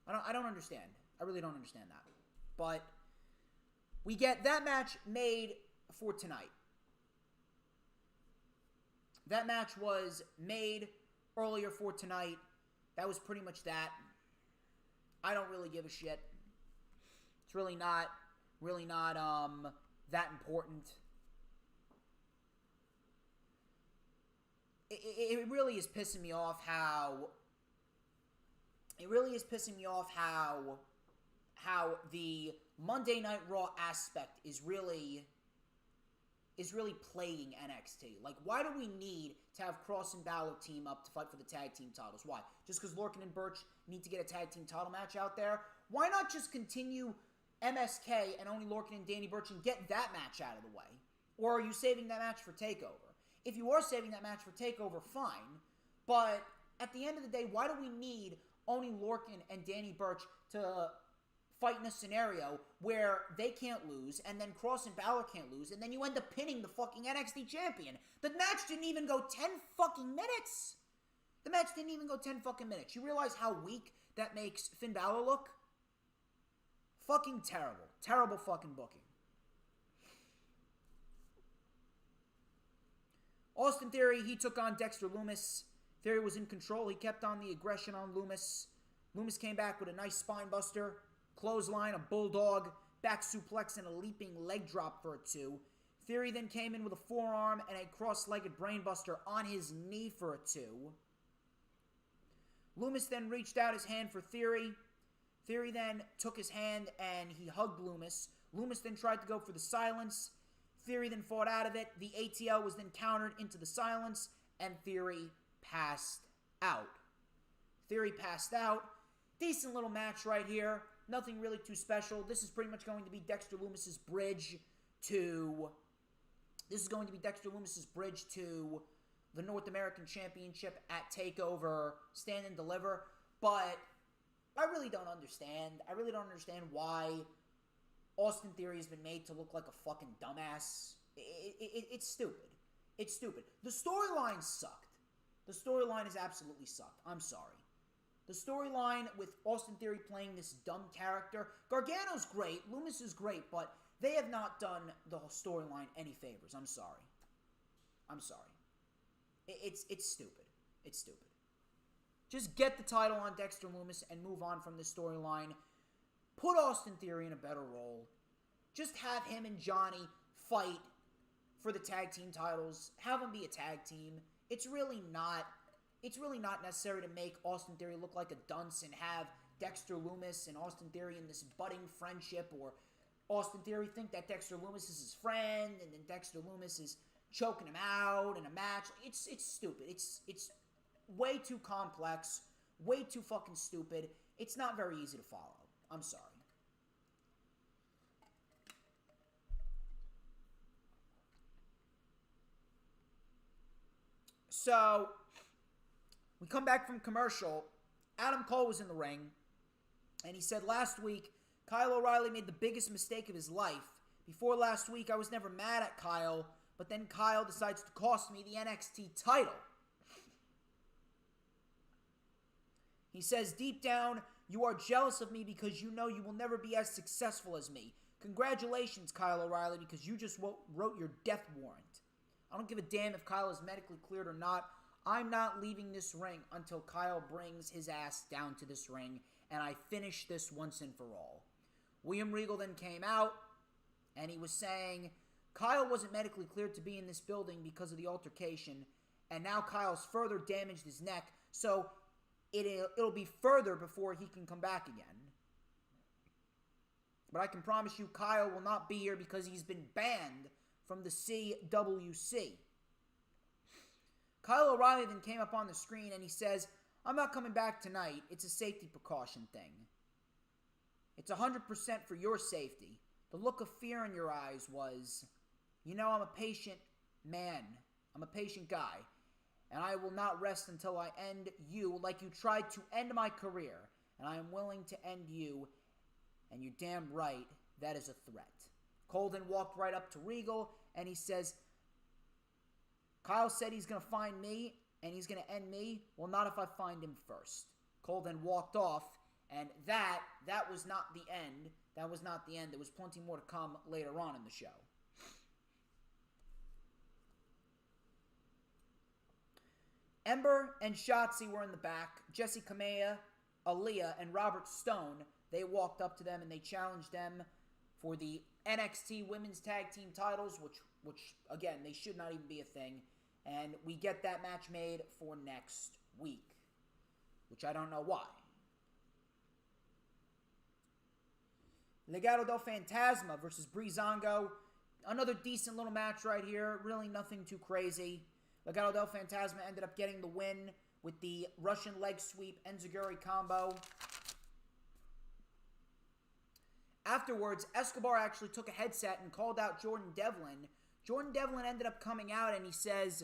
I don't understand. I really don't understand that. But we get that match made for tonight. That match was made earlier for tonight. That was pretty much that. I don't really give a shit. It's really not that important. It really is pissing me off how the Monday Night Raw aspect is really plaguing NXT. Like, why do we need to have Cross and Balor team up to fight for the tag team titles? Why? Just because Lorcan and Birch need to get a tag team title match out there? Why not just continue MSK and only Lorcan and Danny Burch and get that match out of the way? Or are you saving that match for TakeOver? If you are saving that match for TakeOver, fine. But at the end of the day, why do we need only Lorcan and Danny Burch to fight in a scenario where they can't lose, and then Cross and Balor can't lose, and then you end up pinning the fucking NXT champion? The match didn't even go 10 fucking minutes. The match didn't even go 10 fucking minutes. You realize how weak that makes Finn Balor look? Fucking terrible. Terrible fucking booking. Austin Theory, he took on Dexter Lumis. Theory was in control. He kept on the aggression on Lumis. Lumis came back with a nice spine buster, clothesline, a bulldog, back suplex, and a leaping leg drop for a 2. Theory then came in with a forearm and a cross-legged brainbuster on his knee for a 2. Lumis then reached out his hand for Theory. Theory then took his hand and he hugged Lumis. Lumis then tried to go for the silence. Theory then fought out of it. The ATL was then countered into the silence, and Theory passed out. Theory passed out. Decent little match right here. Nothing really too special. This is pretty much going to be Dexter Lumis's bridge to This is going to be Dexter Lumis's bridge to the North American Championship at TakeOver Stand and Deliver. But I really don't understand. I really don't understand why Austin Theory has been made to look like a fucking dumbass. It's stupid. It's stupid. The storyline sucked. The storyline has absolutely sucked. I'm sorry. The storyline with Austin Theory playing this dumb character, Gargano's great, Lumis is great, but they have not done the whole storyline any favors. I'm sorry. I'm sorry. It's stupid. It's stupid. Just get the title on Dexter Lumis and move on from this storyline. Put Austin Theory in a better role. Just have him and Johnny fight for the tag team titles. Have them be a tag team. It's really not necessary to make Austin Theory look like a dunce and have Dexter Lumis and Austin Theory in this budding friendship, or Austin Theory think that Dexter Lumis is his friend and then Dexter Lumis is choking him out in a match. It's stupid. It's way too complex, way too fucking stupid. It's not very easy to follow. I'm sorry. So, we come back from commercial. Adam Cole was in the ring, and he said last week, Kyle O'Reilly made the biggest mistake of his life. Before last week, I was never mad at Kyle, but then Kyle decides to cost me the NXT title. He says, deep down, you are jealous of me because you know you will never be as successful as me. Congratulations, Kyle O'Reilly, because you just wrote your death warrant. I don't give a damn if Kyle is medically cleared or not. I'm not leaving this ring until Kyle brings his ass down to this ring, and I finish this once and for all. William Regal then came out, and he was saying, Kyle wasn't medically cleared to be in this building because of the altercation, and now Kyle's further damaged his neck, so it'll be further before he can come back again. But I can promise you Kyle will not be here because he's been banned from the CWC. Kyle O'Reilly then came up on the screen and he says, I'm not coming back tonight. It's a safety precaution thing. It's 100% for your safety. The look of fear in your eyes was, you know, I'm a patient man. I'm a patient guy. And I will not rest until I end you like you tried to end my career. And I am willing to end you. And you're damn right, that is a threat. Cole then walked right up to Regal and he says, Kyle said he's going to find me and he's going to end me. Well, not if I find him first. Cole then walked off, and that was not the end. That was not the end. There was plenty more to come later on in the show. Ember and Shotzi were in the back. Jessie Kamea, Aaliyah, and Robert Stone, they walked up to them and they challenged them for the NXT Women's Tag Team titles, which again, they should not even be a thing. And we get that match made for next week, which I don't know why. Legado del Fantasma versus Breezango. Another decent little match right here. Really nothing too crazy. Legado del Fantasma ended up getting the win with the Russian leg sweep enziguri combo. Afterwards, Escobar actually took a headset and called out Jordan Devlin. Jordan Devlin ended up coming out and he says,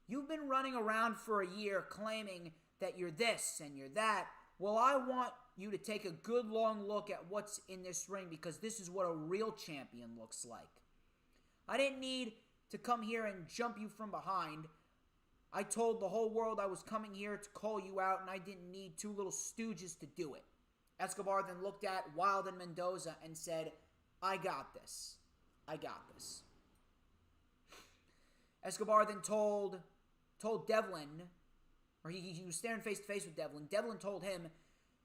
you've been running around for a year claiming that you're this and you're that. Well, I want you to take a good long look at what's in this ring because this is what a real champion looks like. I didn't need to come here and jump you from behind. I told the whole world I was coming here to call you out and I didn't need two little stooges to do it. Escobar then looked at Wilde and Mendoza and said, I got this. I got this. Escobar then told Devlin, or he was staring face to face with Devlin. Devlin told him,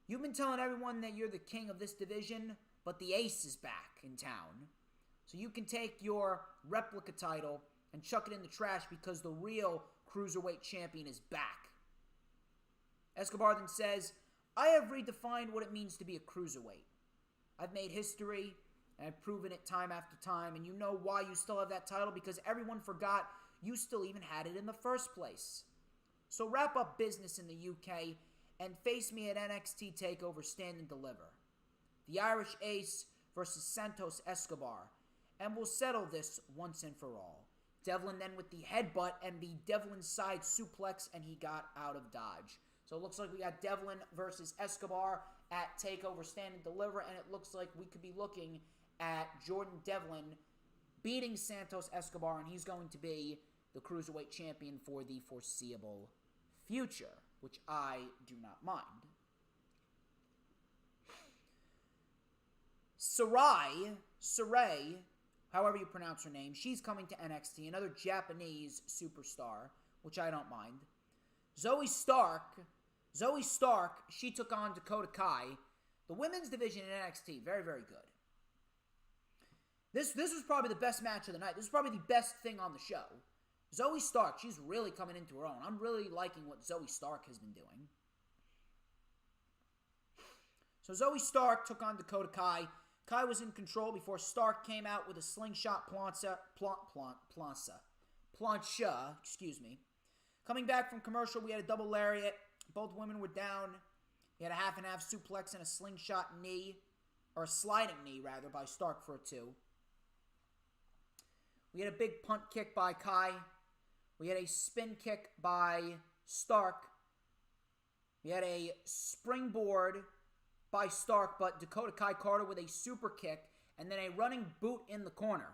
you've been telling everyone that you're the king of this division, but the ace is back in town. So you can take your replica title and chuck it in the trash because the real cruiserweight champion is back. Escobar then says, I have redefined what it means to be a cruiserweight. I've made history, and I've proven it time after time, and you know why you still have that title? Because everyone forgot you still even had it in the first place. So wrap up business in the UK and face me at NXT TakeOver Stand and Deliver. The Irish Ace versus Santos Escobar. And we'll settle this once and for all. Devlin then with the headbutt and the Devlin side suplex, and he got out of dodge. So it looks like we got Devlin versus Escobar at TakeOver Stand and Deliver, and it looks like we could be looking at Jordan Devlin beating Santos Escobar, and he's going to be the Cruiserweight Champion for the foreseeable future, which I do not mind. Sarai, however you pronounce her name, she's coming to NXT, another Japanese superstar, which I don't mind. Zoe Stark, she took on Dakota Kai. The women's division in NXT, very, very good. This was probably the best match of the night. This is probably the best thing on the show. Zoe Stark, she's really coming into her own. I'm really liking what Zoe Stark has been doing. So Zoe Stark took on Dakota Kai. Kai was in control before Stark came out with a slingshot plancha. Coming back from commercial, we had a double lariat. Both women were down. We had a half and half suplex and a slingshot knee, or a sliding knee, rather, by Stark for a 2. We had a big punt kick by Kai. We had a spin kick by Stark. We had a springboard by Stark, but Dakota Kai caught her with a super kick, and then a running boot in the corner.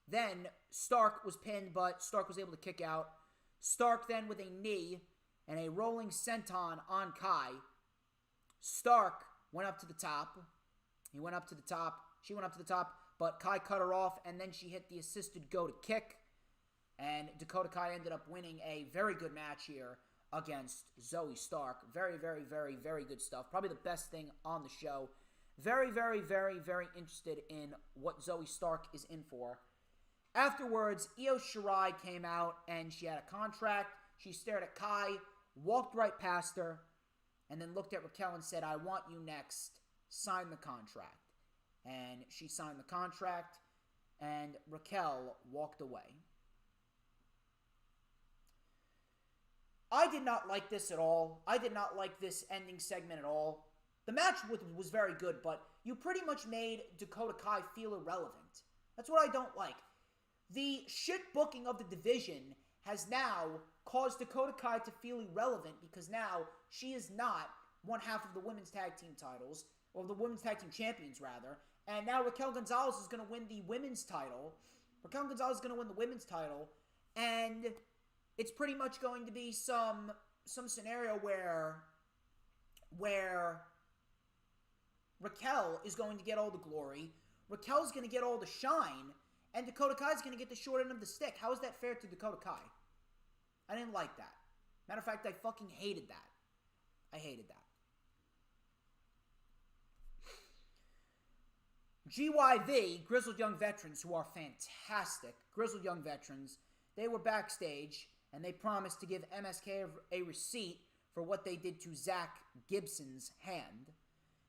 Then Stark was pinned, but Stark was able to kick out. Stark then with a knee and a rolling senton on Kai. Stark went up to the top. He went up to the top. She went up to the top, but Kai cut her off, and then she hit the assisted go to kick. And Dakota Kai ended up winning a very good match here against Zoe Stark. Very, very, very, very good stuff. Probably the best thing on the show. Very, very, very, very interested in what Zoe Stark is in for. Afterwards, Io Shirai came out, and she had a contract. She stared at Kai, walked right past her, and then looked at Raquel and said, "I want you next. Sign the contract." And she signed the contract, and Raquel walked away. I did not like this at all. I did not like this ending segment at all. The match was very good, but you pretty much made Dakota Kai feel irrelevant. That's what I don't like. The shit booking of the division has now caused Dakota Kai to feel irrelevant because now she is not one half of the women's tag team titles, or the women's tag team champions, rather. And now Raquel Gonzales is going to win the women's title. Raquel Gonzales is going to win the women's title, and it's pretty much going to be some scenario where Raquel is going to get all the glory, Raquel's going to get all the shine, and Dakota Kai is going to get the short end of the stick. How is that fair to Dakota Kai? I didn't like that. Matter of fact, I fucking hated that. I hated that. GYV, Grizzled Young Veterans, who are fantastic, Grizzled Young Veterans, they were backstage, and they promised to give MSK a receipt for what they did to Zach Gibson's hand.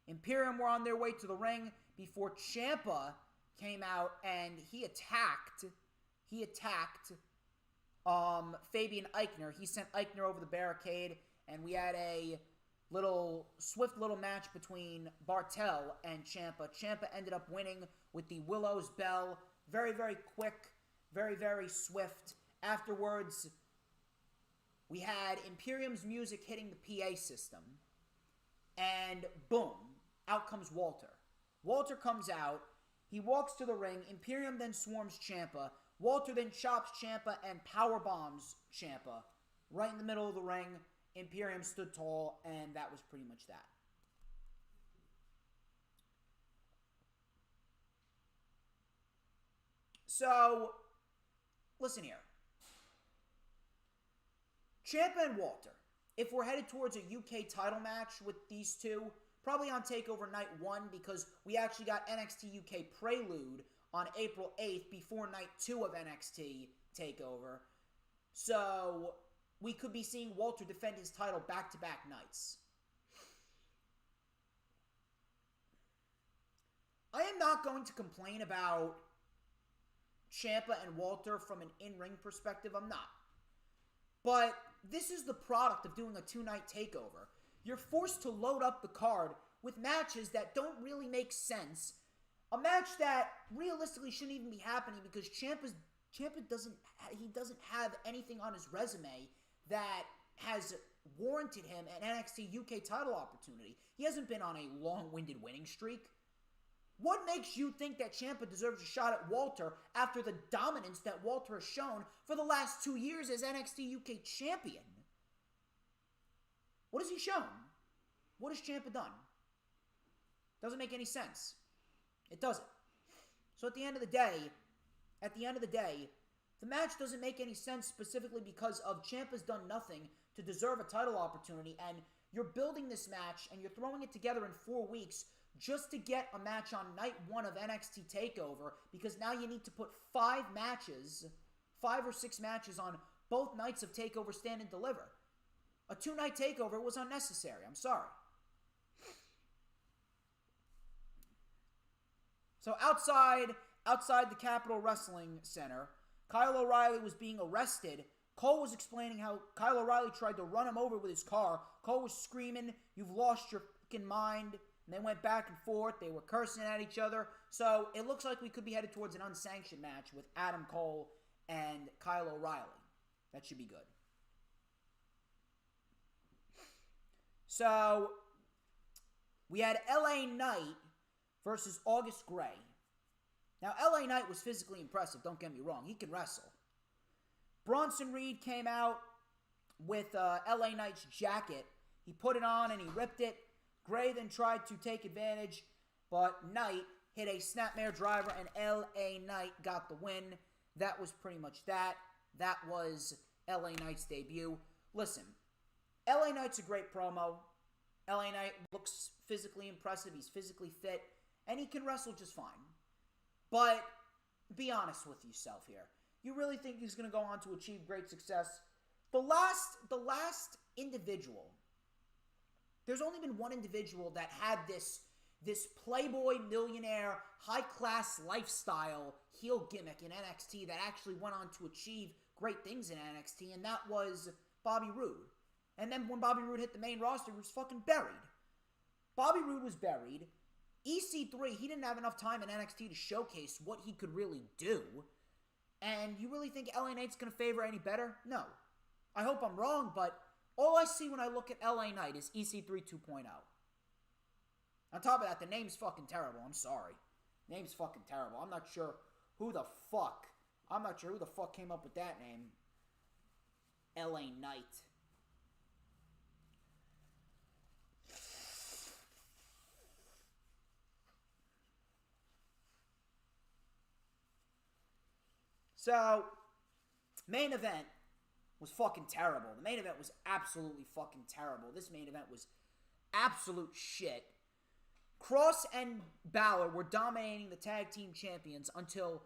Imperium were on their way to the ring before Ciampa came out, and he attacked Fabian Eichner. He sent Eichner over the barricade, and we had a swift little match between Bartel and Ciampa. Ciampa ended up winning with the Willow's Bell. Very, very quick, very, very swift. Afterwards, we had Imperium's music hitting the PA system, and boom, out comes Walter. Walter comes out. He walks to the ring. Imperium then swarms Ciampa. Walter then chops Ciampa and powerbombs Ciampa right in the middle of the ring. Imperium stood tall, and that was pretty much that. So, listen here. Ciampa and Walter, if we're headed towards a UK title match with these two, probably on TakeOver Night 1, because we actually got NXT UK Prelude on April 8th before Night 2 of NXT TakeOver. So, we could be seeing Walter defend his title back-to-back nights. I am not going to complain about Ciampa and Walter from an in-ring perspective. I'm not. But this is the product of doing a two-night takeover. You're forced to load up the card with matches that don't really make sense A match that realistically shouldn't even be happening because Ciampa doesn't have anything on his resume that has warranted him an NXT UK title opportunity. He hasn't been on a long-winded winning streak. What makes you think that Ciampa deserves a shot at Walter after the dominance that Walter has shown for the last 2 years as NXT UK champion? What has he shown? What has Ciampa done? Doesn't make any sense. It doesn't. So at the end of the day, the match doesn't make any sense specifically because of Ciampa's done nothing to deserve a title opportunity, and you're building this match and you're throwing it together in 4 weeks just to get a match on night 1 of NXT TakeOver because now you need to put 5 or 6 matches on both nights of TakeOver Stand and Deliver. A 2-night TakeOver was unnecessary. I'm sorry. So outside the Capitol Wrestling Center, Kyle O'Reilly was being arrested. Cole was explaining how Kyle O'Reilly tried to run him over with his car. Cole was screaming, "You've lost your fucking mind." And they went back and forth. They were cursing at each other. So it looks like we could be headed towards an unsanctioned match with Adam Cole and Kyle O'Reilly. That should be good. So we had LA Knight versus August Gray. Now, LA Knight was physically impressive, don't get me wrong. He can wrestle. Bronson Reed came out with LA Knight's jacket. He put it on and he ripped it. Gray then tried to take advantage, but Knight hit a snapmare driver and LA Knight got the win. That was pretty much that. That was LA Knight's debut. Listen, LA Knight's a great promo. LA Knight looks physically impressive. He's physically fit. And he can wrestle just fine. But be honest with yourself here. You really think he's going to go on to achieve great success? The last individual, there's only been one individual that had this playboy, millionaire, high-class lifestyle heel gimmick in NXT that actually went on to achieve great things in NXT, and that was Bobby Roode. And then when Bobby Roode hit the main roster, he was fucking buried. Bobby Roode was buried. EC3, he didn't have enough time in NXT to showcase what he could really do. And you really think LA Knight's going to favor any better? No. I hope I'm wrong, but all I see when I look at LA Knight is EC3 2.0. On top of that, the name's fucking terrible. I'm sorry. Name's fucking terrible. I'm not sure who the fuck came up with that name. LA Knight. So, main event was fucking terrible. The main event was absolutely fucking terrible. This main event was absolute shit. Cross and Balor were dominating the tag team champions until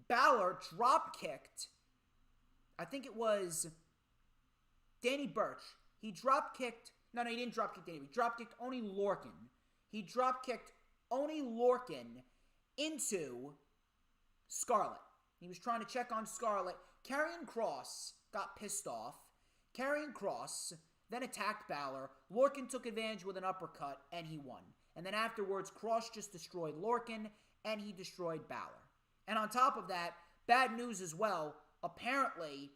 Balor drop-kicked, I think it was Danny Burch. He didn't drop-kick Danny. He drop-kicked Oney Lorcan. He drop-kicked Oney Lorcan into Scarlett. He was trying to check on Scarlett. Karrion Kross got pissed off. Karrion Kross then attacked Balor. Lorcan took advantage with an uppercut, and he won. And then afterwards, Kross just destroyed Lorcan, and he destroyed Balor. And on top of that, bad news as well. Apparently,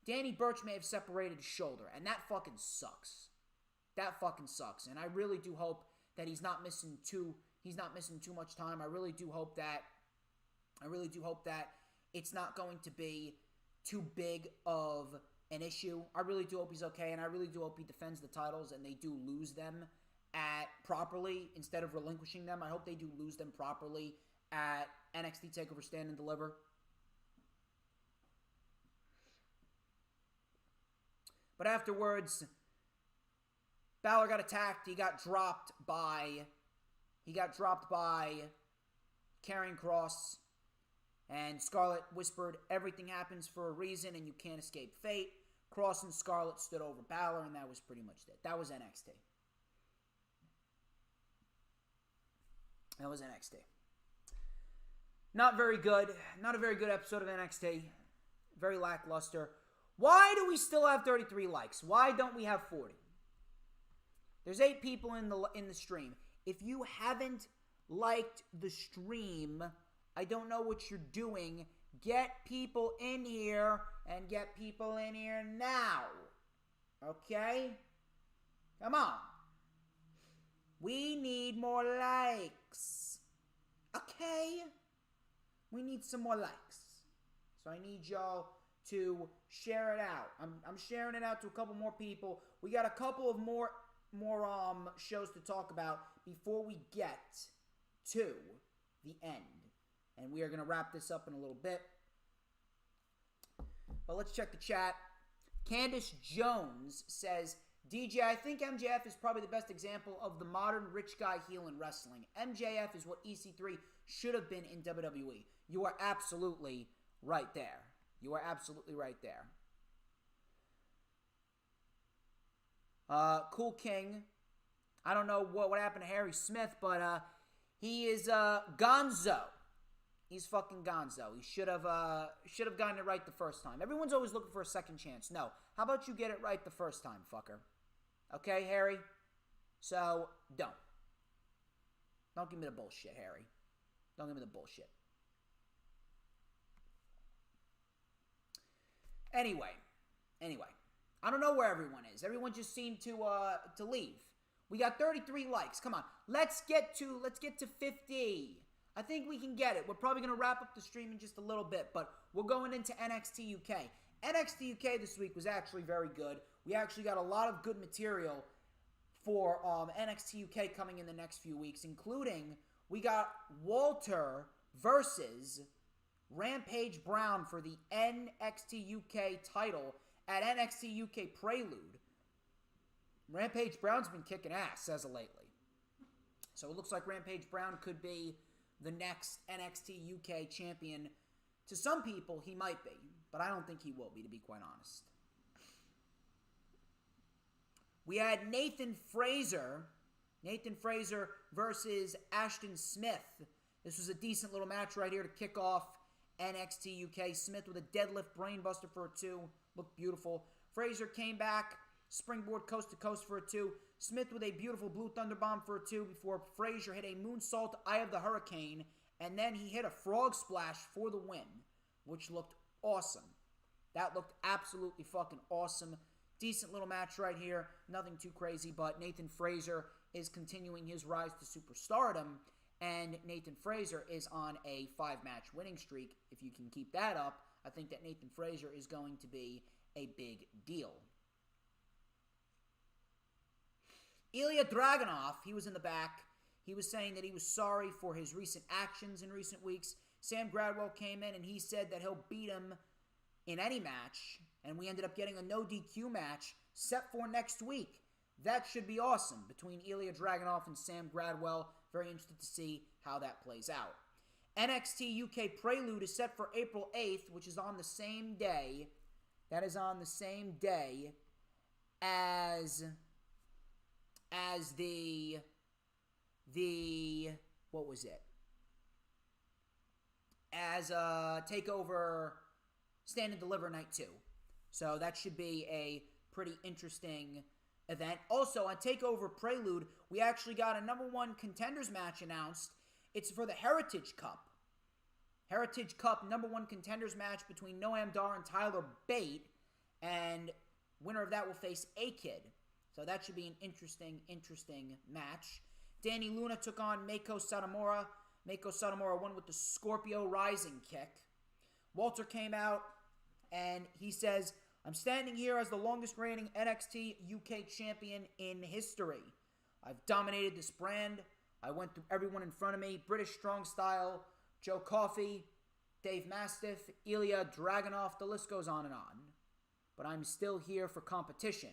Danny Burch may have separated his shoulder, and that fucking sucks. That fucking sucks. And I really do hope that he's not missing too much time. I really do hope that it's not going to be too big of an issue. I really do hope he's okay, and I really do hope he defends the titles and they do lose them properly instead of relinquishing them. I hope they do lose them properly at NXT TakeOver Stand and Deliver. But afterwards, Balor got attacked. He got dropped by Karrion Kross. And Scarlett whispered, "Everything happens for a reason and you can't escape fate." Kross and Scarlett stood over Balor, and that was pretty much it. That was NXT. Not very good. Not a very good episode of NXT. Very lackluster. Why do we still have 33 likes? Why don't we have 40? There's 8 people in the stream. If you haven't liked the stream. I don't know what you're doing. Get people in here and get people in here now. Okay? Come on. We need more likes. Okay? We need some more likes. So I need y'all to share it out. I'm sharing it out to a couple more people. We got a couple of more shows to talk about before we get to the end. And we are going to wrap this up in a little bit. But let's check the chat. Candace Jones says, DJ, I think MJF is probably the best example of the modern rich guy heel in wrestling. MJF is what EC3 should have been in WWE. You are absolutely right there. You are absolutely right there. Cool King. I don't know what happened to Harry Smith, but he is Gonzo. He's fucking Gonzo. He should have gotten it right the first time. Everyone's always looking for a second chance. No. How about you get it right the first time, fucker? Okay, Harry? So, don't. Don't give me the bullshit, Harry. Don't give me the bullshit. Anyway. I don't know where everyone is. Everyone just seemed to leave. We got 33 likes. Come on. Let's get to 50. I think we can get it. We're probably going to wrap up the stream in just a little bit, but we're going into NXT UK. NXT UK this week was actually very good. We actually got a lot of good material for NXT UK coming in the next few weeks, including we got Walter versus Rampage Brown for the NXT UK title at NXT UK Prelude. Rampage Brown's been kicking ass as of lately. So it looks like Rampage Brown could be the next NXT UK champion. To some people, he might be, but I don't think he will be, to be quite honest. We had Nathan Fraser versus Ashton Smith. This was a decent little match right here to kick off NXT UK. Smith with a deadlift brainbuster for a 2. Looked beautiful. Fraser came back, springboard coast to coast for a 2. Smith with a beautiful blue thunder bomb for a 2 before Fraser hit a moonsault Eye of the Hurricane, and then he hit a frog splash for the win, which looked awesome. That looked absolutely fucking awesome. Decent little match right here. Nothing too crazy, but Nathan Fraser is continuing his rise to superstardom, and Nathan Fraser is on a 5-match winning streak. If you can keep that up, I think that Nathan Fraser is going to be a big deal. Ilya Dragunov, he was in the back. He was saying that he was sorry for his recent actions in recent weeks. Sam Gradwell came in and he said that he'll beat him in any match. And we ended up getting a no DQ match set for next week. That should be awesome between Ilya Dragunov and Sam Gradwell. Very interested to see how that plays out. NXT UK Prelude is set for April 8th, which is on the same day. That is on the same day as the what was it? As TakeOver Stand and Deliver Night 2. So that should be a pretty interesting event. Also, on TakeOver Prelude, we actually got a number 1 contenders match announced. It's for the Heritage Cup. Heritage Cup number 1 contenders match between Noam Dar and Tyler Bate. And winner of that will face A-Kid. So that should be an interesting match. Danny Luna took on Meiko Satomura. Meiko Satomura won with the Scorpio Rising kick. Walter came out and he says, I'm standing here as the longest reigning NXT UK champion in history. I've dominated this brand. I went through everyone in front of me. British Strong Style, Joe Coffey, Dave Mastiff, Ilya Dragunov, the list goes on and on. But I'm still here for competition.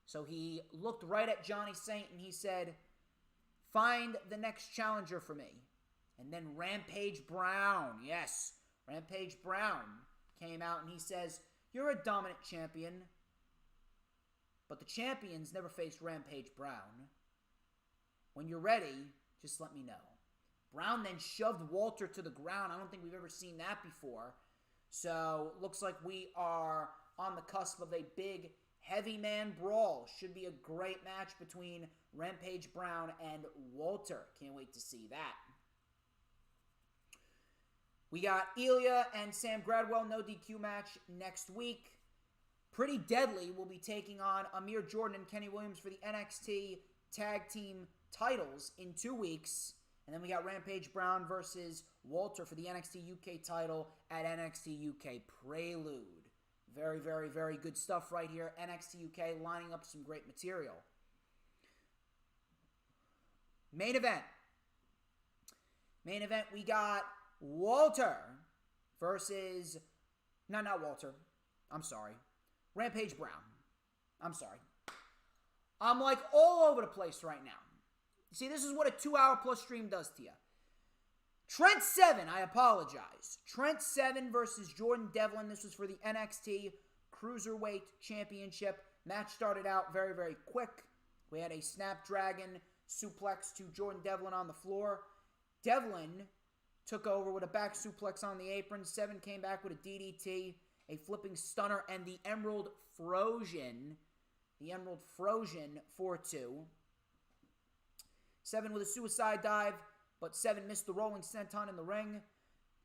So he looked right at Johnny Saint and he said, find the next challenger for me. And then Rampage Brown, yes, Rampage Brown came out and he says, you're a dominant champion, but the champions never faced Rampage Brown. When you're ready, just let me know. Brown then shoved Walter to the ground. I don't think we've ever seen that before. So looks like we are on the cusp of a big heavy man brawl. Should be a great match between Rampage Brown and Walter. Can't wait to see that. We got Ilya and Sam Gradwell, no DQ match next week. Pretty Deadly will be taking on Amir Jordan and Kenny Williams for the NXT Tag Team titles in 2 weeks. And then we got Rampage Brown versus Walter for the NXT UK title at NXT UK Prelude. Very, very, very good stuff right here. NXT UK lining up some great material. Main event. Main event, we got Walter versus... not Walter. I'm sorry. Rampage Brown. I'm sorry. I'm like all over the place right now. See, this is what a 2-hour plus stream does to you. Trent Seven, I apologize. Trent Seven versus Jordan Devlin. This was for the NXT Cruiserweight Championship. Match started out very, very quick. We had a Snapdragon suplex to Jordan Devlin on the floor. Devlin took over with a back suplex on the apron. Seven came back with a DDT, a flipping stunner, and the Emerald Frozen. The Emerald Frozen 4-2. Seven with a suicide dive, but Seven missed the rolling senton in the ring.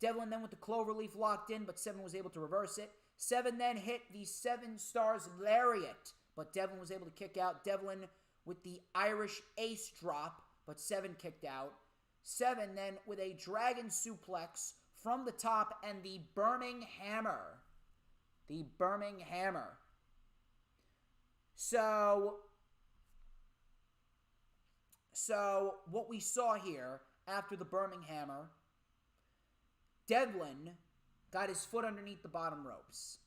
Devlin then with the cloverleaf locked in, but Seven was able to reverse it. Seven then hit the 7 Stars Lariat, but Devlin was able to kick out. Devlin with the Irish Ace drop, but Seven kicked out. Seven then with a Dragon Suplex from the top and the Burning Hammer. The Burning Hammer. So what we saw here after the Burning Hammer, Devlin got his foot underneath the bottom ropes.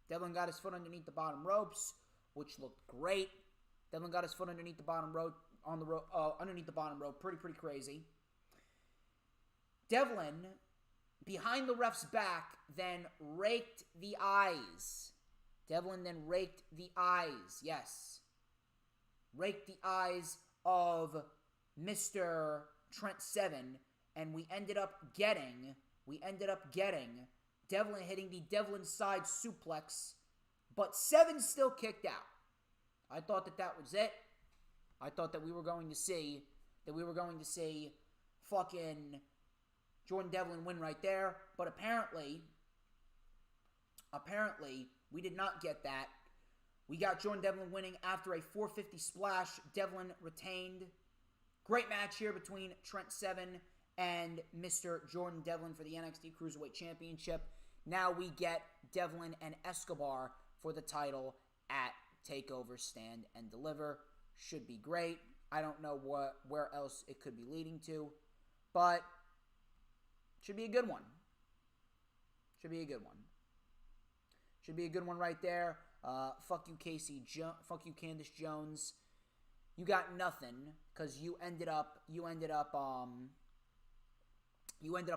Devlin got his foot underneath the bottom ropes, which looked great. Devlin got his foot underneath the bottom rope underneath the bottom rope, pretty crazy. Devlin, behind the ref's back, then raked the eyes. Devlin then raked the eyes, yes. Raked the eyes of Mr. Trent Seven, and we ended up getting Devlin hitting the Devlin side suplex, but Seven still kicked out. I thought that was it. I thought that we were going to see fucking Jordan Devlin win right there, but apparently we did not get that. We got Jordan Devlin winning after a 450 splash. Devlin retained. Great match here between Trent Seven and Mr. Jordan Devlin for the NXT Cruiserweight Championship. Now we get Devlin and Escobar for the title at TakeOver Stand and Deliver. Should be great. I don't know where else it could be leading to, but should be a good one. Should be a good one. Should be a good one right there. Fuck you, fuck you, Candice Jones. You got nothing because you ended up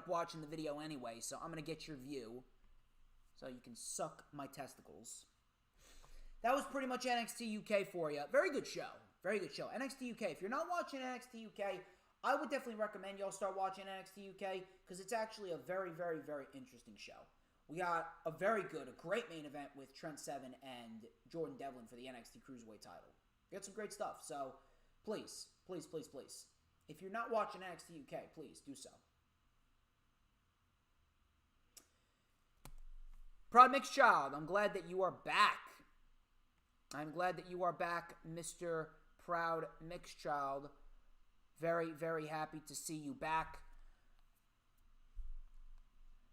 watching the video anyway. So I'm gonna get your view, so you can suck my testicles. That was pretty much NXT UK for you. Very good show. Very good show. NXT UK. If you're not watching NXT UK, I would definitely recommend y'all start watching NXT UK because it's actually a very, very, very interesting show. We got a great main event with Trent Seven and Jordan Devlin for the NXT Cruiserweight title. We got some great stuff. So, please, please, please, please. If you're not watching NXT UK, please do so. Proud Mixed Child, I'm glad that you are back. I'm glad that you are back, Mr. Proud Mixed Child. Very, very happy to see you back.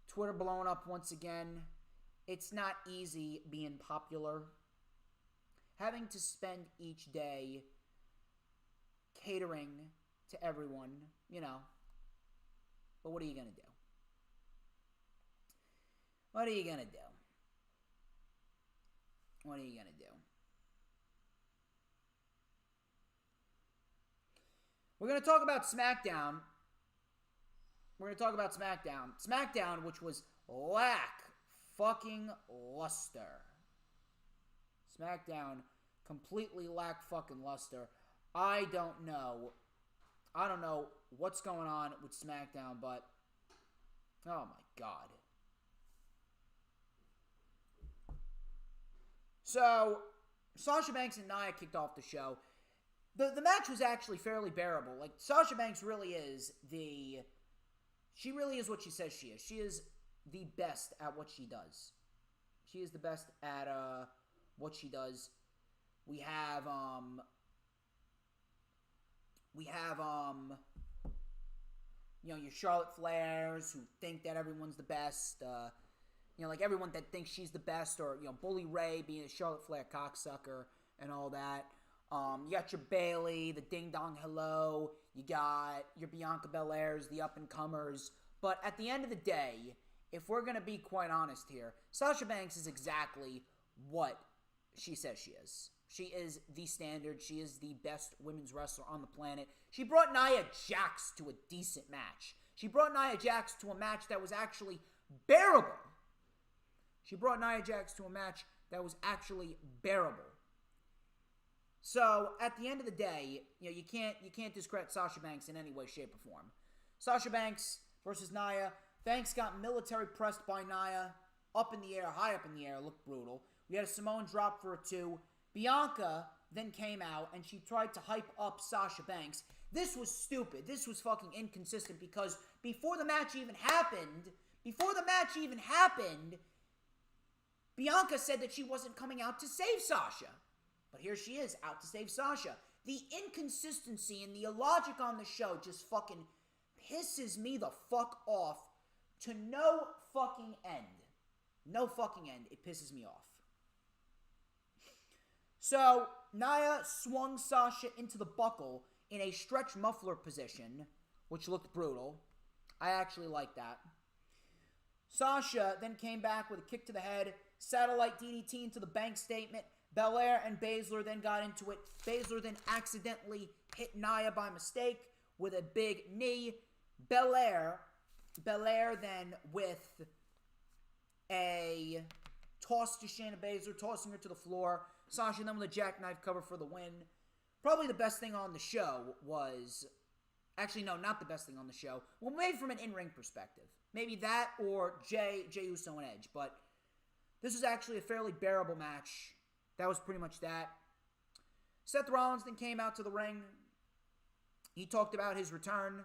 Twitter blowing up once again. It's not easy being popular. Having to spend each day catering to everyone, you know. But what are you going to do? What are you going to do? What are you going to do? We're going to talk about SmackDown. We're going to talk about SmackDown. SmackDown, which was fucking luster. SmackDown completely fucking luster. I don't know what's going on with SmackDown, but oh my God. So, Sasha Banks and Nia kicked off the show. The match was actually fairly bearable. Like, Sasha Banks really is she really is what she says she is. She is the best at what she does. She is the best at what she does. We have your Charlotte Flairs who think that everyone's the best. Like everyone that thinks she's the best, or Bully Ray being a Charlotte Flair cocksucker and all that. You got your Bayley, the Ding Dong Hello. You got your Bianca Belairs, the up and comers. But at the end of the day, if we're gonna be quite honest here, Sasha Banks is exactly what she says she is. She is the standard. She is the best women's wrestler on the planet. She brought Nia Jax to a decent match. She brought Nia Jax to a match that was actually bearable. So, at the end of the day, you can't discredit Sasha Banks in any way, shape, or form. Sasha Banks versus Nia. Banks got military pressed by Nia. Up in the air, high up in the air, looked brutal. We had a Samoan drop for a 2. Bianca then came out and she tried to hype up Sasha Banks. This was stupid. This was fucking inconsistent because before the match even happened, Bianca said that she wasn't coming out to save Sasha. But here she is, out to save Sasha. The inconsistency and the illogic on the show just fucking pisses me the fuck off to no fucking end. No fucking end. It pisses me off. So, Nia swung Sasha into the buckle in a stretch muffler position, which looked brutal. I actually like that. Sasha then came back with a kick to the head, satellite DDT into the bank statement. Belair and Baszler then got into it. Baszler then accidentally hit Nia by mistake with a big knee. Belair then with a toss to Shayna Baszler, tossing her to the floor. Sasha then with a jackknife cover for the win. Probably the best thing on the show was... Actually, no, not the best thing on the show. Well, maybe from an in-ring perspective. Maybe that or Jay Uso and Edge. But this was actually a fairly bearable match. That was pretty much that. Seth Rollins then came out to the ring. He talked about his return.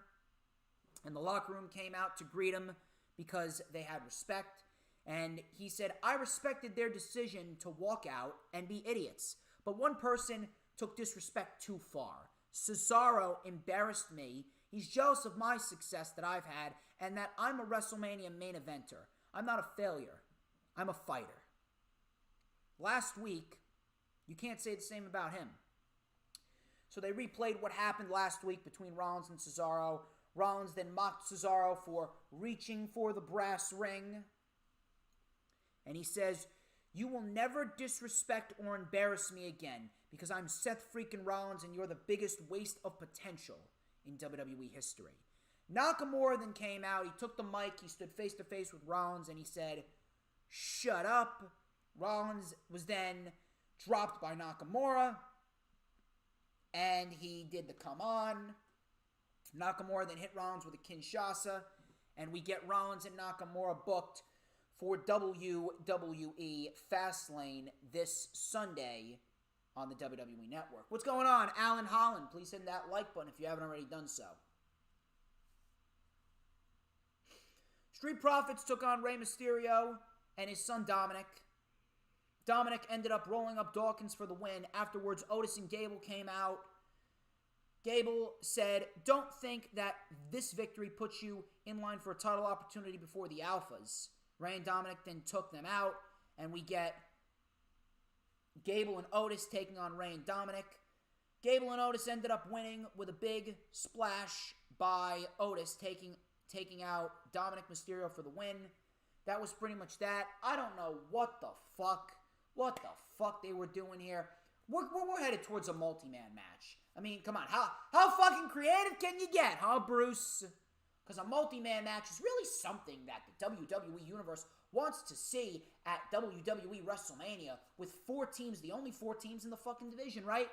And the locker room came out to greet him because they had respect. And he said, I respected their decision to walk out and be idiots. But one person took disrespect too far. Cesaro embarrassed me. He's jealous of my success that I've had and that I'm a WrestleMania main eventer. I'm not a failure. I'm a fighter. Last week, you can't say the same about him. So they replayed what happened last week between Rollins and Cesaro. Rollins then mocked Cesaro for reaching for the brass ring. And he says, you will never disrespect or embarrass me again because I'm Seth freaking Rollins and you're the biggest waste of potential in WWE history. Nakamura then came out. He took the mic. He stood face to face with Rollins and he said, shut up. Rollins was then dropped by Nakamura. And he did the come on. Nakamura then hit Rollins with a Kinshasa. And we get Rollins and Nakamura booked for WWE Fast Lane this Sunday on the WWE Network. What's going on? Alan Holland, please hit that like button if you haven't already done so. Street Profits took on Rey Mysterio and his son Dominic. Dominic ended up rolling up Dawkins for the win. Afterwards, Otis and Gable came out. Gable said, don't think that this victory puts you in line for a title opportunity before the Alphas. Rey and Dominic then took them out, and we get Gable and Otis taking on Rey and Dominic. Gable and Otis ended up winning with a big splash by Otis taking out Dominic Mysterio for the win. That was pretty much that. I don't know what the fuck they were doing here. We're headed towards a multi-man match. I mean, come on, how fucking creative can you get, huh, Bruce? Because a multi-man match is really something that the WWE Universe wants to see at WWE WrestleMania with 4 teams, the only 4 teams in the fucking division, right?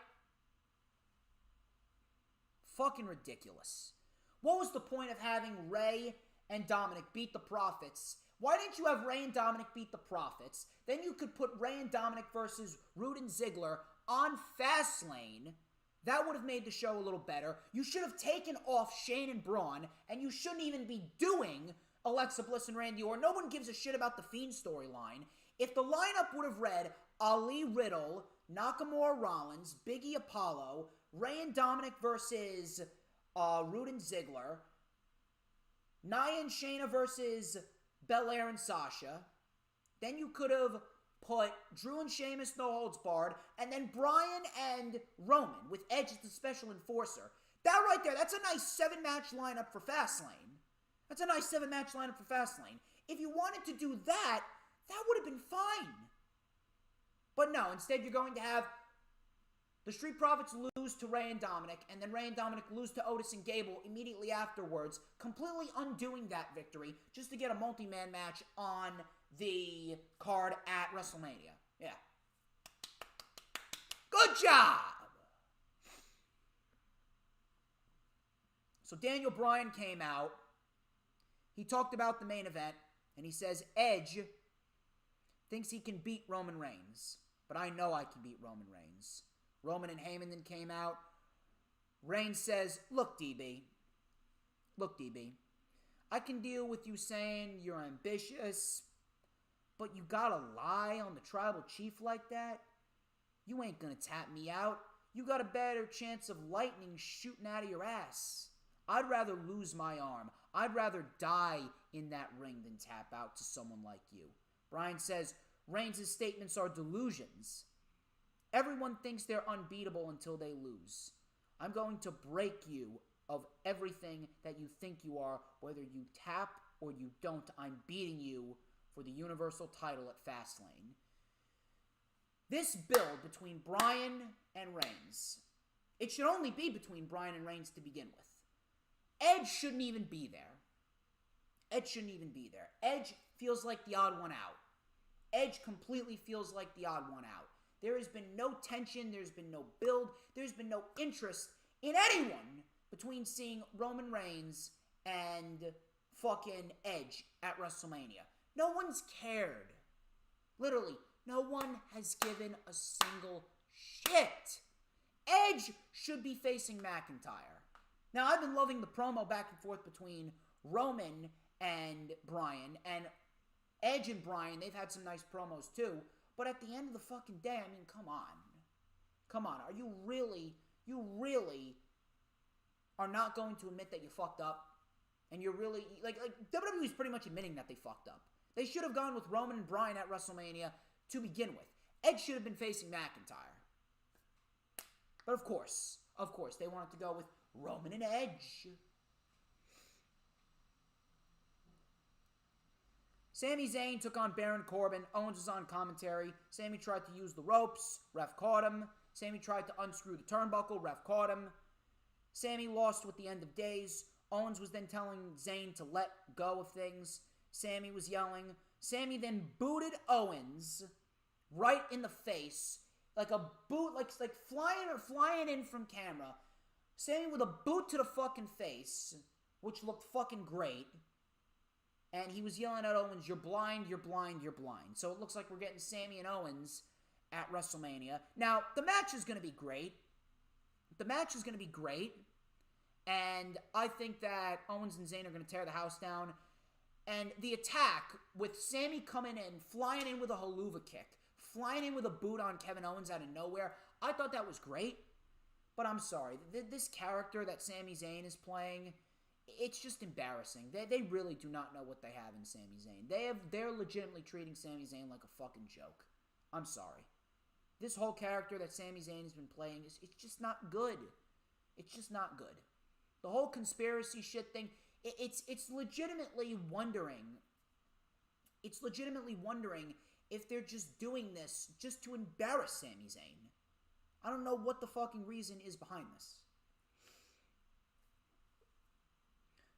Fucking ridiculous. What was the point of having Rey and Dominic beat the Profits Why didn't you have Rey and Dominic beat the Profits? Then you could put Rey and Dominic versus Rude and Ziggler on Fast Lane. That would have made the show a little better. You should have taken off Shane and Braun, and you shouldn't even be doing Alexa Bliss and Randy Orton. No one gives a shit about the Fiend storyline. If the lineup would have read Ali Riddle, Nakamura Rollins, Big E Apollo, Rey and Dominic versus Rude and Ziggler, Nia and Shayna versus Belair and Sasha, then you could have put Drew and Sheamus no holds barred, and then Bryan and Roman with Edge as the special enforcer. That right there, that's a nice 7-match lineup for Fastlane. That's a nice 7-match lineup for Fastlane. If you wanted to do that, that would have been fine. But no, instead you're going to have the Street Profits lose to Rey and Dominic, and then Rey and Dominic lose to Otis and Gable immediately afterwards, completely undoing that victory just to get a multi-man match on the card at WrestleMania. Yeah. Good job! So Daniel Bryan came out. He talked about the main event, and he says Edge thinks he can beat Roman Reigns, but I know I can beat Roman Reigns. Roman and Heyman then came out. Reigns says, look, DB, I can deal with you saying you're ambitious, but you gotta lie on the tribal chief like that? You ain't gonna tap me out. You got a better chance of lightning shooting out of your ass. I'd rather lose my arm. I'd rather die in that ring than tap out to someone like you. Bryan says, Reigns' statements are delusions. Everyone thinks they're unbeatable until they lose. I'm going to break you of everything that you think you are, whether you tap or you don't. I'm beating you for the Universal title at Fastlane. This build between Bryan and Reigns, it should only be between Bryan and Reigns to begin with. Edge shouldn't even be there. Edge feels like the odd one out. Edge completely feels like the odd one out. There has been no tension, there's been no build, there's been no interest in anyone between seeing Roman Reigns and fucking Edge at WrestleMania. No one's cared. Literally, no one has given a single shit. Edge should be facing McIntyre. Now, I've been loving the promo back and forth between Roman and Bryan, and Edge and Bryan, they've had some nice promos too, but at the end of the fucking day, I mean, come on, are you really are not going to admit that you fucked up? And you're really, like WWE's pretty much admitting that they fucked up. They should have gone with Roman and Bryan at WrestleMania to begin with. Edge should have been facing McIntyre. But of course, they wanted to go with Roman and Edge. Sami Zayn took on Baron Corbin. Owens was on commentary. Sami tried to use the ropes. Ref caught him. Sami tried to unscrew the turnbuckle. Ref caught him. Sami lost with the end of days. Owens was then telling Zayn to let go of things. Sami was yelling. Sami then booted Owens right in the face. Like a boot, like flying in from camera. Sami with a boot to the fucking face, which looked fucking great. And he was yelling at Owens, you're blind, you're blind, you're blind. So it looks like we're getting Sami and Owens at WrestleMania. Now, the match is going to be great. And I think that Owens and Zayn are going to tear the house down. And the attack with Sami coming in, flying in with a haluva kick, flying in with a boot on Kevin Owens out of nowhere, I thought that was great. But I'm sorry, this character that Sami Zayn is playing, it's just embarrassing. They really do not know what they have in Sami Zayn. They're legitimately treating Sami Zayn like a fucking joke. I'm sorry. This whole character that Sami Zayn has been playing, it's just not good. It's just not good. The whole conspiracy shit thing, it's legitimately wondering. It's legitimately wondering if they're just doing this just to embarrass Sami Zayn. I don't know what the fucking reason is behind this.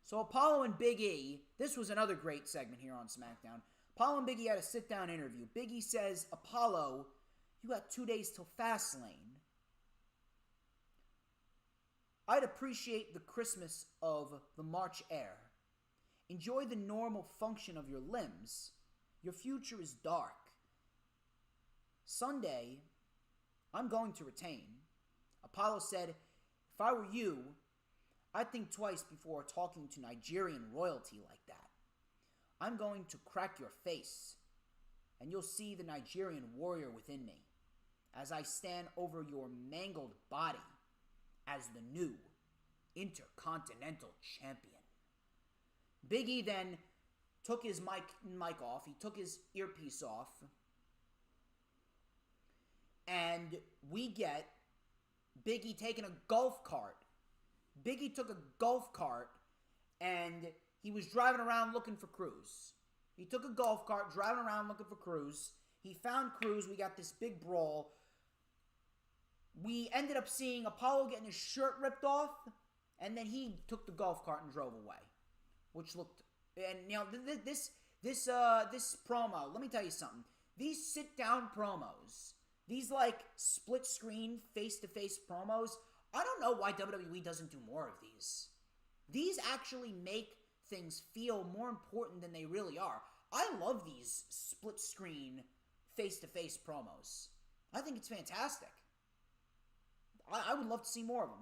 So Apollo and Big E, this was another great segment here on SmackDown. Apollo and Big E had a sit-down interview. Big E says, Apollo, you got 2 days till Fastlane. I'd appreciate the Christmas of the March air. Enjoy the normal function of your limbs. Your future is dark. Sunday, I'm going to retain. Apollo said, if I were you, I'd think twice before talking to Nigerian royalty like that. I'm going to crack your face, and you'll see the Nigerian warrior within me as I stand over your mangled body as the new Intercontinental Champion. Big E then took his mic off. He took his earpiece off. And we get Big E taking a golf cart. Big E took a golf cart and he was driving around looking for Cruz. He took a golf cart, driving around looking for Cruz. He found Cruz. We got this big brawl. We ended up seeing Apollo getting his shirt ripped off, and then he took the golf cart and drove away, which looked. And you know this promo. Let me tell you something. These sit down promos, these like split screen face to face promos. I don't know why WWE doesn't do more of these. These actually make things feel more important than they really are. I love these split screen face to face promos. I think it's fantastic. I would love to see more of them.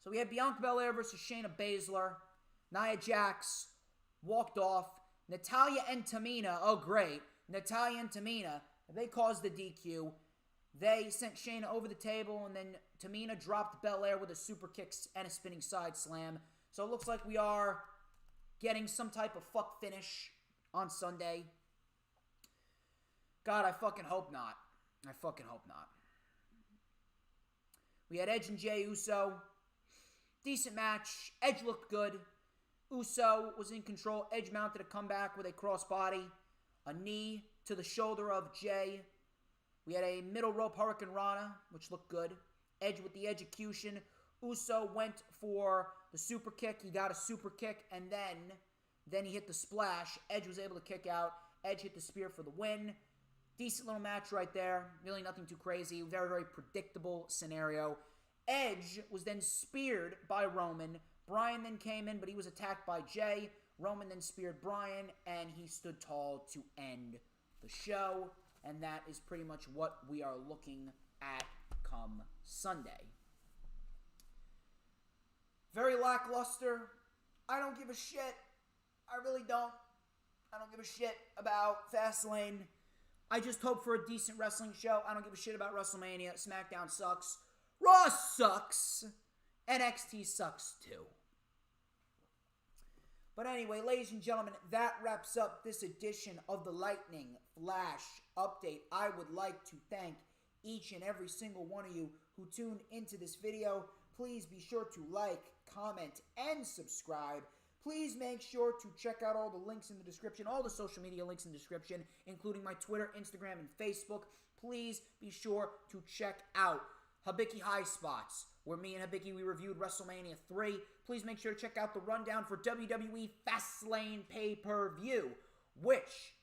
So we had Bianca Belair versus Shayna Baszler. Nia Jax walked off. Natalya and Tamina, oh great. Natalya and Tamina, they caused the DQ. They sent Shayna over the table, and then Tamina dropped Belair with a super kick and a spinning side slam. So it looks like we are getting some type of fuck finish on Sunday. God, I fucking hope not. I fucking hope not. We had Edge and Jey Uso. Decent match. Edge looked good. Uso was in control. Edge mounted a comeback with a crossbody. A knee to the shoulder of Jey. We had a middle rope Hurricane Rana, which looked good. Edge with the execution. Uso went for the super kick. He got a super kick, and then he hit the splash. Edge was able to kick out. Edge hit the spear for the win. Decent little match right there. Really nothing too crazy. Very, very predictable scenario. Edge was then speared by Roman. Bryan then came in, but he was attacked by Jey. Roman then speared Bryan, and he stood tall to end the show. And that is pretty much what we are looking at come Sunday. Very lackluster. I don't give a shit. I really don't. I don't give a shit about Fast Lane. I just hope for a decent wrestling show. I don't give a shit about WrestleMania. SmackDown sucks. Raw sucks. NXT sucks too. But anyway, ladies and gentlemen, that wraps up this edition of the Lightning Flash Update. I would like to thank each and every single one of you who tuned into this video. Please be sure to like, comment, and subscribe. Please make sure to check out all the links in the description, all the social media links in the description, including my Twitter, Instagram, and Facebook. Please be sure to check out Hibiki High Spots, where me and Hibiki, we reviewed WrestleMania 3. Please make sure to check out the rundown for WWE Fast Lane pay-per-view, which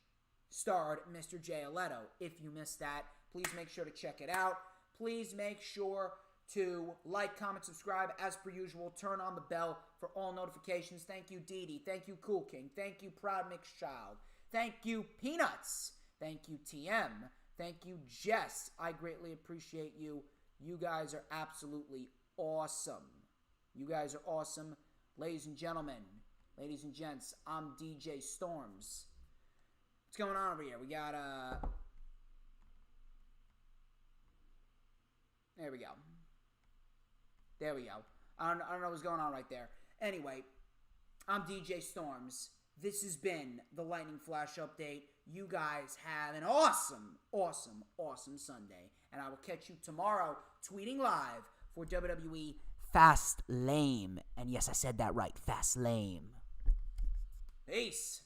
starred Mr. Jay Alletto. If you missed that, please make sure to check it out. Please make sure to like, comment, subscribe, as per usual. Turn on the bell for all notifications. Thank you, Dee Dee. Thank you, Cool King. Thank you, Proud Mixed Child. Thank you, Peanuts. Thank you, TM. Thank you, Jess. I greatly appreciate you. You guys are absolutely awesome. You guys are awesome. Ladies and gentlemen, ladies and gents, I'm DJ Storms. What's going on over here? We got, there we go. There we go. I don't know what's going on right there. Anyway, I'm DJ Storms. This has been the Lightning Flash Update. You guys have an awesome, awesome, awesome Sunday. And I will catch you tomorrow tweeting live for WWE Fast Lane. And yes, I said that right. Fast Lane. Peace.